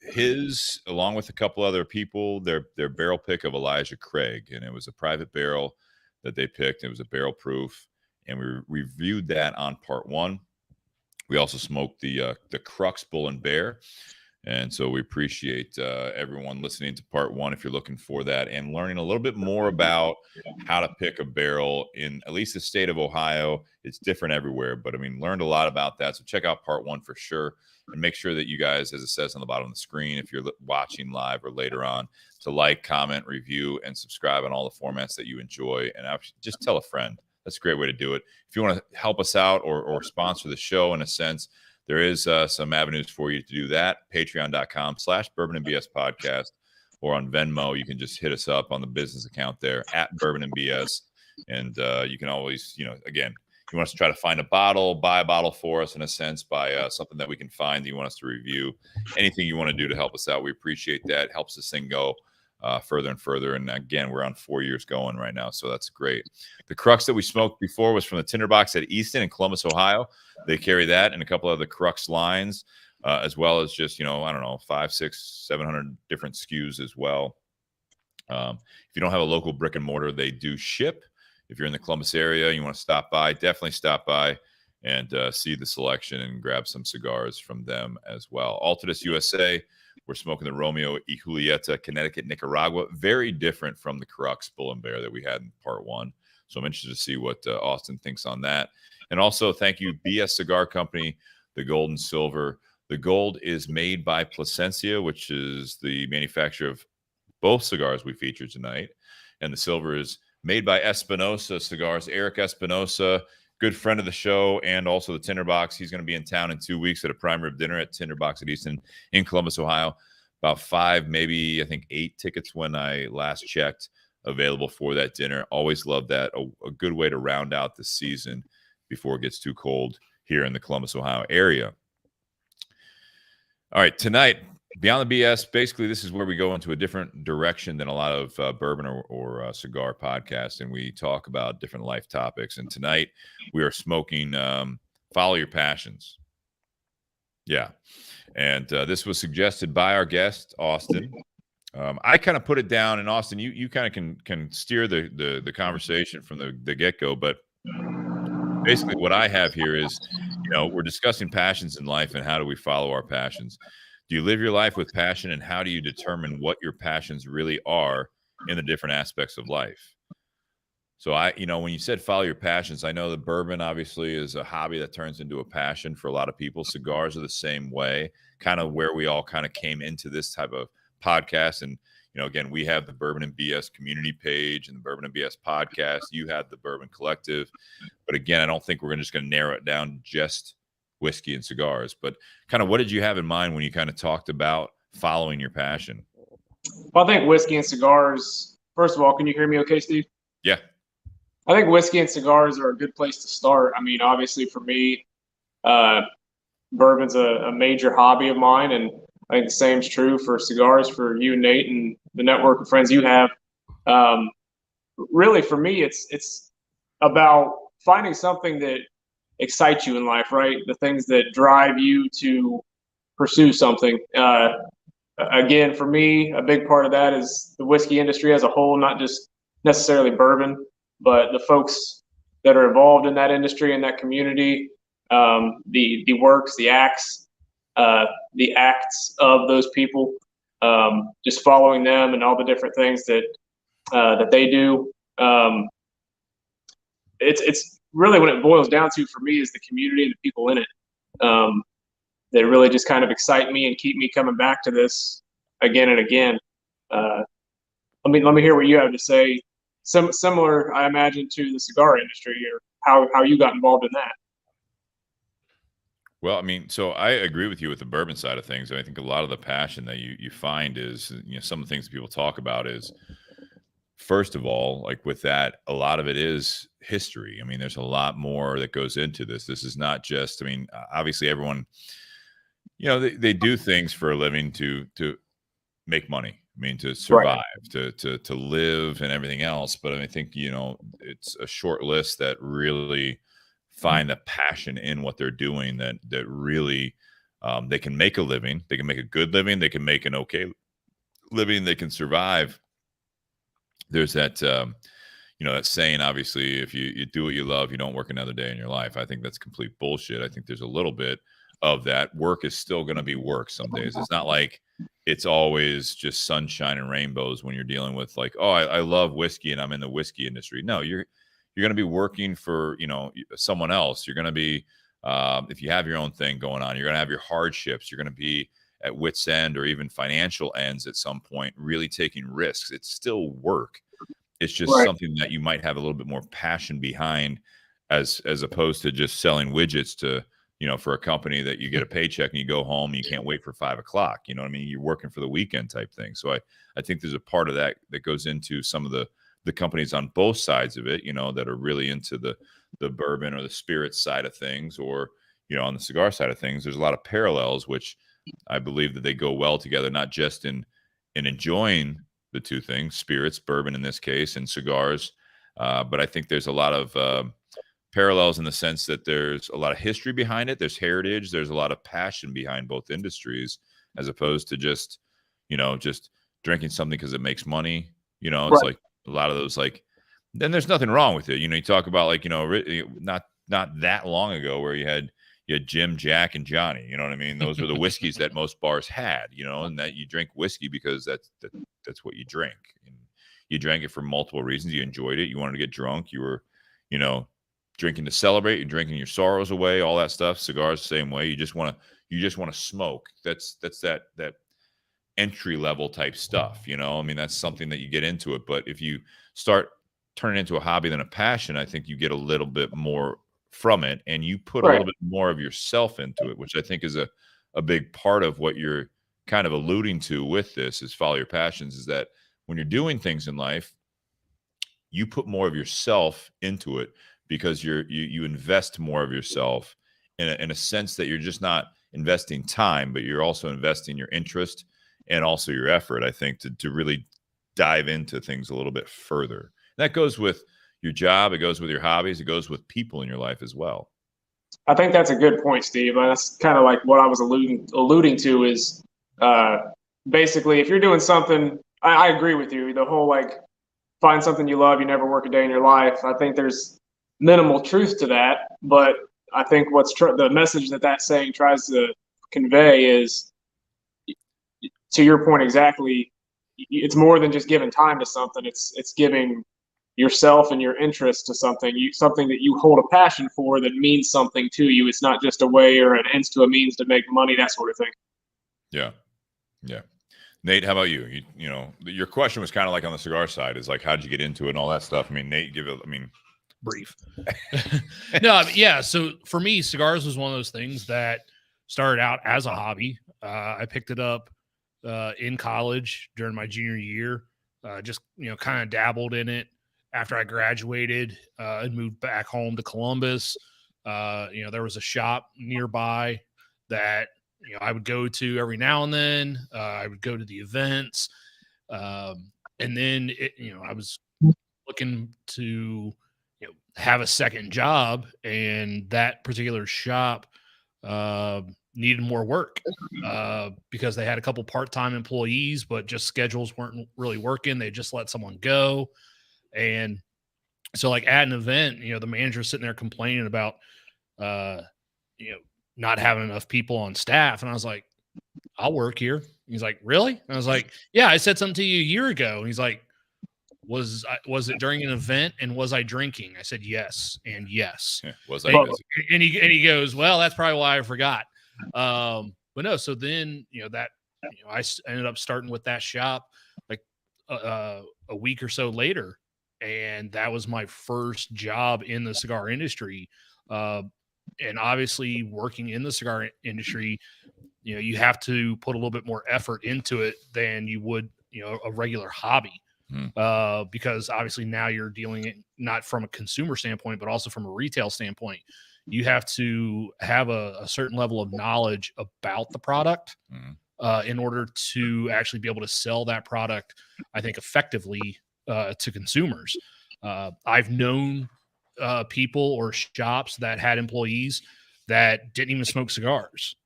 his, along with a couple other people, their barrel pick of Elijah Craig, and it was a private barrel that they picked. It was a barrel proof, and we reviewed that on part 1. We also smoked the Crux Bull and Bear. And so we appreciate everyone listening to part 1 if you're looking for that and learning a little bit more about how to pick a barrel in at least the state of Ohio. It's different everywhere, but I mean, learned a lot about that. So check out part 1 for sure. And make sure that you guys, as it says on the bottom of the screen, if you're watching live or later on, to like, comment, review, and subscribe on all the formats that you enjoy. And just tell a friend. That's a great way to do it. If you want to help us out or sponsor the show in a sense, there is some avenues for you to do that. Patreon.com/Bourbon and BS podcast, or on Venmo. You can just hit us up on the business account there at Bourbon and BS. And you can always, again, you want us to try to find a bottle, buy a bottle for us in a sense, buy something that we can find that you want us to review. Anything you want to do to help us out, we appreciate that. It helps this thing go further and further. And again, we're on 4 years going right now, so that's great. The Crux that we smoked before was from the Tinderbox at Easton in Columbus, Ohio. They carry that and a couple of the Crux lines, as well as just, I don't know, 500, 600, 700 different SKUs as well. If you don't have a local brick and mortar, they do ship. If you're in the Columbus area, you want to stop by, definitely stop by and see the selection and grab some cigars from them as well. Altadis USA, we're smoking the Romeo y Julieta, Connecticut, Nicaragua. Very different from the Crux Bull and Bear that we had in part 1. So I'm interested to see what Austin thinks on that. And also, thank you, BS Cigar Company, the Gold and Silver. The gold is made by Plasencia, which is the manufacturer of both cigars we featured tonight. And the silver is made by Espinosa Cigars. Eric Espinosa, good friend of the show, and also the Tinderbox. He's going to be in town in 2 weeks at a prime rib dinner at Tinderbox at Easton in Columbus, Ohio. About 5, maybe I think 8 tickets when I last checked available for that dinner. Always love that. A good way to round out the season before it gets too cold here in the Columbus, Ohio area. All right, tonight, Beyond the BS, basically this is where we go into a different direction than a lot of bourbon or cigar podcasts, and we talk about different life topics. And tonight we are smoking Follow Your Passions. Yeah, and this was suggested by our guest, Austin. I kind of put it down, and Austin, you kind of can steer the conversation from the get-go, but basically what I have here is, we're discussing passions in life and how do we follow our passions. Do you live your life with passion, and how do you determine what your passions really are in the different aspects of life? So when you said follow your passions, I know that bourbon obviously is a hobby that turns into a passion for a lot of people. Cigars are the same way, kind of where we all kind of came into this type of podcast. And, again, we have the Bourbon and BS community page and the Bourbon and BS podcast. You have the Bourbon Collective. But again, I don't think we're just going to narrow it down to just whiskey and cigars. But kind of what did you have in mind when you kind of talked about following your passion? Well, I think whiskey and cigars. First of all, can you hear me okay, Steve? Yeah. I think whiskey and cigars are a good place to start. I mean, obviously for me, bourbon's a major hobby of mine, and I think the same is true for cigars for you, Nate, and the network of friends you have. Really, for me, it's about finding something that excites you in life, right? The things that drive you to pursue something. Again, for me, a big part of that is the whiskey industry as a whole, not just necessarily bourbon, but the folks that are involved in that industry and that community, the works, the acts, the acts of those people, just following them and all the different things that they do. It's really what it boils down to for me is the community and the people in it. That really just kind of excite me and keep me coming back to this again and again. Let me hear what you have to say. Similar, I imagine, to the cigar industry, or how you got involved in that. Well, I mean, so I agree with you with the bourbon side of things. I think a lot of the passion that you find is, some of the things that people talk about is, first of all, like with that, a lot of it is history. I mean, there's a lot more that goes into this. This is not just, I mean, obviously everyone, they do things for a living to make money. I mean, to survive, right, to live and everything else. But I think, it's a short list that really find a passion in what they're doing, that really they can make a living. They can make a good living. They can make an okay living. They can survive. There's that, that saying, obviously, if you do what you love, you don't work another day in your life. I think that's complete bullshit. I think there's a little bit of that. Work is still going to be work some days. It's not like it's always just sunshine and rainbows when you're dealing with like, oh, I love whiskey and I'm in the whiskey industry. No, you're going to be working for, someone else. You're going to be, if you have your own thing going on, you're going to have your hardships. You're going to be at wit's end or even financial ends at some point, really taking risks. It's still work. It's just something that you might have a little bit more passion behind, as opposed to just selling widgets to, for a company that you get a paycheck and you go home and you can't wait for 5 o'clock. You know what I mean? You're working for the weekend type thing. So I think there's a part of that goes into some of the companies on both sides of it, that are really into the bourbon or the spirit side of things, or, on the cigar side of things. There's a lot of parallels, which I believe that they go well together, not just in enjoying the two things, spirits, bourbon in this case, and cigars. But I think there's a lot of parallels in the sense that there's a lot of history behind it. There's heritage. There's a lot of passion behind both industries, as opposed to just, just drinking something because it makes money. It's like a lot of those, like, then there's nothing wrong with it. You talk about like, not that long ago where you had Jim, Jack, and Johnny. You know what I mean? Those were the whiskeys that most bars had, and that you drink whiskey because that's what you drink. And you drank it for multiple reasons. You enjoyed it. You wanted to get drunk. You were, drinking to celebrate. You're drinking your sorrows away, all that stuff. Cigars, the same way. You just want to smoke. That's that entry level type stuff. I mean, that's something that you get into it. But if you start turning it into a hobby than a passion, I think you get a little bit more from it, and you put a little bit more of yourself into it, which I think is a big part of what you're kind of alluding to with this is follow your passions, is that when you're doing things in life, you put more of yourself into it because you invest more of yourself in a sense that you're just not investing time, but you're also investing your interest and also your effort, I think, to really dive into things a little bit further. That goes with your job. It goes with your hobbies. It goes with people in your life as well. I think that's a good point, Steve. That's kind of like what I was alluding to is basically if you're doing something, I agree with you. The whole like find something you love, you never work a day in your life. I think there's minimal truth to that, but I think the message that saying tries to convey is, to your point exactly, it's more than just giving time to something. It's giving yourself and your interest to something that you hold a passion for that means something to you. It's not just a way or an ends to a means to make money, that sort of thing. Yeah. Nate, how about you? Your question was kind of like on the cigar side, is like, how'd you get into it and all that stuff? I mean, Nate, brief. No, yeah. So for me, cigars was one of those things that started out as a hobby. I picked it up in college during my junior year. Just, kind of dabbled in it after I graduated and moved back home to Columbus. There was a shop nearby that, I would go to every now and then. I would go to the events. And then, I was looking to, have a second job, and that particular shop needed more work because they had a couple part-time employees, but just schedules weren't really working. They just let someone go. And so like at an event, the manager's sitting there complaining about, not having enough people on staff. And I was like, I'll work here. He's like, really? And I was like, yeah, I said something to you a year ago. And he's like, was it during an event, and was I drinking? I said, yes. And yes. Yeah, was I? And he goes, well, that's probably why I forgot. But no, so then, I ended up starting with that shop like a week or so later. And that was my first job in the cigar industry. And obviously working in the cigar industry, you have to put a little bit more effort into it than you would, a regular hobby. Because obviously now you're dealing it not from a consumer standpoint, but also from a retail standpoint. You have to have a certain level of knowledge about the product in order to actually be able to sell that product, I think, effectively to consumers. I've known people or shops that had employees that didn't even smoke cigars,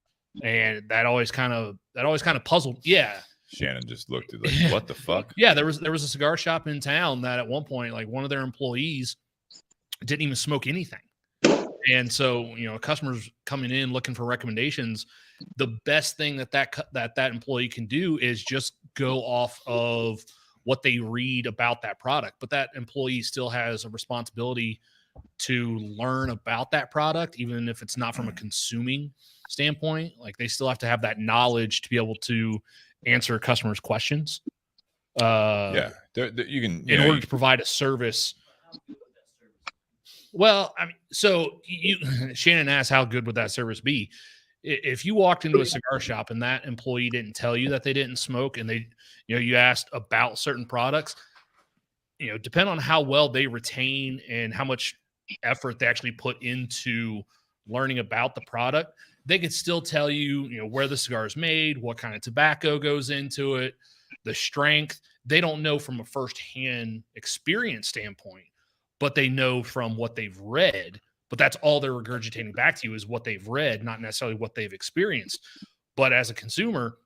and that always kind of puzzled. Yeah. Shannon just looked at like, what the fuck? Yeah, there was a cigar shop in town that at one point, like one of their employees didn't even smoke anything. And so, customers coming in looking for recommendations, the best thing that employee can do is just go off of what they read about that product. But that employee still has a responsibility to learn about that product, even if it's not from a consuming standpoint. Like they still have to have that knowledge to be able to answer customers' questions. You can in order to provide a service. Well, I mean, so Shannon asked, how good would that service be? If you walked into a cigar shop and that employee didn't tell you that they didn't smoke, and they, you asked about certain products, depend on how well they retain and how much effort they actually put into learning about the product, they could still tell you, where the cigar is made, what kind of tobacco goes into it, the strength. They don't know from a firsthand experience standpoint, but they know from what they've read. But that's all they're regurgitating back to you is what they've read, not necessarily what they've experienced. But as a consumer,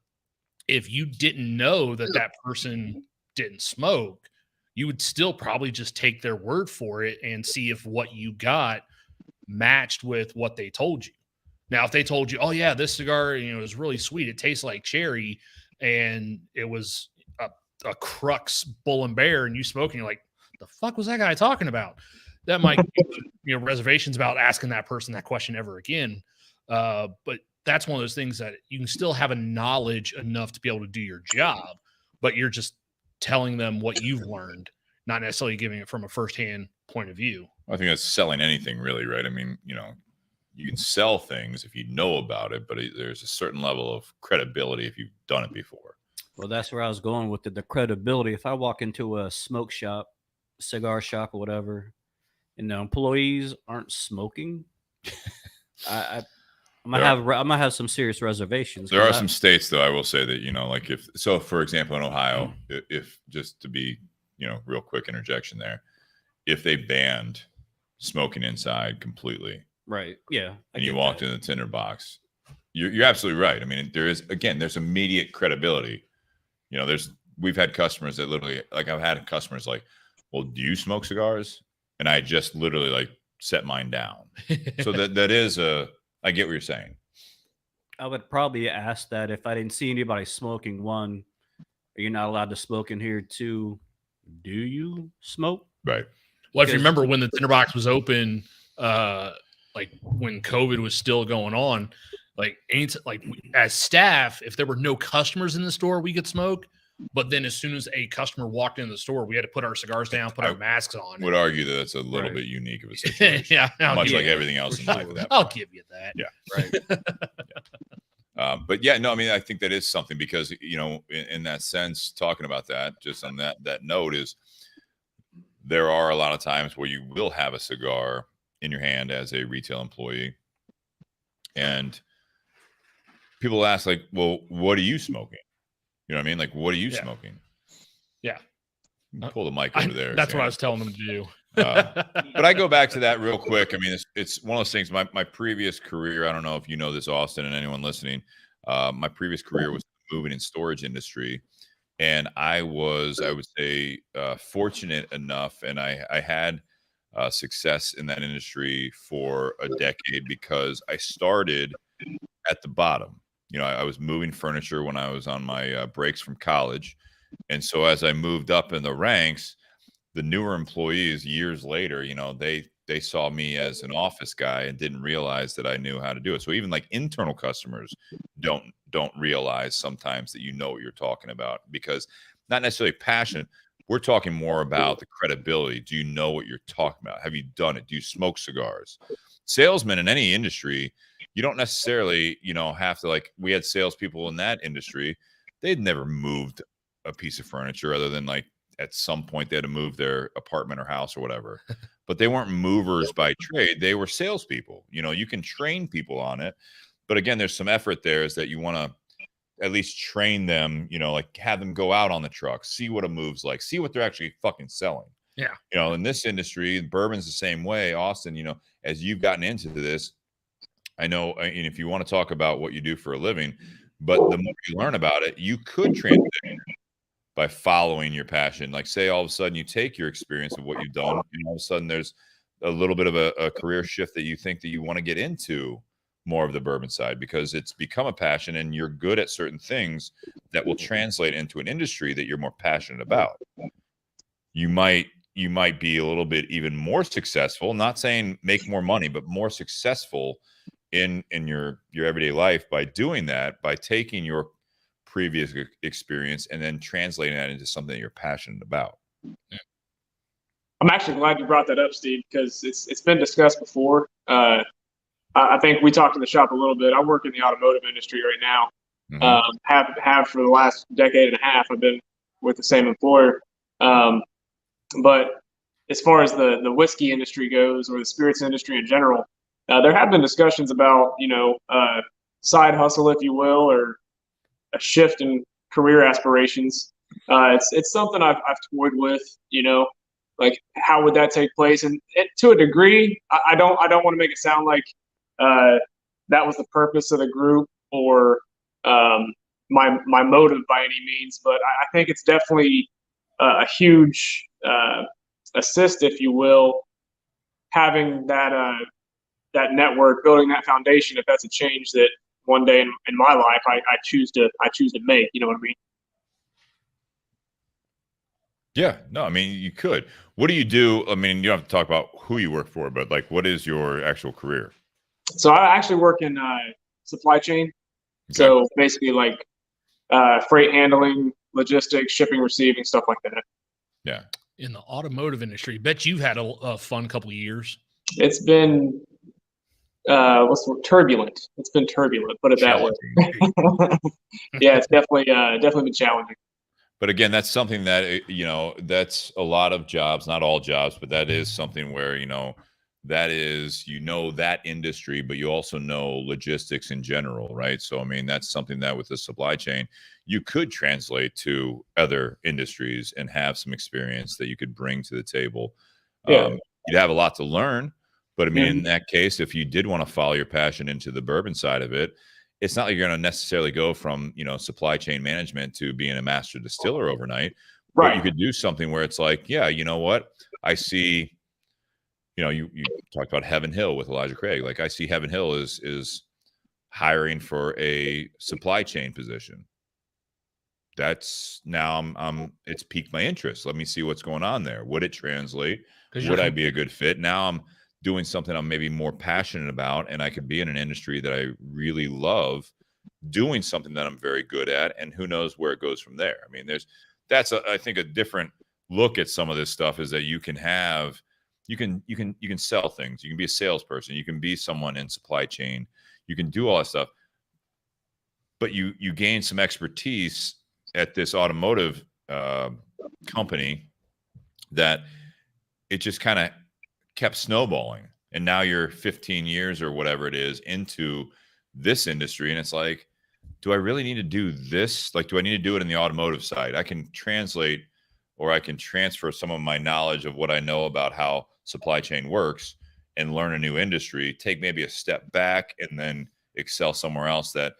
if you didn't know that person didn't smoke, you would still probably just take their word for it and see if what you got matched with what they told you. Now, if they told you, oh yeah, this cigar, is really sweet, it tastes like cherry, and it was a Crux Bull and Bear, and you smoke, and you're like, the fuck was that guy talking about? That might give reservations about asking that person that question ever again. But that's one of those things that you can still have a knowledge enough to be able to do your job, but you're just telling them what you've learned, not necessarily giving it from a firsthand point of view. I think that's selling anything, really, right? I mean, you can sell things if you know about it, but there's a certain level of credibility if you've done it before. Well, that's where I was going with the credibility. If I walk into a smoke shop, cigar shop, or whatever, and the employees aren't smoking, I might have some serious reservations. There are some states, though, I will say that, like for example, in Ohio, if just to be, real quick interjection there, if they banned smoking inside completely, right? Yeah, and you walked in the tinderbox, you're absolutely right. I mean, there's immediate credibility. We've had customers that literally, like, I've had customers like, well, do you smoke cigars? And I just literally like set mine down. So that is I get what you're saying. I would probably ask that if I didn't see anybody smoking. One, you're not allowed to smoke in here. Two, do you smoke? Right. Well, if you remember when the tinderbox was open, like when COVID was still going on, as staff, if there were no customers in the store, we could smoke. But then as soon as a customer walked into the store, we had to put our cigars down, put our masks on. Would argue that it's a little bit unique of a situation. Yeah. Much like everything else in life. I'll give you that. Yeah. Right. But yeah, no, I mean, I think that is something because, you know, in that sense, talking about that, just on that note is there are a lot of times where you will have a cigar in your hand as a retail employee. And people ask like, well, what are you smoking? You know what I mean? Like, what are you smoking? Yeah. Pull the mic over there. That's what I was telling them to do. But I go back to that real quick. I mean, it's one of those things. My previous career, I don't know if you know this, Austin, and anyone listening. My previous career was in the moving and storage industry, and I would say, fortunate enough, and I had success in that industry for a decade because I started at the bottom. You know, I was moving furniture when I was on my breaks from college, and so as I moved up in the ranks, the newer employees years later, you know, they saw me as an office guy and didn't realize that I knew how to do it. So even like internal customers don't realize sometimes that you know what you're talking about, because not necessarily passion. We're talking more about the credibility. Do you know what you're talking about? Have you done it? Do you smoke cigars? Salesmen in any industry, you don't necessarily, you know, have to, like, we had salespeople in that industry. They'd never moved a piece of furniture other than like at some point they had to move their apartment or house or whatever, but they weren't movers by trade. They were salespeople. You know, you can train people on it, but again, there's some effort there is that you want to at least train them, you know, like have them go out on the truck, see what a move's like, see what they're actually fucking selling. Yeah. You know, in this industry, bourbon's the same way. Austin, you know, as you've gotten into this, I know, and if you want to talk about what you do for a living, but the more you learn about it, you could transition by following your passion. Like, say all of a sudden you take your experience of what you've done, and all of a sudden there's a little bit of a career shift that you think that you want to get into more of the bourbon side because it's become a passion and you're good at certain things that will translate into an industry that you're more passionate about. You might be a little bit even more successful, not saying make more money, but more successful in your everyday life by doing that, by taking your previous experience and then translating that into something that you're passionate about. I'm actually glad you brought that up, Steve, because it's been discussed before. I think we talked in the shop a little bit. I work in the automotive industry right now. Mm-hmm. Have for the last decade and a half. I've been with the same employer. But as far as the whiskey industry goes, or the spirits industry in general, there have been discussions about, you know, side hustle, if you will, or a shift in career aspirations. It's something I've toyed with, you know, like how would that take place? And to a degree, I don't want to make it sound like that was the purpose of the group or my motive by any means, but I think it's definitely a huge assist, if you will, having that network, building that foundation. If that's a change that one day in my life I choose to make, you know what I mean? Yeah, no, I mean, you could. What do you do? I mean, you don't have to talk about who you work for, but like, what is your actual career? So I actually work in supply chain. Okay. So basically like freight handling, logistics, shipping, receiving, stuff like that. Yeah. In the automotive industry, bet you've had a fun couple of years. It's been turbulent. It's been turbulent, put it that way. Yeah, it's definitely been challenging. But again, that's something that, you know, that's a lot of jobs, not all jobs, but that is something where, you know, that is, you know, that industry, but you also know logistics in general, right? So, I mean, that's something that with the supply chain, you could translate to other industries and have some experience that you could bring to the table. Yeah. You'd have a lot to learn, but I mean, in that case, if you did want to follow your passion into the bourbon side of it, it's not like you're going to necessarily go from, you know, supply chain management to being a master distiller overnight. Right. But you could do something where it's like, yeah, you know what? I see, you know, you talked about Heaven Hill with Elijah Craig. Like, I see Heaven Hill is hiring for a supply chain position. That's now it's piqued my interest. Let me see what's going on there. Would it translate? Would I be a good fit? Now I'm doing something I'm maybe more passionate about, and I could be in an industry that I really love, doing something that I'm very good at, and who knows where it goes from there. I mean, I think a different look at some of this stuff is that you can sell things. You can be a salesperson. You can be someone in supply chain. You can do all that stuff. but you gain some expertise at this automotive company that it just kind of kept snowballing. And now you're 15 years or whatever it is into this industry. And it's like, do I really need to do this? Like, do I need to do it in the automotive side? I can translate or I can transfer some of my knowledge of what I know about how supply chain works and learn a new industry, take maybe a step back and then excel somewhere else, that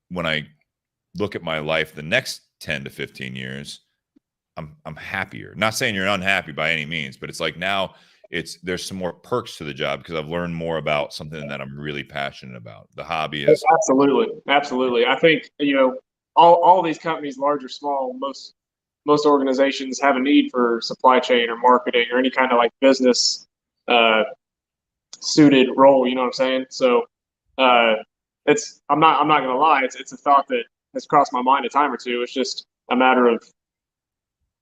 when I look at my life the next 10 to 15 years, I'm happier. Not saying you're unhappy by any means, but it's like now there's some more perks to the job because I've learned more about something that I'm really passionate about. The hobby is absolutely. I think, all these companies, large or small, most organizations have a need for supply chain or marketing or any kind of like business suited role. You know what I'm saying? So I'm not gonna lie, it's a thought that has crossed my mind a time or two. It's just a matter of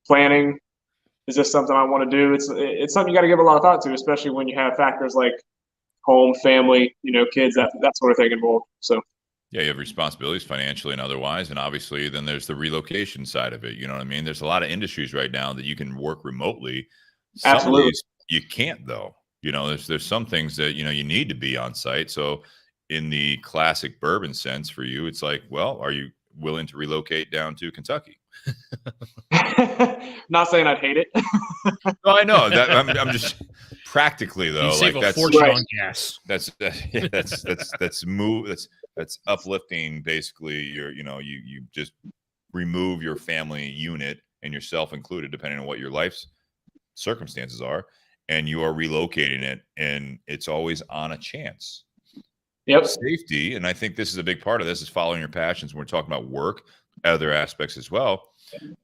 planning. Is this something I want to do? It's something you got to give a lot of thought to, especially when you have factors like home, family, kids, that sort of thing involved. So yeah, you have responsibilities financially and otherwise, and obviously then there's the relocation side of it. You know what I mean? There's a lot of industries right now that you can work remotely. Some absolutely. of these you can't though. There's some things that you need to be on site. So in the classic bourbon sense for you, it's like, well, are you willing to relocate down to Kentucky? Not saying I'd hate it. No, I know that. I'm just practically though. You save like a fortune on gas. That's uplifting. Basically, you just remove your family unit and yourself included, depending on what your life's circumstances are, and you are relocating it, and it's always on a chance. Yep. Safety, and I think this is a big part of this, is following your passions. When we're talking about work, other aspects as well,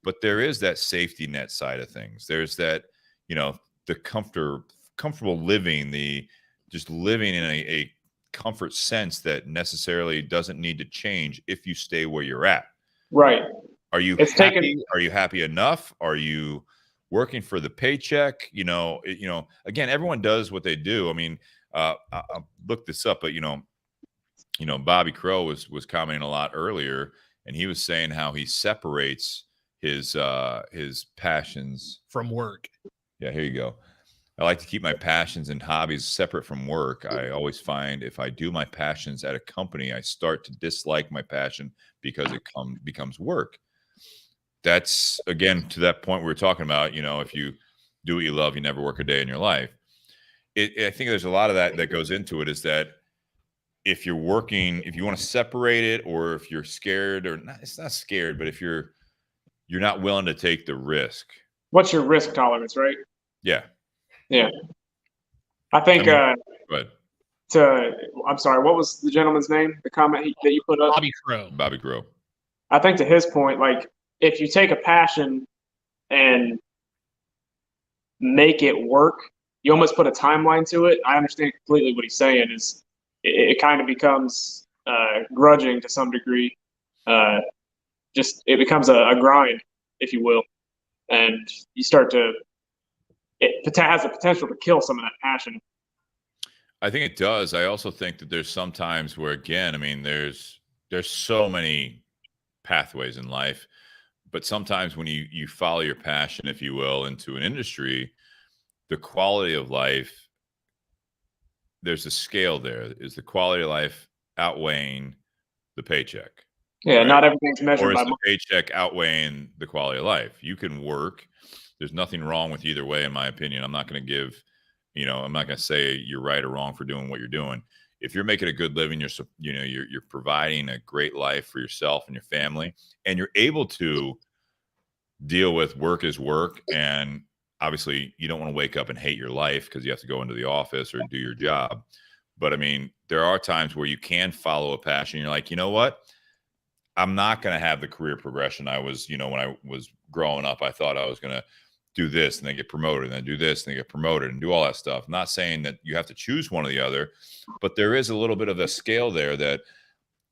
but there is that safety net side of things. There's that, the comfortable living, the just living in a comfort sense that necessarily doesn't need to change if you stay where you're at. Right. Are you happy? Are you happy enough? Are you working for the paycheck? Again, everyone does what they do. I mean, I looked this up, but Bobby Crow was commenting a lot earlier, and he was saying how he separates his passions from work. Yeah, here you go. I like to keep my passions and hobbies separate from work. I always find if I do my passions at a company, I start to dislike my passion because it becomes work. That's, again, to that point we were talking about, if you do what you love, you never work a day in your life. I think there's a lot of that goes into it, is that if you're working, if you want to separate it, or if you're scared, or not, it's not scared, but if you're not willing to take the risk. What's your risk tolerance, right? Yeah. Yeah. I think, I'm sorry, what was the gentleman's name? The comment that you put up? Bobby Crow. I think to his point, like, if you take a passion and make it work, you almost put a timeline to it. I understand completely what he's saying. Is it kind of becomes grudging to some degree. It becomes a grind, if you will, and you start to. It has the potential to kill some of that passion. I think it does. I also think that there's some times where, again, I mean, there's so many pathways in life, but sometimes when you follow your passion, if you will, into an industry, the quality of life, there's a scale there. Is the quality of life outweighing the paycheck? Yeah, right? Not everything's measured by money. Or is the paycheck outweighing the quality of life? You can work. There's nothing wrong with either way, in my opinion. I'm not going to give, I'm not going to say you're right or wrong for doing what you're doing. If you're making a good living, you're providing a great life for yourself and your family, and you're able to deal with work as work. And obviously you don't want to wake up and hate your life because you have to go into the office or do your job. But I mean, there are times where you can follow a passion. You're like, you know what? I'm not going to have the career progression I was, when I was growing up. I thought I was going to do this and then get promoted, and then do this and then get promoted and do all that stuff. I'm not saying that you have to choose one or the other, but there is a little bit of a scale there that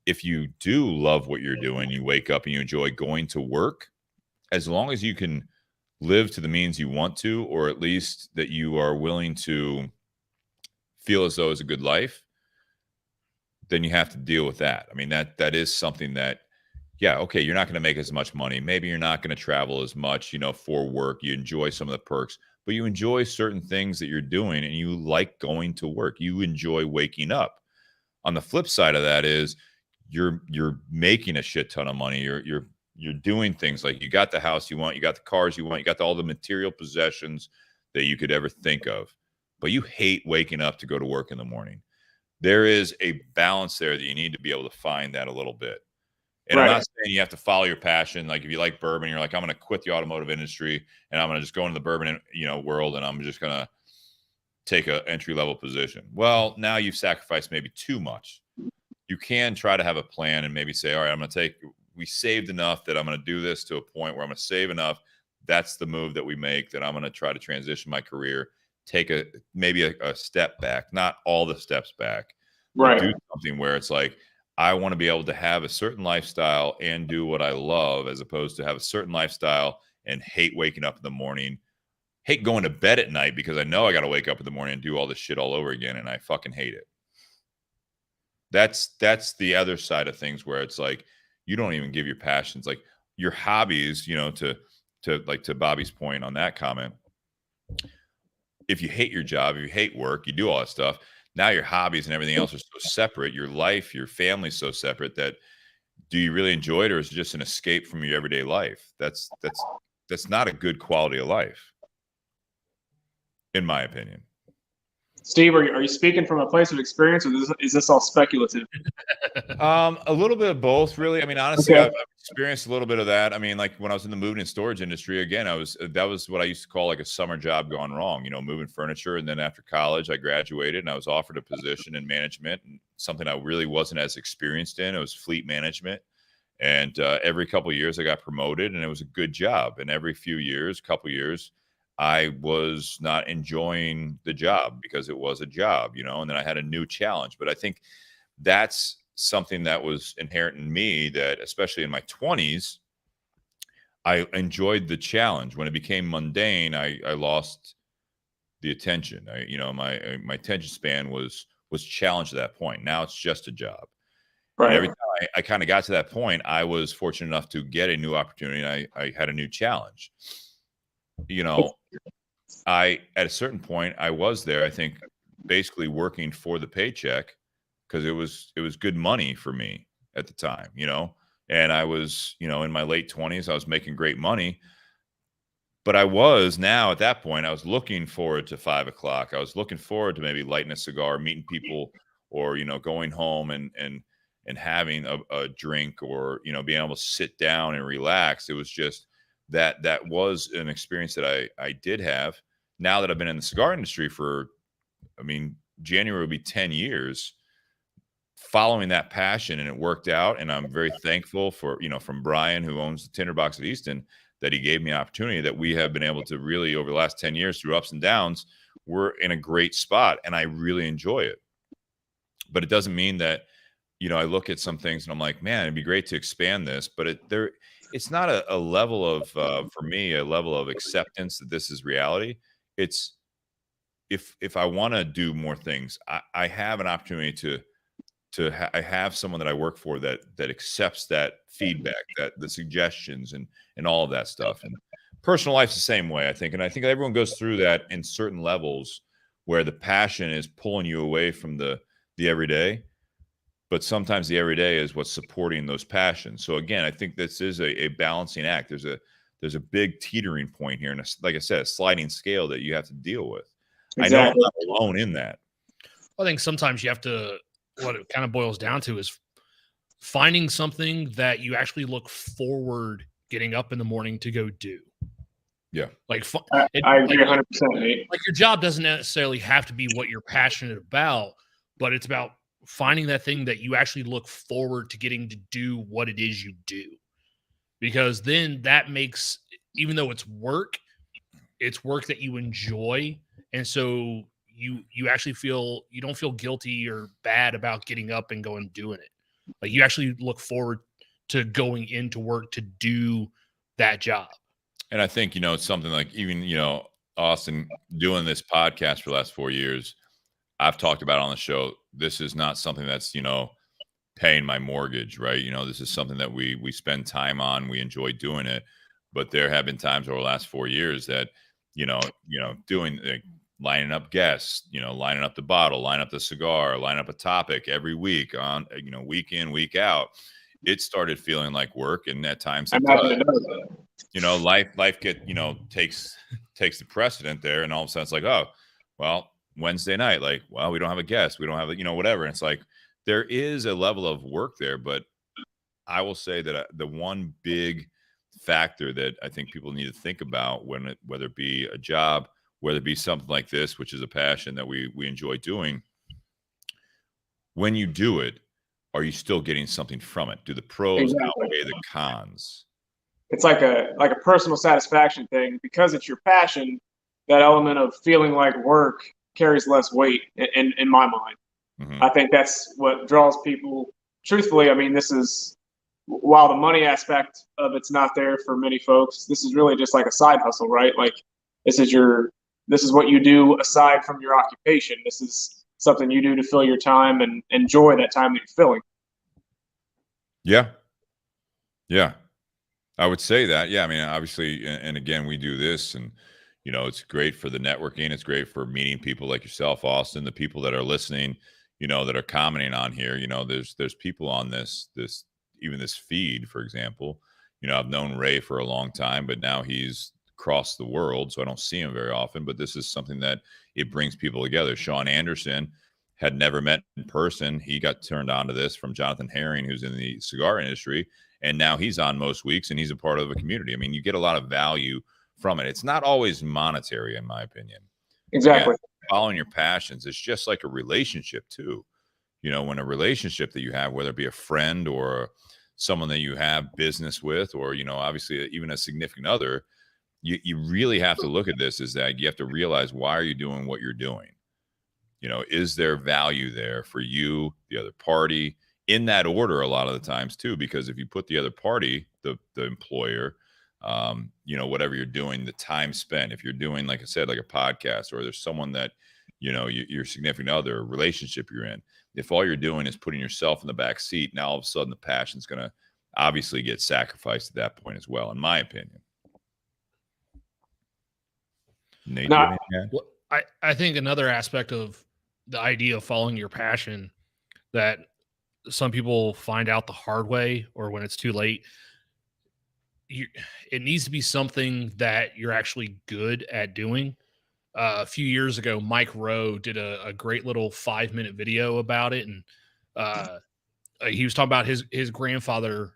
if you do love what you're doing, you wake up and you enjoy going to work, as long as you can live to the means you want to, or at least that you are willing to feel as though it's a good life, then you have to deal with that. I mean, that is something that, yeah, okay, you're not going to make as much money. Maybe you're not going to travel as much, for work. You enjoy some of the perks, but you enjoy certain things that you're doing, and you like going to work. You enjoy waking up. On the flip side of that is you're making a shit ton of money. You're doing things like you got the house you want, you got the cars you want, you got all the material possessions that you could ever think of, but you hate waking up to go to work in the morning. There is a balance there that you need to be able to find that a little bit. And I'm not saying you have to follow your passion. Like if you like bourbon, you're like, I'm going to quit the automotive industry and I'm going to just go into the bourbon, world, and I'm just going to take an entry-level position. Well, now you've sacrificed maybe too much. You can try to have a plan and maybe say, all right, we saved enough that I'm going to do this to a point where I'm going to save enough. That's the move that we make, that I'm going to try to transition my career, take maybe a step back, not all the steps back, but do something where it's like, I want to be able to have a certain lifestyle and do what I love, as opposed to have a certain lifestyle and hate waking up in the morning, hate going to bed at night because I know I got to wake up in the morning and do all this shit all over again. And I fucking hate it. That's the other side of things, where it's like, you don't even give your passions, like your hobbies, to Bobby's point on that comment. If you hate your job, if you hate work, you do all that stuff. Now your hobbies and everything else are so separate. Your life, your family's so separate that, do you really enjoy it, or is it just an escape from your everyday life? That's not a good quality of life, in my opinion. Steve, are you speaking from a place of experience, or is this all speculative? A little bit of both, really. I mean, honestly, I've experienced a little bit of that. I mean, like when I was in the moving and storage industry, again, that was what I used to call like a summer job gone wrong, moving furniture. And then after college, I graduated and I was offered a position in management, and something I really wasn't as experienced in. It was fleet management. And every couple of years I got promoted, and it was a good job. And every couple years, I was not enjoying the job because it was a job, and then I had a new challenge. But I think that's something that was inherent in me, that especially in my 20s, I enjoyed the challenge. When it became mundane, I lost the attention. My attention span was challenged at that point. Now it's just a job. Right. And every time I kind of got to that point, I was fortunate enough to get a new opportunity, and I had a new challenge. At a certain point, I was there, I think, basically working for the paycheck, because it was good money for me at the time, and I was, in my late 20s, I was making great money, but at that point, I was looking forward to 5 o'clock. I was looking forward to maybe lighting a cigar, meeting people, or, going home and having a drink, or, being able to sit down and relax. It was just, that was an experience that I did have. Now that I've been in the cigar industry for, January will be 10 years, following that passion, and it worked out. And I'm very thankful for, from Brian, who owns the Tinderbox at Easton, that he gave me an opportunity, that we have been able to really, over the last 10 years, through ups and downs, we're in a great spot, and I really enjoy it. But it doesn't mean that, I look at some things and I'm like, man, it'd be great to expand this, but it's not a level of, for me, a level of acceptance that this is reality. It's, if I want to do more things, I have an opportunity I have someone that I work for that accepts that feedback, that the suggestions and all of that stuff. And personal life's the same way, I think. And I think everyone goes through that in certain levels, where the passion is pulling you away from the everyday. But sometimes the everyday is what's supporting those passions. So again, I think this is a balancing act. There's a big teetering point here, and like I said, a sliding scale that you have to deal with. Exactly. I know I'm not alone in that. I think sometimes you have to, what it kind of boils down to is finding something that you actually look forward getting up in the morning to go do. Yeah. Like I agree 100%. Like your job doesn't necessarily have to be what you're passionate about, but it's about finding that thing that you actually look forward to getting to do what it is you do. Because then that makes, even though it's work that you enjoy. And so you actually you don't feel guilty or bad about getting up and going and doing it. Like you actually look forward to going into work to do that job. And I think, it's something like, even, Austin, doing this podcast for the last 4 years, I've talked about on the show. This is not something that's, paying my mortgage, right? You know, this is something that we spend time on. We enjoy doing it, but there have been times over the last 4 years that, doing lining up guests, lining up the bottle, line up the cigar, line up a topic every week on, week in, week out. It started feeling like work, and at times it does. Life takes the precedent there, and all of a sudden it's like, oh, well, Wednesday night, like, well, we don't have a guest, we don't have whatever. And it's like there is a level of work there, but I will say that the one big factor that I think people need to think about whether it be a job, whether it be something like this, which is a passion that we enjoy doing, when you do it, are you still getting something from it? Do the pros outweigh the cons? It's like a personal satisfaction thing, because it's your passion. That element of feeling like work carries less weight in my mind. Mm-hmm. I think that's what draws people. Truthfully, I mean, this is, while the money aspect of it's not there for many folks, this is really just like a side hustle, right? Like this is what you do aside from your occupation. This is something you do to fill your time and enjoy that time that you're filling. Yeah. I would say that. Yeah. I mean, obviously, and again, we do this, and, it's great for the networking. It's great for meeting people like yourself, Austin, the people that are listening, that are commenting on here. There's people on this feed, for example. I've known Ray for a long time, but now he's across the world, so I don't see him very often. But this is something that it brings people together. Sean Anderson had never met in person. He got turned on to this from Jonathan Herring, who's in the cigar industry, and now he's on most weeks, and he's a part of a community. I mean, you get a lot of value from it. It's not always monetary, in my opinion. Exactly. Again, following your passions, it's just like a relationship too. When a relationship that you have, whether it be a friend or someone that you have business with, or, obviously even a significant other, you really have to look at this as that you have to realize, why are you doing what you're doing? Is there value there for you, the other party, in that order a lot of the times too? Because if you put the other party, the employer, whatever you're doing, the time spent, if you're doing, like I said, like a podcast, or there's someone that, your significant other relationship you're in, if all you're doing is putting yourself in the back seat, now all of a sudden the passion's going to obviously get sacrificed at that point as well, in my opinion. Nate, do you have anything to add? Well, I think another aspect of the idea of following your passion that some people find out the hard way, or when it's too late, it needs to be something that you're actually good at doing. A few years ago, Mike Rowe did a great little 5-minute video about it. And he was talking about his grandfather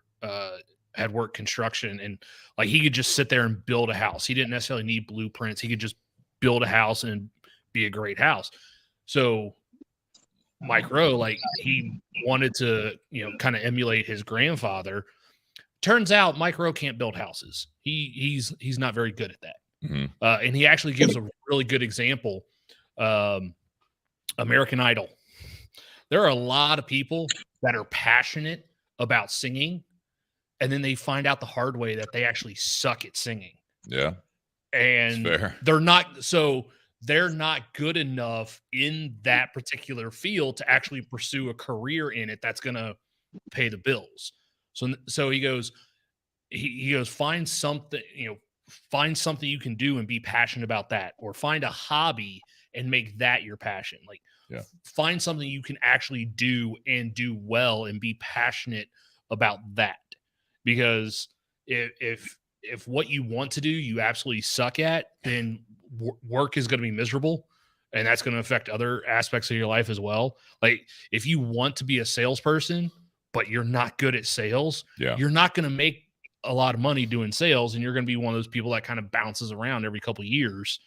had worked construction, and like he could just sit there and build a house. He didn't necessarily need blueprints. He could just build a house and be a great house. So Mike Rowe, like, he wanted to, kind of emulate his grandfather. Turns out Mike Rowe can't build houses. He's not very good at that. Mm-hmm. And he actually gives a really good example. American Idol. There are a lot of people that are passionate about singing, and then they find out the hard way that they actually suck at singing. Yeah. And they're not good enough in that particular field to actually pursue a career in it that's going to pay the bills. So he goes, find something you can do and be passionate about that, or find a hobby and make that your passion. Like, find something you can actually do and do well and be passionate about that. Because if what you want to do, you absolutely suck at, then work is going to be miserable, and that's going to affect other aspects of your life as well. Like, if you want to be a salesperson, but you're not good at sales, you're not going to make a lot of money doing sales, and you're going to be one of those people that kind of bounces around every couple of years,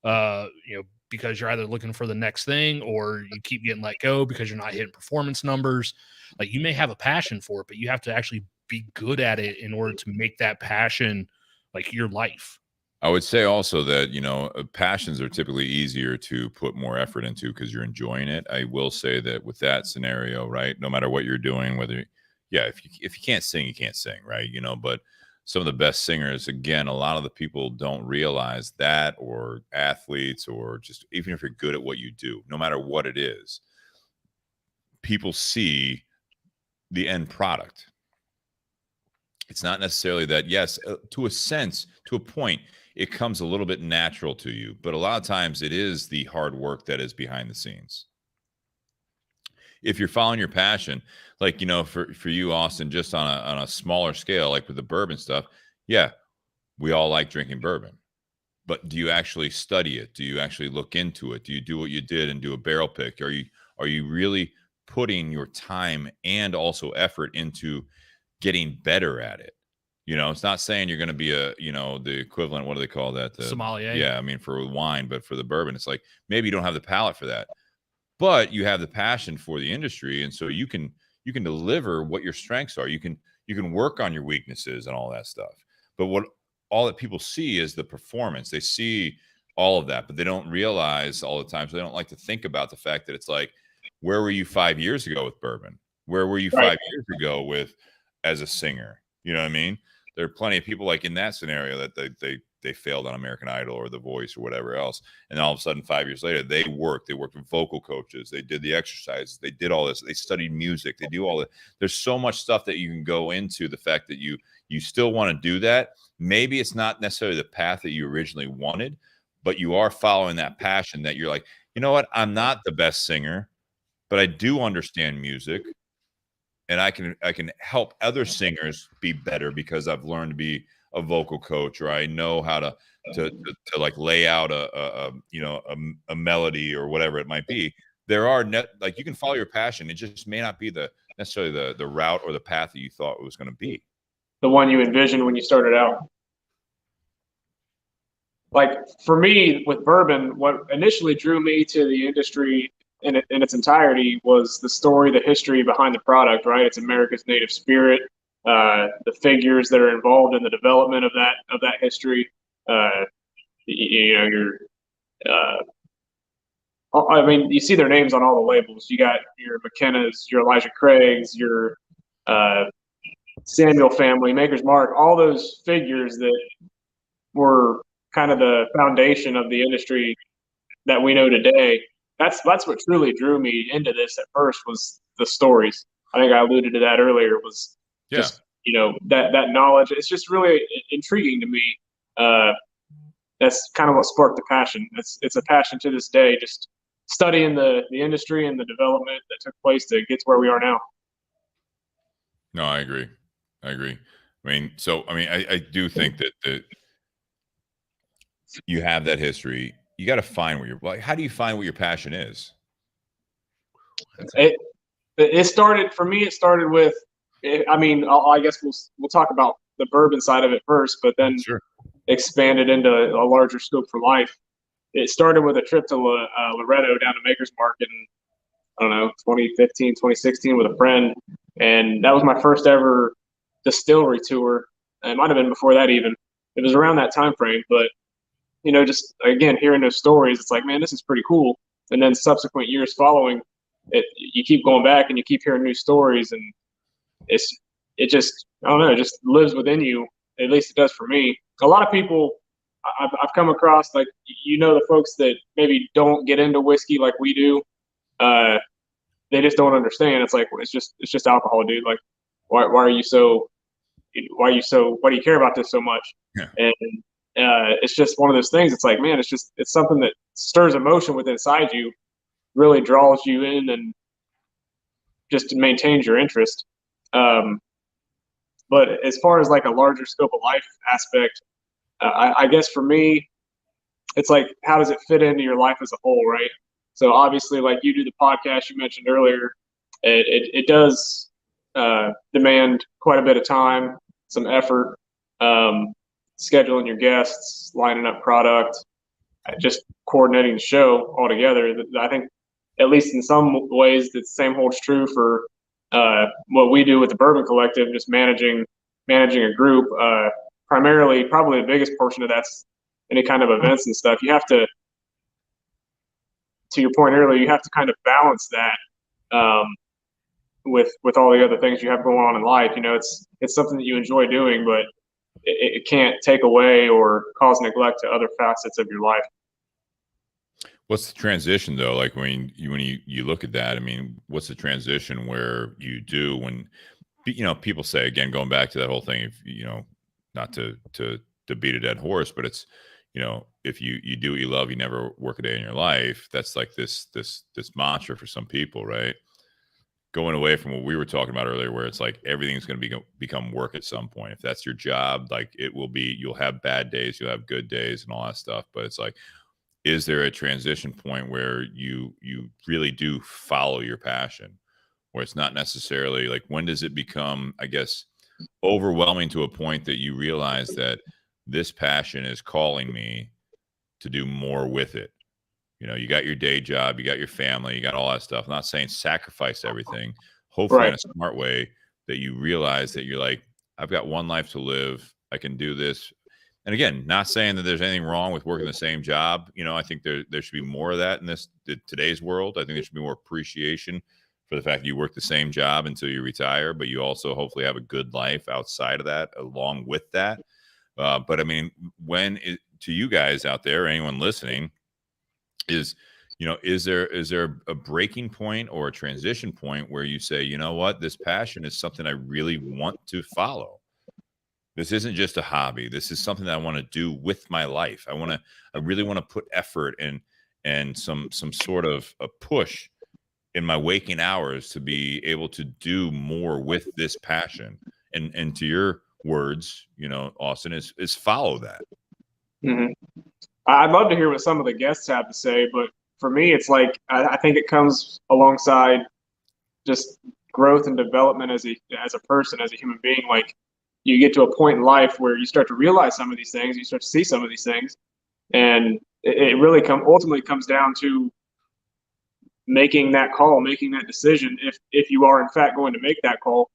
because you're either looking for the next thing, or you keep getting let go because you're not hitting performance numbers. Like, you may have a passion for it, but you have to actually be good at it in order to make that passion like your life. I would say also that, passions are typically easier to put more effort into because you're enjoying it. I will say that with that scenario, right, no matter what you're doing, whether, if you can't sing, you can't sing, right? But some of the best singers, again, a lot of the people don't realize that, or athletes, or just even if you're good at what you do, no matter what it is, people see the end product. It's not necessarily that, yes, to a sense, to a point, it comes a little bit natural to you, but a lot of times it is the hard work that is behind the scenes. If you're following your passion, like, you know, for you, Austin, just on a smaller scale, like with the bourbon stuff, yeah, we all like drinking bourbon. But do you actually study it? Do you actually look into it? Do you do what you did and do a barrel pick? Are you really putting your time and also effort into getting better at it? You know, it's not saying you're going to be the equivalent. What do they call that? Sommelier. Yeah, I mean, for wine, but for the bourbon, it's like maybe you don't have the palate for that, but you have the passion for the industry, and so you can deliver what your strengths are. You can work on your weaknesses and all that stuff. But what all that people see is the performance. They see all of that, but they don't realize all the time. So they don't like to think about the fact that it's like, where were you 5 years ago with bourbon? Where were you 5 years ago with as a singer? You know what I mean? There are plenty of people like in that scenario that they failed on American Idol or The Voice or whatever else, and all of a sudden 5 years later they worked with vocal coaches, they did the exercises, they did all this, they studied music, they do all that. There's so much stuff that you can go into the fact that you still want to do that. Maybe it's not necessarily the path that you originally wanted, but you are following that passion that you're like, you know what, I'm not the best singer, but I do understand music, and I can help other singers be better because I've learned to be a vocal coach, or I know how to like lay out a melody or whatever it might be. There are like, you can follow your passion. It just may not be necessarily the route or the path that you thought it was going to be. The one you envisioned when you started out. Like for me with bourbon, what initially drew me to the industry in its entirety was the story, the history behind the product, right? It's America's native spirit, the figures that are involved in the development of that history. I mean, you see their names on all the labels. You got your McKenna's, your Elijah Craig's, your Samuel family, Maker's Mark, all those figures that were kind of the foundation of the industry that we know today. That's what truly drew me into this at first, was the stories. I think I alluded to that earlier, was just, that knowledge. It's just really intriguing to me. That's kind of what sparked the passion. It's a passion to this day, just studying the industry and the development that took place to get to where we are now. No, I agree. I mean, I do think that you have that history. You got to find how do you find what your passion is? It started with, I mean, I guess we'll talk about the bourbon side of it first, but then expanded into a larger scope for life. It started with a trip to Loretto down to Maker's Mark in, I don't know, 2015, 2016 with a friend. And that was my first ever distillery tour. It might have been before that even. It was around that time frame, but just again, hearing those stories, it's like, man, this is pretty cool. And then subsequent years following it, you keep going back and you keep hearing new stories, and it just, I don't know, it just lives within you. At least it does for me. A lot of people I've come across, like, the folks that maybe don't get into whiskey like we do, they just don't understand. It's like, it's just alcohol, dude. Like, why do you care about this so much? Yeah. And it's just one of those things. It's like, man, it's something that stirs emotion within inside you, really draws you in, and just maintains your interest. But as far as like a larger scope of life aspect, I guess for me, it's like, how does it fit into your life as a whole, right? So obviously, like, you do the podcast you mentioned earlier, it does demand quite a bit of time, some effort, scheduling your guests, lining up product, just coordinating the show all together. I think, at least in some ways, the same holds true for what we do with the Bourbon Collective, just managing a group. Primarily, probably the biggest portion of that's any kind of events and stuff. You have to your point earlier, you have to kind of balance that with all the other things you have going on in life. It's something that you enjoy doing, but it can't take away or cause neglect to other facets of your life. What's the transition though? Like when you look at that, I mean, what's the transition where you do when people say, again, going back to that whole thing, if not to beat a dead horse, but it's if you do what you love, you never work a day in your life. That's like this mantra for some people, right? Going away from what we were talking about earlier, where it's like everything's going to become work at some point. If that's your job, like it will be. You'll have bad days, you'll have good days, and all that stuff. But it's like, is there a transition point where you really do follow your passion, where it's not necessarily like, when does it become, I guess, overwhelming to a point that you realize that this passion is calling me to do more with it? You got your day job, you got your family, you got all that stuff. I'm not saying sacrifice everything. Hopefully in a smart way, that you realize that you're like, I've got one life to live. I can do this. And again, not saying that there's anything wrong with working the same job. I think there should be more of that in today's world. I think there should be more appreciation for the fact that you work the same job until you retire, but you also hopefully have a good life outside of that, along with that. But I mean, to you guys out there, anyone listening, is there a breaking point or a transition point where you say, you know what, this passion is something I really want to follow. This isn't just a hobby. This is something that I want to do with my life. I really want to put effort and some sort of a push in my waking hours to be able to do more with this passion. And to your words, Austin, is follow that. Mm-hmm. I'd love to hear what some of the guests have to say, but for me, it's like I think it comes alongside just growth and development as a person, as a human being. Like, you get to a point in life where you start to realize some of these things, you start to see some of these things, and it really ultimately comes down to making that call, making that decision, if you are in fact going to make that call,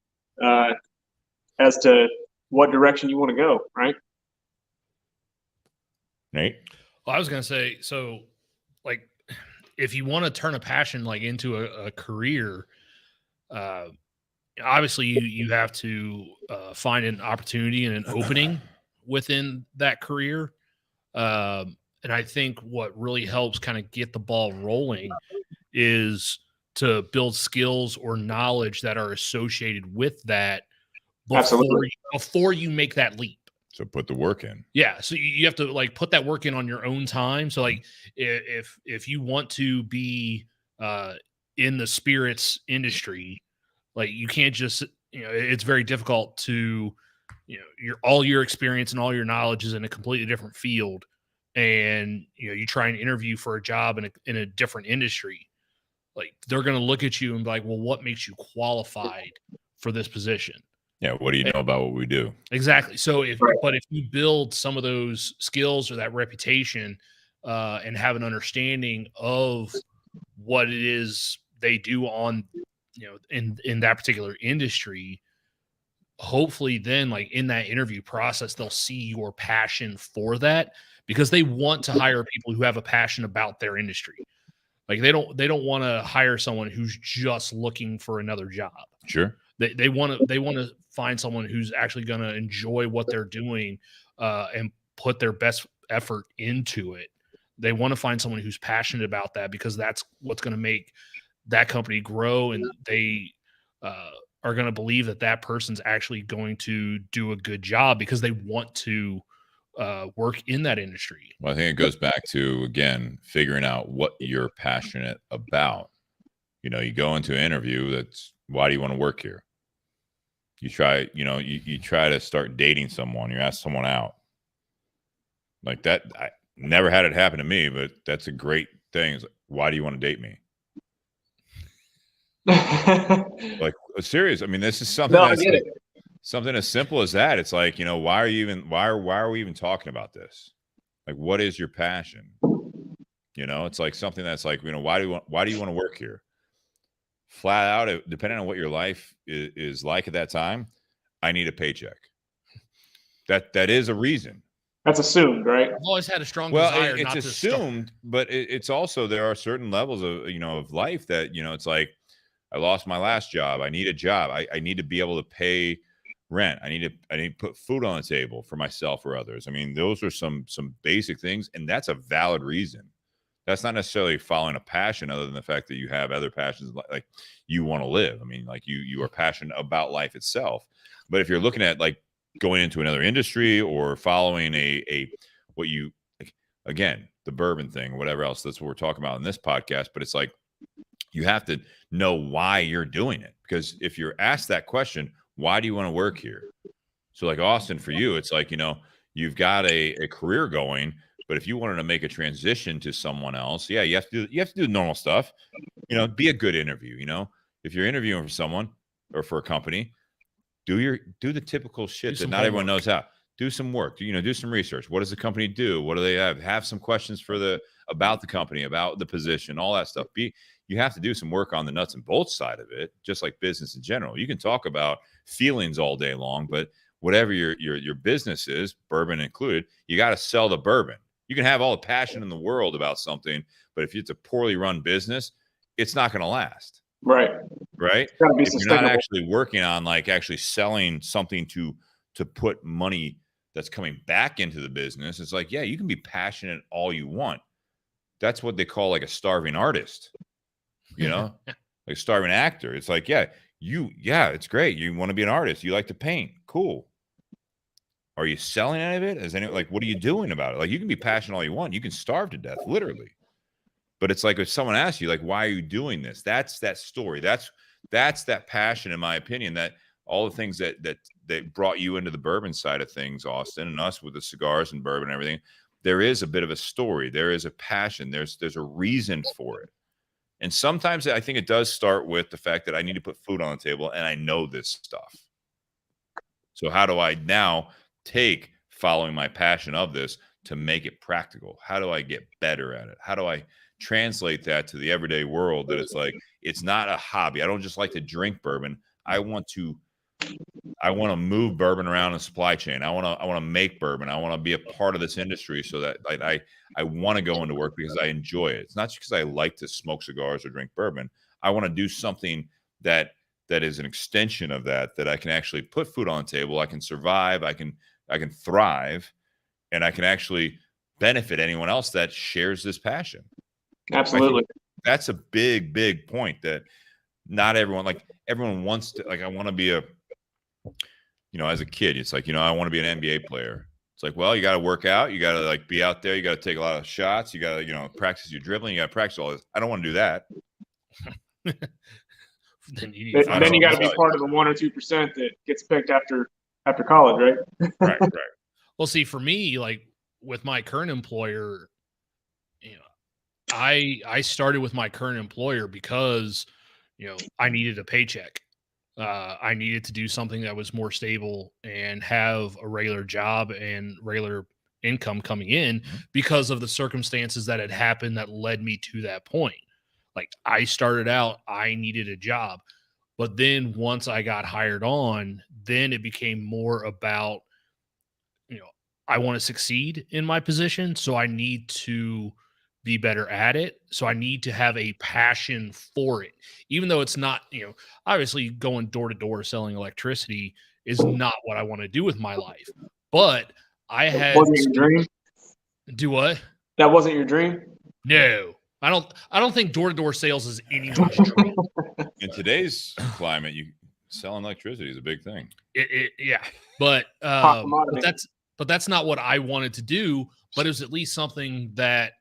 as to what direction you want to go, right? Nate? Well, I was going to say, so like, if you want to turn a passion like into a career, obviously you have to find an opportunity and an opening within that career. And I think what really helps kind of get the ball rolling is to build skills or knowledge that are associated with that before you make that leap. So put the work in. Yeah. So you have to like put that work in on your own time. So like if you want to be in the spirits industry, like you can't just, it's very difficult to, all your experience and all your knowledge is in a completely different field. And, you try and interview for a job in a different industry. Like, they're going to look at you and be like, well, what makes you qualified for this position? Yeah. What do you know about what we do? Exactly. So if you build some of those skills or that reputation and have an understanding of what it is they do on, in that particular industry, hopefully then like in that interview process, they'll see your passion for that, because they want to hire people who have a passion about their industry. Like they don't want to hire someone who's just looking for another job. Sure. They want to find someone who's actually going to enjoy what they're doing and put their best effort into it. They want to find someone who's passionate about that, because that's what's going to make that company grow, and they are going to believe that person's actually going to do a good job because they want to work in that industry. Well, I think it goes back to, again, figuring out what you're passionate about. You go into an interview, that's, why do you want to work here? You try, you try to start dating someone, you ask someone out. Like that, I never had it happen to me, but that's a great thing. It's like, why do you want to date me? Like, serious. I mean, this is something something as simple as that. It's like, why are we even talking about this? Like, what is your passion? It's like something that's like, why do you want to work here? Flat out, depending on what your life is like at that time, I need a paycheck. That is a reason. That's assumed, right? I've always had a strong desire. It's assumed, but it's also, there are certain levels of of life that it's like, I lost my last job. I need a job. I need to be able to pay rent. I need to put food on the table for myself or others. I mean, those are some basic things, and that's a valid reason That's not necessarily following a passion, other than the fact that you have other passions like you want to live. I mean, like you are passionate about life itself. But if you're looking at like going into another industry or following a what you like, again, the bourbon thing or whatever else, that's what we're talking about in this podcast. But it's like you have to know why you're doing it, because if you're asked that question, why do you want to work here? So like Austin, for you, it's like, you've got a career going, but if you wanted to make a transition to someone else, yeah, you have to do normal stuff, be a good interview. If you're interviewing for someone or for a company, do the typical shit that not everyone knows how. Do some work, do some research. What does the company do? What do they have? Have some questions about the company, about the position, all that stuff. You have to do some work on the nuts and bolts side of it, just like business in general. You can talk about feelings all day long, but whatever your business is, bourbon included, you got to sell the bourbon. You can have all the passion in the world about something, but if it's a poorly run business, it's not going to last. Right. If you're not actually working on like actually selling something to put money that's coming back into the business, it's like, yeah, you can be passionate all you want. That's what they call like a starving artist, like a starving actor. It's like, yeah, it's great. You want to be an artist. You like to paint. Cool. Are you selling any of it? What are you doing about it? Like, you can be passionate all you want. You can starve to death, literally. But it's like, if someone asks you, like, why are you doing this? That's that story. That's that passion, in my opinion, that all the things that brought you into the bourbon side of things, Austin, and us with the cigars and bourbon and everything. There is a bit of a story. There is a passion. There's a reason for it. And sometimes I think it does start with the fact that I need to put food on the table and I know this stuff. So how do I now take following my passion of this to make it practical? How do I get better at it? How do I translate that to the everyday world, that it's like, it's not a hobby. I don't just like to drink bourbon. I want to move bourbon around the supply chain. I want to make bourbon. I want to be a part of this industry, so that I want to go into work because I enjoy it. It's not just because I like to smoke cigars or drink bourbon. I want to do something that is an extension of that I can actually put food on the table. I can survive. I can thrive, and I can actually benefit anyone else that shares this passion. Absolutely. That's a big point, that not everyone, like, everyone wants to, like, I want to be as a kid, it's like, I want to be an NBA player. It's like, well, you got to work out. You got to like be out there. You got to take a lot of shots. You got to, practice your dribbling. You got to practice all this. I don't want to do that. Then you got to be part of the 1 or 2% that gets picked after college, right? Right. Well, see, for me, like with my current employer, I started with my current employer because, I needed a paycheck. I needed to do something that was more stable and have a regular job and regular income coming in, because of the circumstances that had happened that led me to that point. Like, I started out, I needed a job, but then once I got hired on, then it became more about, I want to succeed in my position. So I need to be better at it. So I need to have a passion for it, even though it's not, obviously going door to door selling electricity is not what I want to do with my life. But I had wasn't your dream. Do what? That wasn't your dream? No, I don't think door to door sales is anyone's dream. In today's climate, selling electricity is a big thing. Yeah, but that's not what I wanted to do. But it was at least something that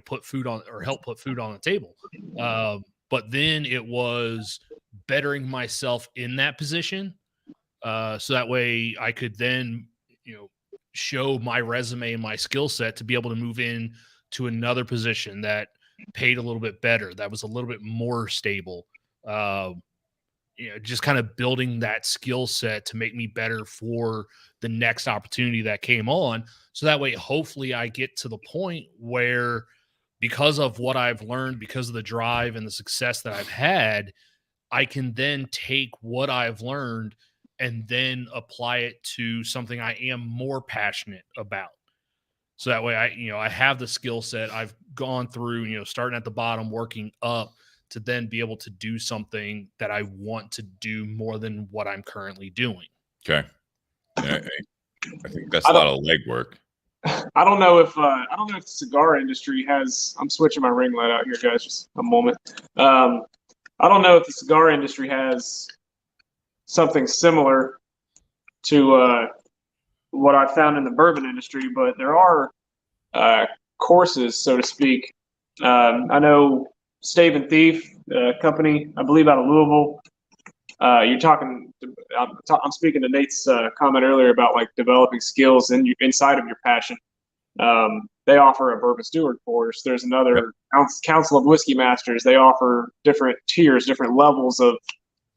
put food on, or help put food on the table. But then it was bettering myself in that position, so that way I could then show my resume and my skill set to be able to move in to another position that paid a little bit better, that was a little bit more stable. Just kind of building that skill set to make me better for the next opportunity that came on. So that way, hopefully I get to the point where, because of what I've learned, because of the drive and the success that I've had, I can then take what I've learned and then apply it to something I am more passionate about. So that way I have the skill set. I've gone through, starting at the bottom, working up to then be able to do something that I want to do more than what I'm currently doing. Okay. I think that's a lot of legwork. I don't know if the cigar industry has. I'm switching my ring light out here, guys. Just a moment. I don't know if the cigar industry has something similar to what I found in the bourbon industry, but there are courses, so to speak. I know Stave and Thief company, I believe, out of Louisville. You're talking. I'm speaking to Nate's comment earlier about like developing skills inside of your passion. They offer a bourbon steward course. There's another Council of Whiskey Masters. They offer different tiers, different levels of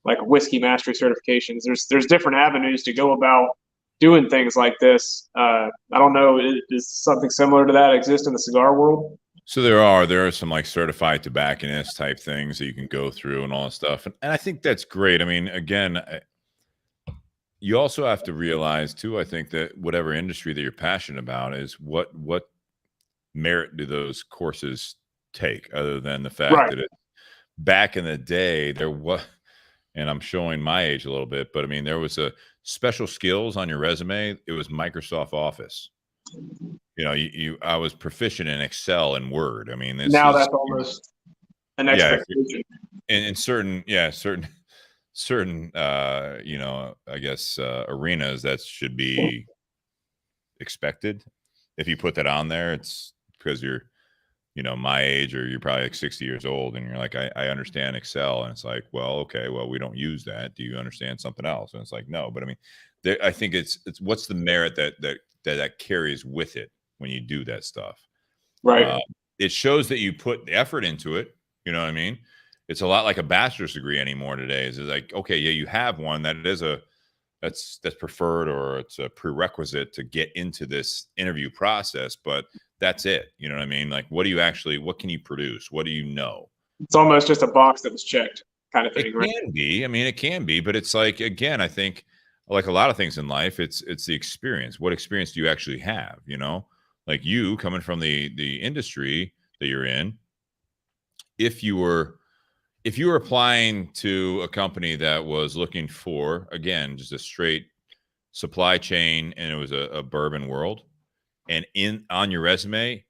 like whiskey mastery certifications. There's different avenues to go about doing things like this. I don't know. Is something similar to that exist in the cigar world? So there are some like certified tobacconist type things that you can go through and all that stuff. And I think that's great. I mean, again, you also have to realize too, I think that whatever industry that you're passionate about is what merit do those courses take other than the fact that back in the day there was, and I'm showing my age a little bit, but I mean, there was a special skills on your resume. It was Microsoft Office. You know, I was proficient in Excel and Word. I mean, now that's almost an expectation. In certain, you know, I guess arenas that should be expected. If you put that on there, it's because you're, you know, my age, or you're probably like 60 years old, and you're like, I understand Excel, and it's like, well, okay, well, we don't use that. Do you understand something else? And it's like, no. But I mean, I think it's what's the merit that carries with it when you do that stuff, right? It shows that you put the effort into it. You know what I mean? It's a lot like a bachelor's degree anymore today. Is like, okay, yeah, you have one that is that's preferred, or it's a prerequisite to get into this interview process, but that's it. You know what I mean? Like, what can you produce? What do you know? It's almost just a box that was checked kind of thing. It can be. I mean, it can be, but it's like, again, I think like a lot of things in life, it's the experience. What experience do you actually have? You know, like you coming from the industry that you're in, if you were applying to a company that was looking for, again, just a straight supply chain, and it was a bourbon world, and on your resume,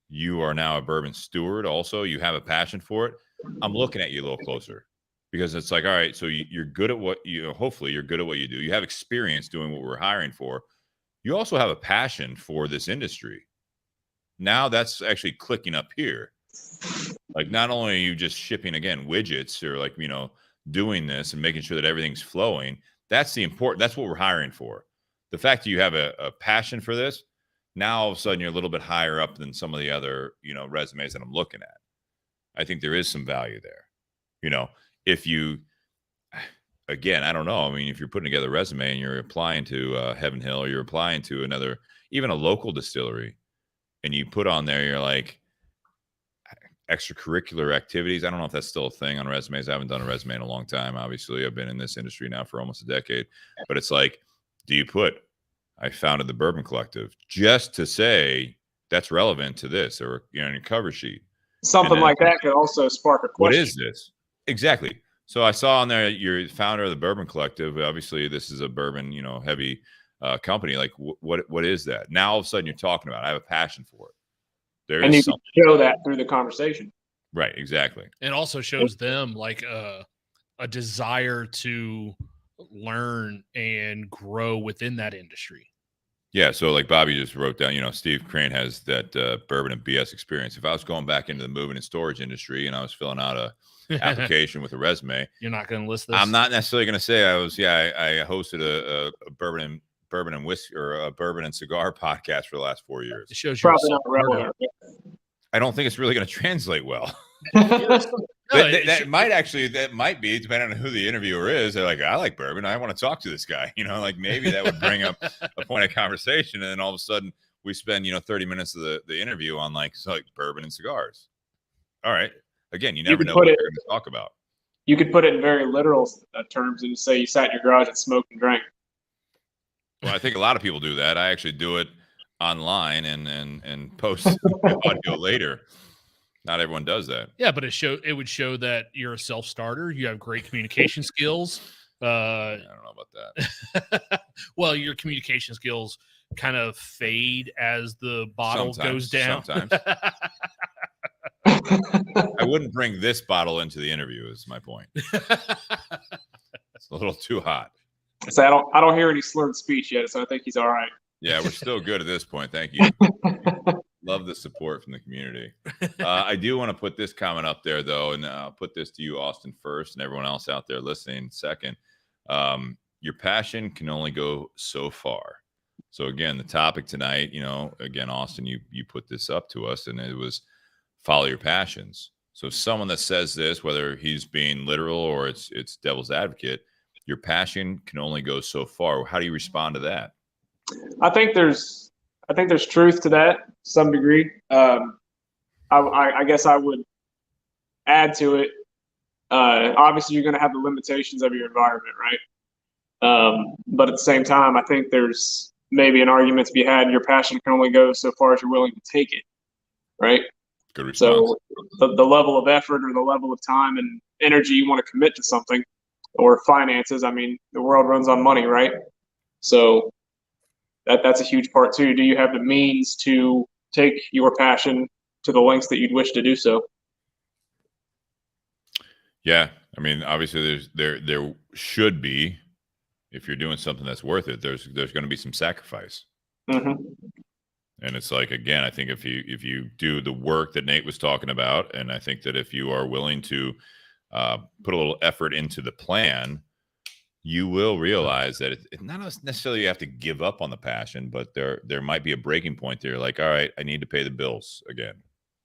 you are now a bourbon steward. Also, you have a passion for it. I'm looking at you a little closer, because it's like, all right, so you're good at what hopefully you're good at what you do. You have experience doing what we're hiring for. You also have a passion for this industry. Now that's actually clicking up here. Like, not only are you just shipping, again, widgets, or like, you know, doing this and making sure that everything's flowing. That's what we're hiring for. The fact that you have a passion for this, now all of a sudden you're a little bit higher up than some of the other, you know, resumes that I'm looking at. I think there is some value there. You know, if you, again, I don't know. I mean, if you're putting together a resume and you're applying to Heaven Hill, or you're applying to another, even a local distillery, and you put on there, you're like, extracurricular activities. I don't know if that's still a thing on resumes. I haven't done a resume in a long time. Obviously, I've been in this industry now for almost a decade. But it's like, do you put, I founded the Bourbon Collective, just to say that's relevant to this, or, you know, in your cover sheet? Something like that could also spark a question. What is this? Exactly. So I saw on there you're the founder of the Bourbon Collective. Obviously, this is a bourbon, you know, heavy company. Like, what is that? Now all of a sudden you're talking about it. I have a passion for it. And you can show that through the conversation. Right, exactly. It also shows them like a desire to learn and grow within that industry. Yeah, so like Bobby just wrote down, you know, Steve Crane has that bourbon and BS experience. If I was going back into the moving and storage industry and I was filling out a application with a resume, you're not going to list this. I'm not necessarily going to say I hosted a bourbon and whiskey, or a bourbon and cigar podcast for the last 4 years. It shows probably not relevant. I don't think it's really going to translate well. No, that might be, depending on who the interviewer is. They're like, I like bourbon, I want to talk to this guy. You know, like maybe that would bring up a point of conversation, and then all of a sudden we spend, you know, 30 minutes of the interview on like bourbon and cigars. All right. Again, you never know what they're going to talk about. You could put it in very literal terms and say you sat in your garage and smoked and drank. Well, I think a lot of people do that. I actually do it online and post audio later. Not everyone does that. Yeah, but it would show that you're a self-starter. You have great communication skills. I don't know about that. Well, your communication skills kind of fade as the bottle goes down? Sometimes. I wouldn't bring this bottle into the interview, is my point. It's a little too hot. So I don't hear any slurred speech yet, so I think he's all right. Yeah, we're still good at this point. Thank you. Love the support from the community. I do want to put this comment up there, though, and I'll put this to you, Austin, first, and everyone else out there listening second. Your passion can only go so far. So, again, the topic tonight, again, Austin, you put this up to us, and it was follow your passions. So someone that says this, whether he's being literal or it's devil's advocate, your passion can only go so far. How do you respond to that? I think there's truth to that to some degree. I guess I would add to it. Obviously, you're going to have the limitations of your environment, right? But at the same time, I think there's maybe an argument to be had. Your passion can only go so far as you're willing to take it, right? Good response. So the level of effort or the level of time and energy you want to commit to something, or finances. I mean, the world runs on money, right? So that's a huge part too. Do you have the means to take your passion to the lengths that you'd wish to do so? Yeah, I mean, obviously, there should be, if you're doing something that's worth it, there's going to be some sacrifice. Mm-hmm. And it's like, again, I think if you do the work that Nate was talking about, and I think that if you are willing to put a little effort into the plan, you will realize that it not necessarily you have to give up on the passion, but there might be a breaking point there. Like, all right, I need to pay the bills again.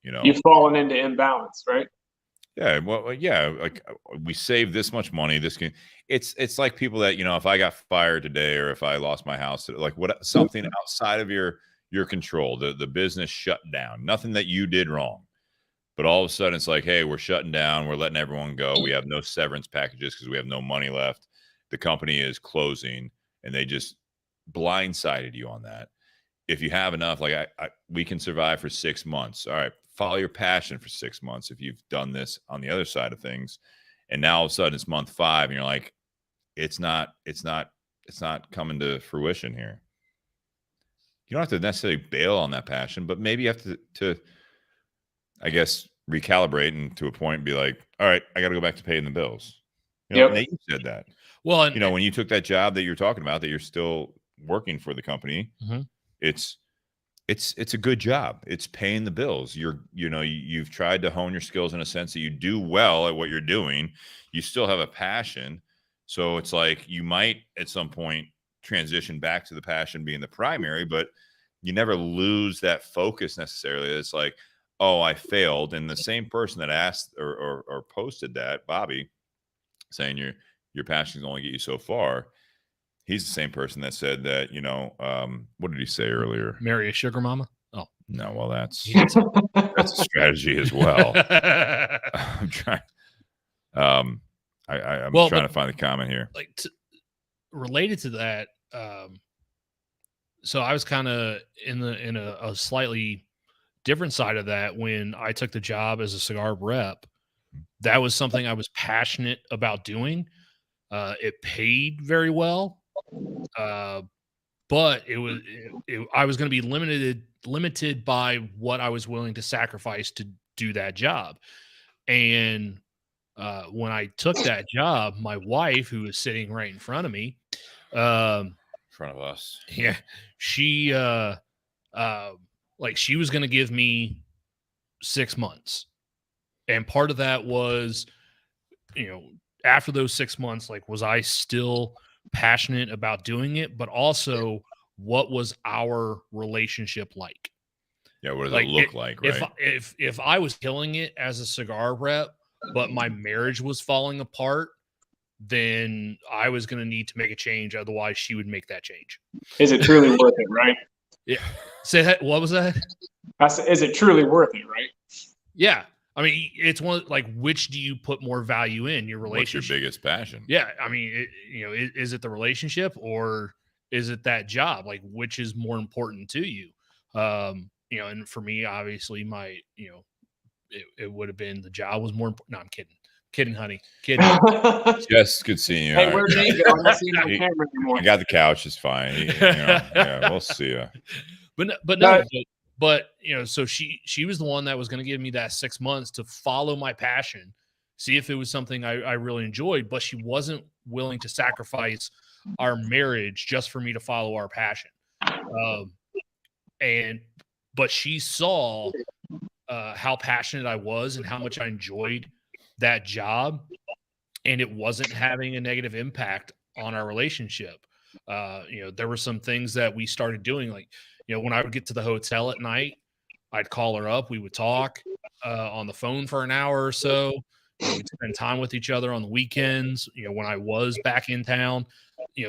You've fallen into imbalance, right? Yeah, well, yeah. Like we save this much money. It's like people that if I got fired today or if I lost my house, like something outside of your control, the business shut down, nothing that you did wrong. But all of a sudden it's like, hey, we're shutting down. We're letting everyone go. We have no severance packages because we have no money left. The company is closing and they just blindsided you on that. If you have enough, like we can survive for 6 months. All right, follow your passion for 6 months. If you've done this on the other side of things, and now all of a sudden it's month 5 and you're like, it's not coming to fruition here. You don't have to necessarily bail on that passion, but maybe you have to I guess, recalibrate and to a point be like, all right, I got to go back to paying the bills. Nate said that. Well, and, when you took that job that you're talking about, that you're still working for the company, mm-hmm. it's a good job. It's paying the bills. You've tried to hone your skills in a sense that you do well at what you're doing. You still have a passion. So it's like you might at some point transition back to the passion being the primary, but you never lose that focus necessarily. It's like, oh, I failed. And the same person that asked or posted that, Bobby, saying your passion can only get you so far. He's the same person that said that, what did he say earlier? Marry a sugar mama? Oh. No, well, that's a strategy as well. I'm trying. I'm trying to find the comment here. Like related to that, so I was kind of in a slightly different side of that when I took the job as a cigar rep. That was something I was passionate about doing. It paid very well, but I was going to be limited by what I was willing to sacrifice to do that job. And when I took that job, my wife, who was sitting right in front of me, in front of us, yeah, she she was going to give me 6 months. And part of that was, after those 6 months, like, was I still passionate about doing it? But also, what was our relationship like? Yeah, what does it look like, right? If I was killing it as a cigar rep, but my marriage was falling apart, then I was going to need to make a change. Otherwise, she would make that change. Is it truly worth it, right? Yeah. Say that. What was that? Is it truly worth it, right? Yeah. I mean, it's one like, which do you put more value in, your relationship? What's your biggest passion? Yeah. I mean, is it the relationship or is it that job? Like, which is more important to you? And for me, obviously, it would have been the job was more important. No, I'm kidding. Kidding, honey. Kidding. Yes, good seeing you. Hey, All where'd right. Nate go? I'm not seeing him on camera anymore. I got the couch. It's fine. Yeah, we'll see you. But so she was the one that was going to give me that 6 months to follow my passion, see if it was something I really enjoyed, but she wasn't willing to sacrifice our marriage just for me to follow our passion. But she saw how passionate I was and how much I enjoyed that job, and it wasn't having a negative impact on our relationship. There were some things that we started doing, like, when I would get to the hotel at night, I'd call her up. We would talk on the phone for an hour or so. We'd spend time with each other on the weekends. When I was back in town,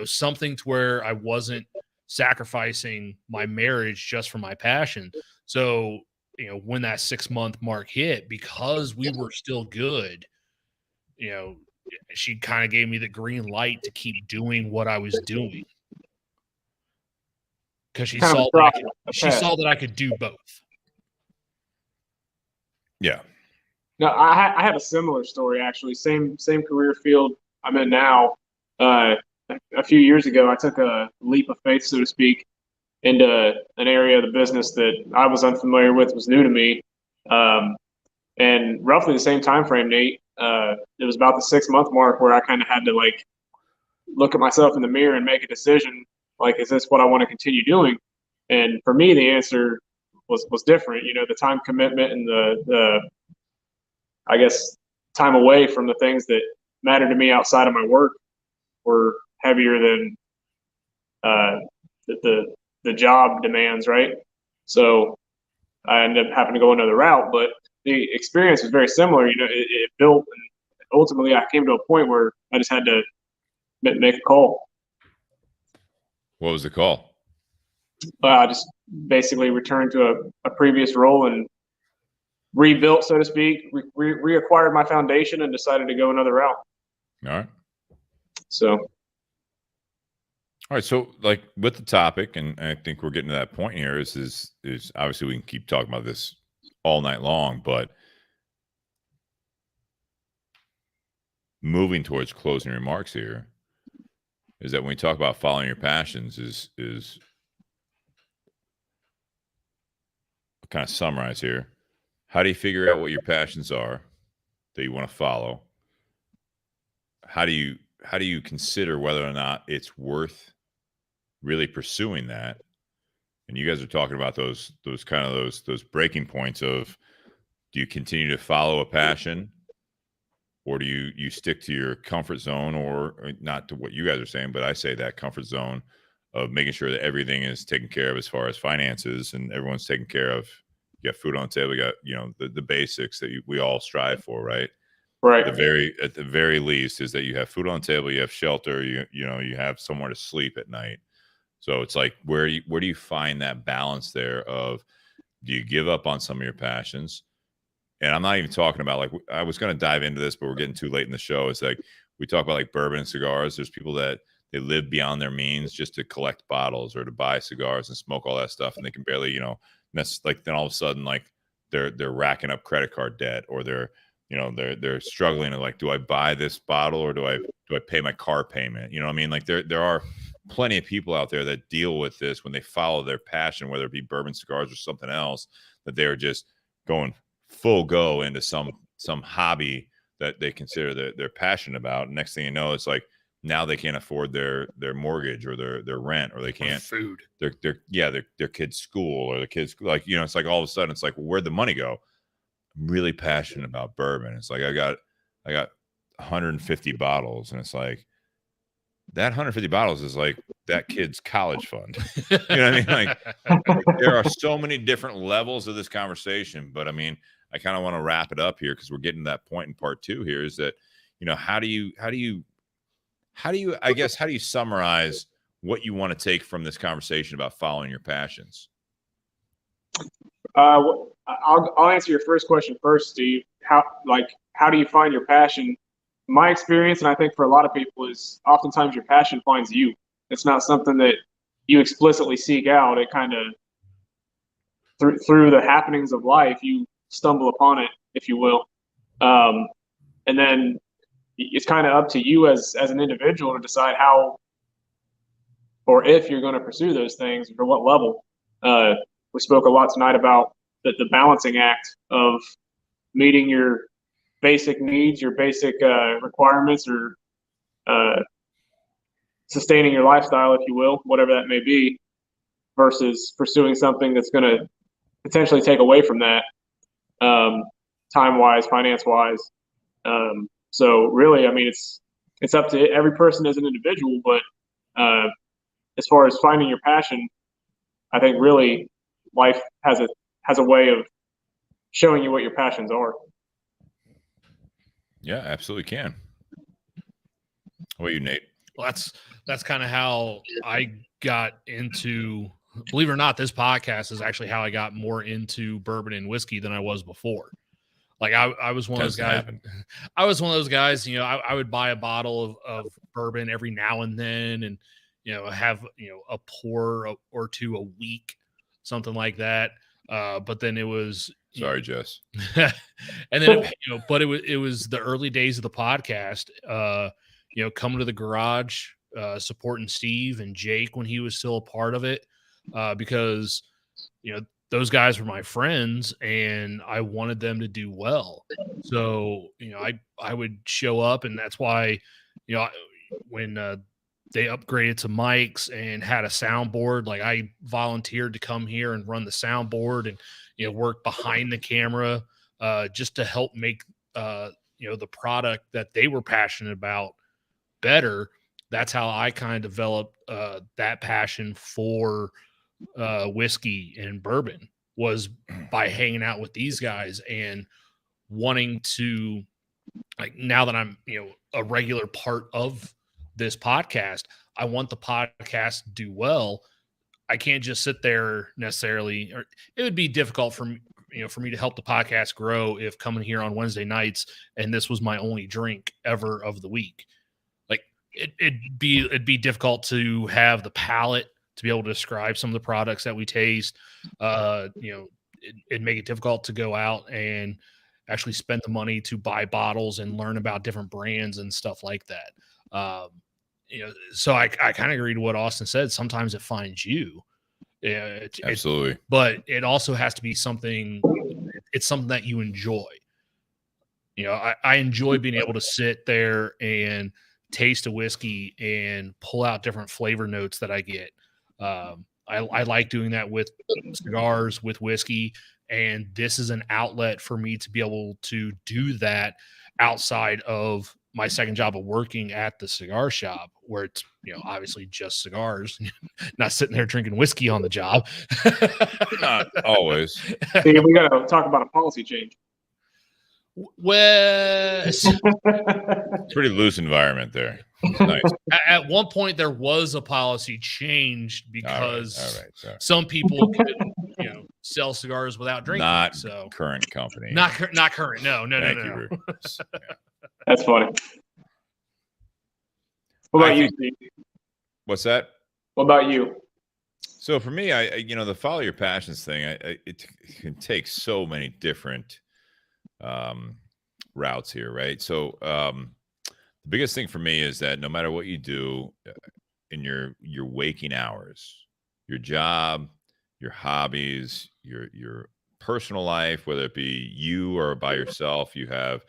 something to where I wasn't sacrificing my marriage just for my passion. So, when that 6 month mark hit, because we were still good, she kind of gave me the green light to keep doing what I was doing. Because she saw that I could do both. Yeah. No, I have a similar story, actually. Same career field I'm in now. A few years ago, I took a leap of faith, so to speak, into an area of the business that I was unfamiliar with, was new to me. And roughly the same time frame, Nate, it was about the 6 month mark where I kind of had to like look at myself in the mirror and make a decision. Like, is this what I want to continue doing? And for me, the answer was different. The time commitment and the I guess time away from the things that matter to me outside of my work were heavier than the job demands, right? So I ended up having to go another route, but the experience was very similar. It built, and ultimately I came to a point where I just had to make a call. What was the call? I just basically returned to a previous role and rebuilt, so to speak, reacquired my foundation and decided to go another route. All right. So. All right, so like with the topic, and I think we're getting to that point here, is obviously we can keep talking about this all night long, but moving towards closing remarks here is that when we talk about following your passions, is I'll kind of summarize here. How do you figure out what your passions are that you want to follow? How do you consider whether or not it's worth really pursuing that? And you guys are talking about those breaking points of, do you continue to follow a passion, or do you stick to your comfort zone, or not to what you guys are saying, but I say that comfort zone of making sure that everything is taken care of as far as finances and everyone's taken care of. You got food on the table, you got, the basics that we all strive for, right? Right. At the very least is that you have food on the table, you have shelter, you have somewhere to sleep at night. So it's like, where do you find that balance there of, do you give up on some of your passions? And I'm not even talking about, like, I was going to dive into this, but we're getting too late in the show. It's like, we talk about like bourbon and cigars. There's people that they live beyond their means just to collect bottles or to buy cigars and smoke all that stuff. And they can barely, that's like, then all of a sudden, like they're racking up credit card debt, or they're struggling to, like, do I buy this bottle or do I pay my car payment? You know what I mean? Like there are plenty of people out there that deal with this when they follow their passion, whether it be bourbon, cigars, or something else, that they're just going full go into some hobby that they consider that they're passionate about. And next thing you know, it's like, now they can't afford their mortgage or their rent, or they can't food their kids' school, or the kids, like, it's like all of a sudden it's like, well, where'd the money go? I'm really passionate about bourbon. It's like, I got 150 bottles, and it's like, that 150 bottles is like that kid's college fund. You know what I mean? Like, there are so many different levels of this conversation, but I mean, I kind of want to wrap it up here because we're getting to that point in part 2 here, is that, how do you summarize what you want to take from this conversation about following your passions? I'll answer your first question first, Steve. How do you find your passion? My experience, and I think for a lot of people, is oftentimes your passion finds you. It's not something that you explicitly seek out. It kind of, through the happenings of life, you stumble upon it, if you will. And then it's kind of up to you as an individual to decide how or if you're going to pursue those things or what level. We spoke a lot tonight about the balancing act of meeting your basic needs, your basic requirements, or sustaining your lifestyle, if you will, whatever that may be, versus pursuing something that's going to potentially take away from that, time-wise, finance-wise. So really, I mean, it's up to every person as an individual, but as far as finding your passion, I think really life has a way of showing you what your passions are. Yeah, absolutely can. What about you, Nate? Well, that's kind of how I got into, believe it or not, this podcast is actually how I got more into bourbon and whiskey than I was before. Like I was one of those guys. I was one of those guys, you know, I would buy a bottle of bourbon every now and then and, you know, have, you know, a pour or two a week, something like that. But then it was, sorry, Jess. And then, you know, but it was the early days of the podcast, you know, coming to the garage, supporting Steve and Jake when he was still a part of it, because, you know, those guys were my friends and I wanted them to do well. So, you know, I would show up, and that's why, you know, when they upgraded to mics and had a soundboard, like I volunteered to come here and run the soundboard and, you know, work behind the camera, just to help make, you know, the product that they were passionate about better. That's how I kind of developed that passion for whiskey and bourbon, was by hanging out with these guys and wanting to, like, now that I'm, you know, a regular part of this podcast, I want the podcast to do well. I can't just sit there necessarily, or it would be difficult for me, you know, for me to help the podcast grow if coming here on Wednesday nights and this was my only drink ever of the week. Like it'd be difficult to have the palate to be able to describe some of the products that we taste. You know, it'd make it difficult to go out and actually spend the money to buy bottles and learn about different brands and stuff like that. You know, so I kind of agree to what Austin said. Sometimes it finds you. Absolutely. But it also has to be something, it's something that you enjoy. You know, I enjoy being able to sit there and taste a whiskey and pull out different flavor notes that I get. I like doing that with cigars, with whiskey, and this is an outlet for me to be able to do that outside of my second job of working at the cigar shop, where it's, you know, obviously just cigars, not sitting there drinking whiskey on the job. Not always. See, we got to talk about a policy change. Well, Pretty loose environment there. Nice. At one point there was a policy change because all right. some people could, you know, sell cigars without drinking. Not so current company. not current. No. Thank you, Rufus. Yeah. That's funny. What about you, Steve? What's that? What about you? So for me, I you know, the follow your passions thing, it can take so many different routes here, right? So the biggest thing for me is that no matter what you do in your waking hours, your job, your hobbies, your personal life, whether it be you or by yourself, you have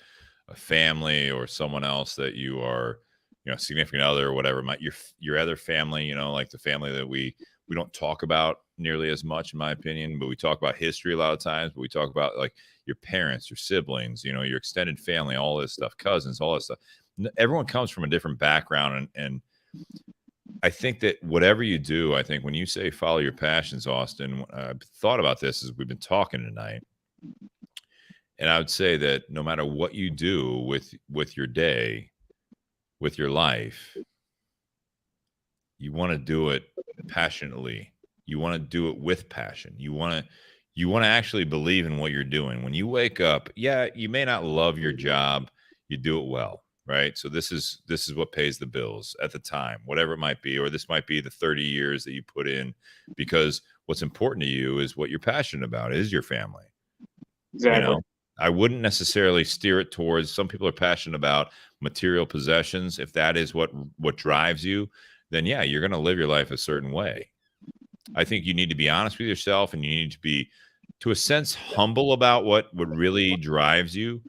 a family or someone else that you are, you know, significant other or whatever, your other family, you know, like the family that we don't talk about nearly as much, in my opinion, but we talk about history a lot of times, but we talk about like your parents, your siblings, you know, your extended family, all this stuff, cousins, all this stuff. Everyone comes from a different background. And I think that whatever you do, I think when you say follow your passions, Austin, I've thought about this as we've been talking tonight. And I would say that no matter what you do with your day, with your life, you want to do it passionately. You want to do it with passion. You want to actually believe in what you're doing. When you wake up, yeah, you may not love your job, you do it well, right? So this is what pays the bills at the time, whatever it might be, or this might be the 30 years that you put in, because what's important to you is what you're passionate about, is your family. Exactly. You know? I wouldn't necessarily steer it towards, some people are passionate about material possessions. If that is what drives you, then yeah, you're going to live your life a certain way. I think you need to be honest with yourself, and you need to be, to a sense, humble about what really drives you,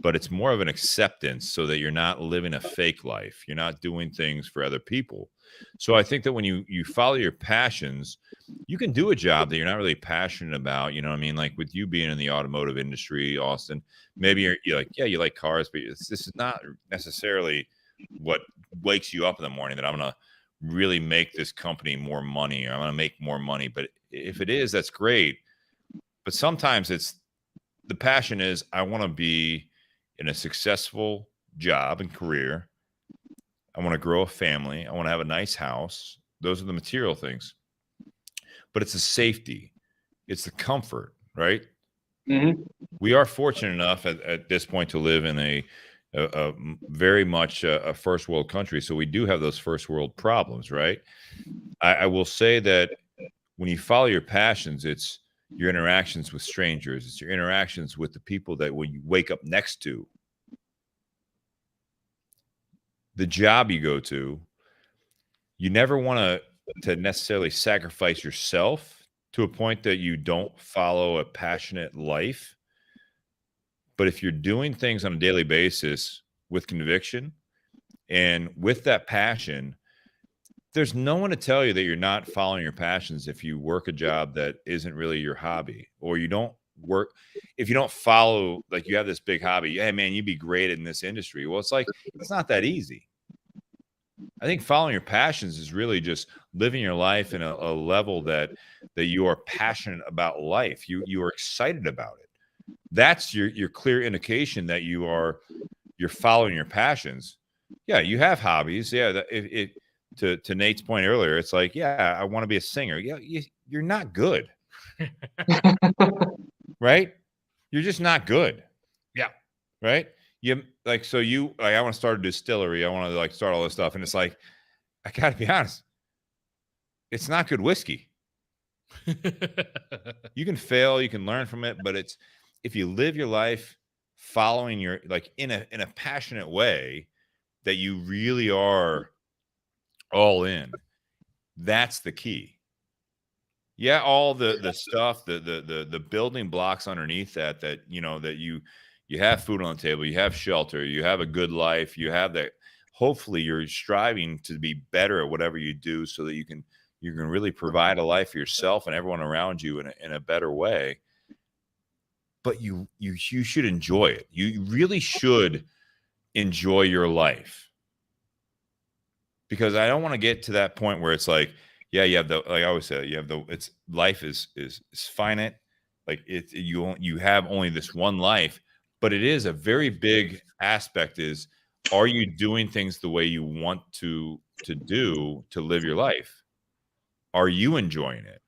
but it's more of an acceptance so that you're not living a fake life. You're not doing things for other people. So I think that when you follow your passions, you can do a job that you're not really passionate about. You know what I mean? Like with you being in the automotive industry, Austin, maybe you're like, yeah, you like cars, but this is not necessarily what wakes you up in the morning, that I'm going to really make this company more money, or I'm going to make more money. But if it is, that's great. But sometimes the passion is, I want to be in a successful job and career. I want to grow a family. I want to have a nice house. Those are the material things. But it's the safety. It's the comfort, right? Mm-hmm. We are fortunate enough at this point to live in a very much a first world country. So we do have those first world problems, right? I will say that when you follow your passions, it's your interactions with strangers. It's your interactions with the people that when you wake up next to, the job you go to. You never want to necessarily sacrifice yourself to a point that you don't follow a passionate life. But if you're doing things on a daily basis with conviction and with that passion, there's no one to tell you that you're not following your passions if you work a job that isn't really your hobby, or you don't work, if you don't follow, like you have this big hobby, hey man, you'd be great in this industry. Well, it's like, it's not that easy. I think following your passions is really just living your life in a level that you are passionate about life. You are excited about it. That's your clear indication that you're following your passions. Yeah, you have hobbies. Yeah, to Nate's point earlier, it's like, yeah, I want to be a singer. Yeah, you're not good. Right? You're just not good. Yeah. Right? I want to start a distillery. I want to like start all this stuff. And it's like, I gotta be honest, it's not good whiskey. You can fail, you can learn from it, but it's, if you live your life following your, like in a passionate way, that you really are all in, that's the key. Yeah, all the stuff, the building blocks underneath that you have food on the table, you have shelter, you have a good life, you have that. Hopefully you're striving to be better at whatever you do so that you can really provide a life for yourself and everyone around you in a better way. But you should enjoy it. You really should enjoy your life. Because I don't want to get to that point where it's like, yeah, you have like I always say, life is finite. Like you have only this one life, but it is a very big aspect is, are you doing things the way you want to do to live your life? Are you enjoying it?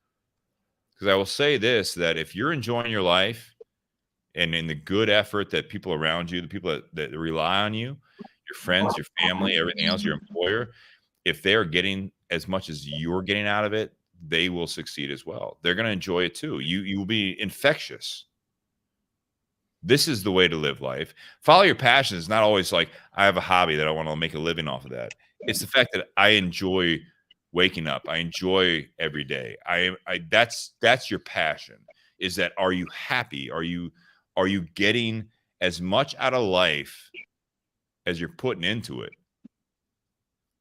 Because I will say this, that if you're enjoying your life and in the good effort that people around you, the people that rely on you, your friends, your family, everything else, your employer, if they're getting as much as you're getting out of it, they will succeed as well. They're going to enjoy it too. You will be infectious. This is the way to live life. Follow your passion is not always like, I have a hobby that I want to make a living off of that. It's the fact that I enjoy waking up. I enjoy every day. That's your passion, is that, are you happy? Are you getting as much out of life as you're putting into it?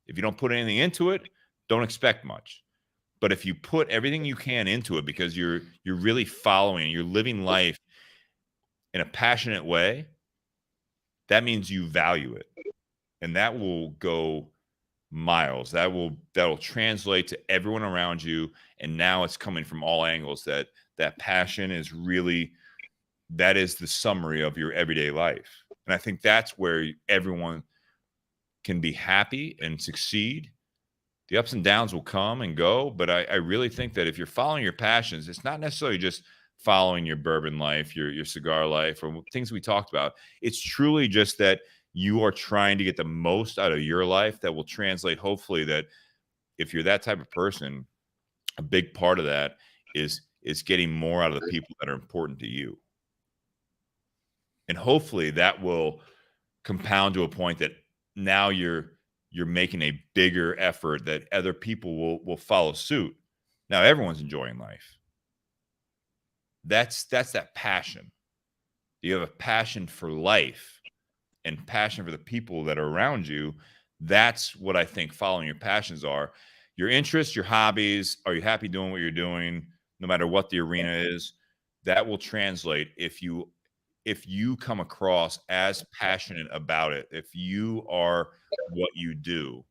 If you don't put anything into it, don't expect much. But if you put everything you can into it because you're really following, you're living life in a passionate way, that means you value it. And that will go miles. That'll translate to everyone around you. And now it's coming from all angles, that passion is really, that is the summary of your everyday life. And I think that's where everyone can be happy and succeed. The ups and downs will come and go, but I really think that if you're following your passions, it's not necessarily just following your bourbon life, your cigar life, or things we talked about. It's truly just that you are trying to get the most out of your life that will translate, hopefully, that if you're that type of person, a big part of that is getting more out of the people that are important to you. And hopefully that will compound to a point that now you're making a bigger effort that other people will follow suit. Now everyone's enjoying life. That's that passion. You have a passion for life and passion for the people that are around you. That's what I think following your passions are. Your interests, your hobbies. Are you happy doing what you're doing, no matter what the arena is? That will translate if you come across as passionate about it. If you are what you do,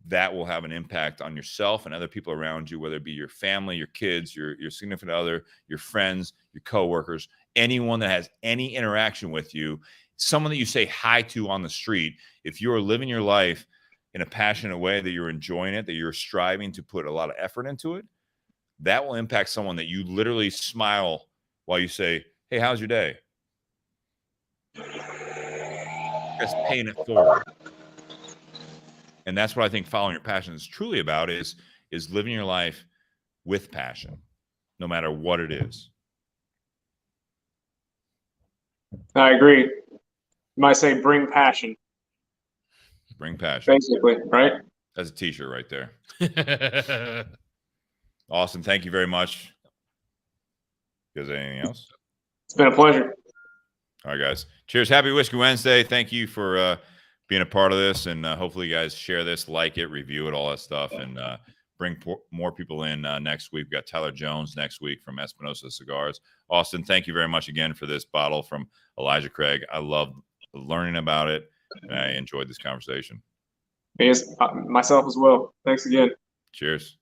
that will have an impact on yourself and other people around you, whether it be your family, your kids, your significant other, your friends, your coworkers, anyone that has any interaction with you, someone that you say hi to on the street. If you're living your life in a passionate way, that you're enjoying it, that you're striving to put a lot of effort into it, that will impact someone that you literally smile while you say, hey, how's your day? That's paying it forward. And that's what I think following your passion is truly about, is living your life with passion, no matter what it is. I agree. You might say bring passion. Bring passion. Basically, right? That's a t-shirt right there. Austin, thank you very much. Is there anything else? It's been a pleasure. All right, guys. Cheers. Happy Whiskey Wednesday. Thank you for being a part of this, and hopefully you guys share this, like it, review it, all that stuff, and bring more people in next week. We've got Tyler Jones next week from Espinosa Cigars. Austin, thank you very much again for this bottle from Elijah Craig. I love learning about it, and I enjoyed this conversation. Yes, myself as well. Thanks again. Cheers.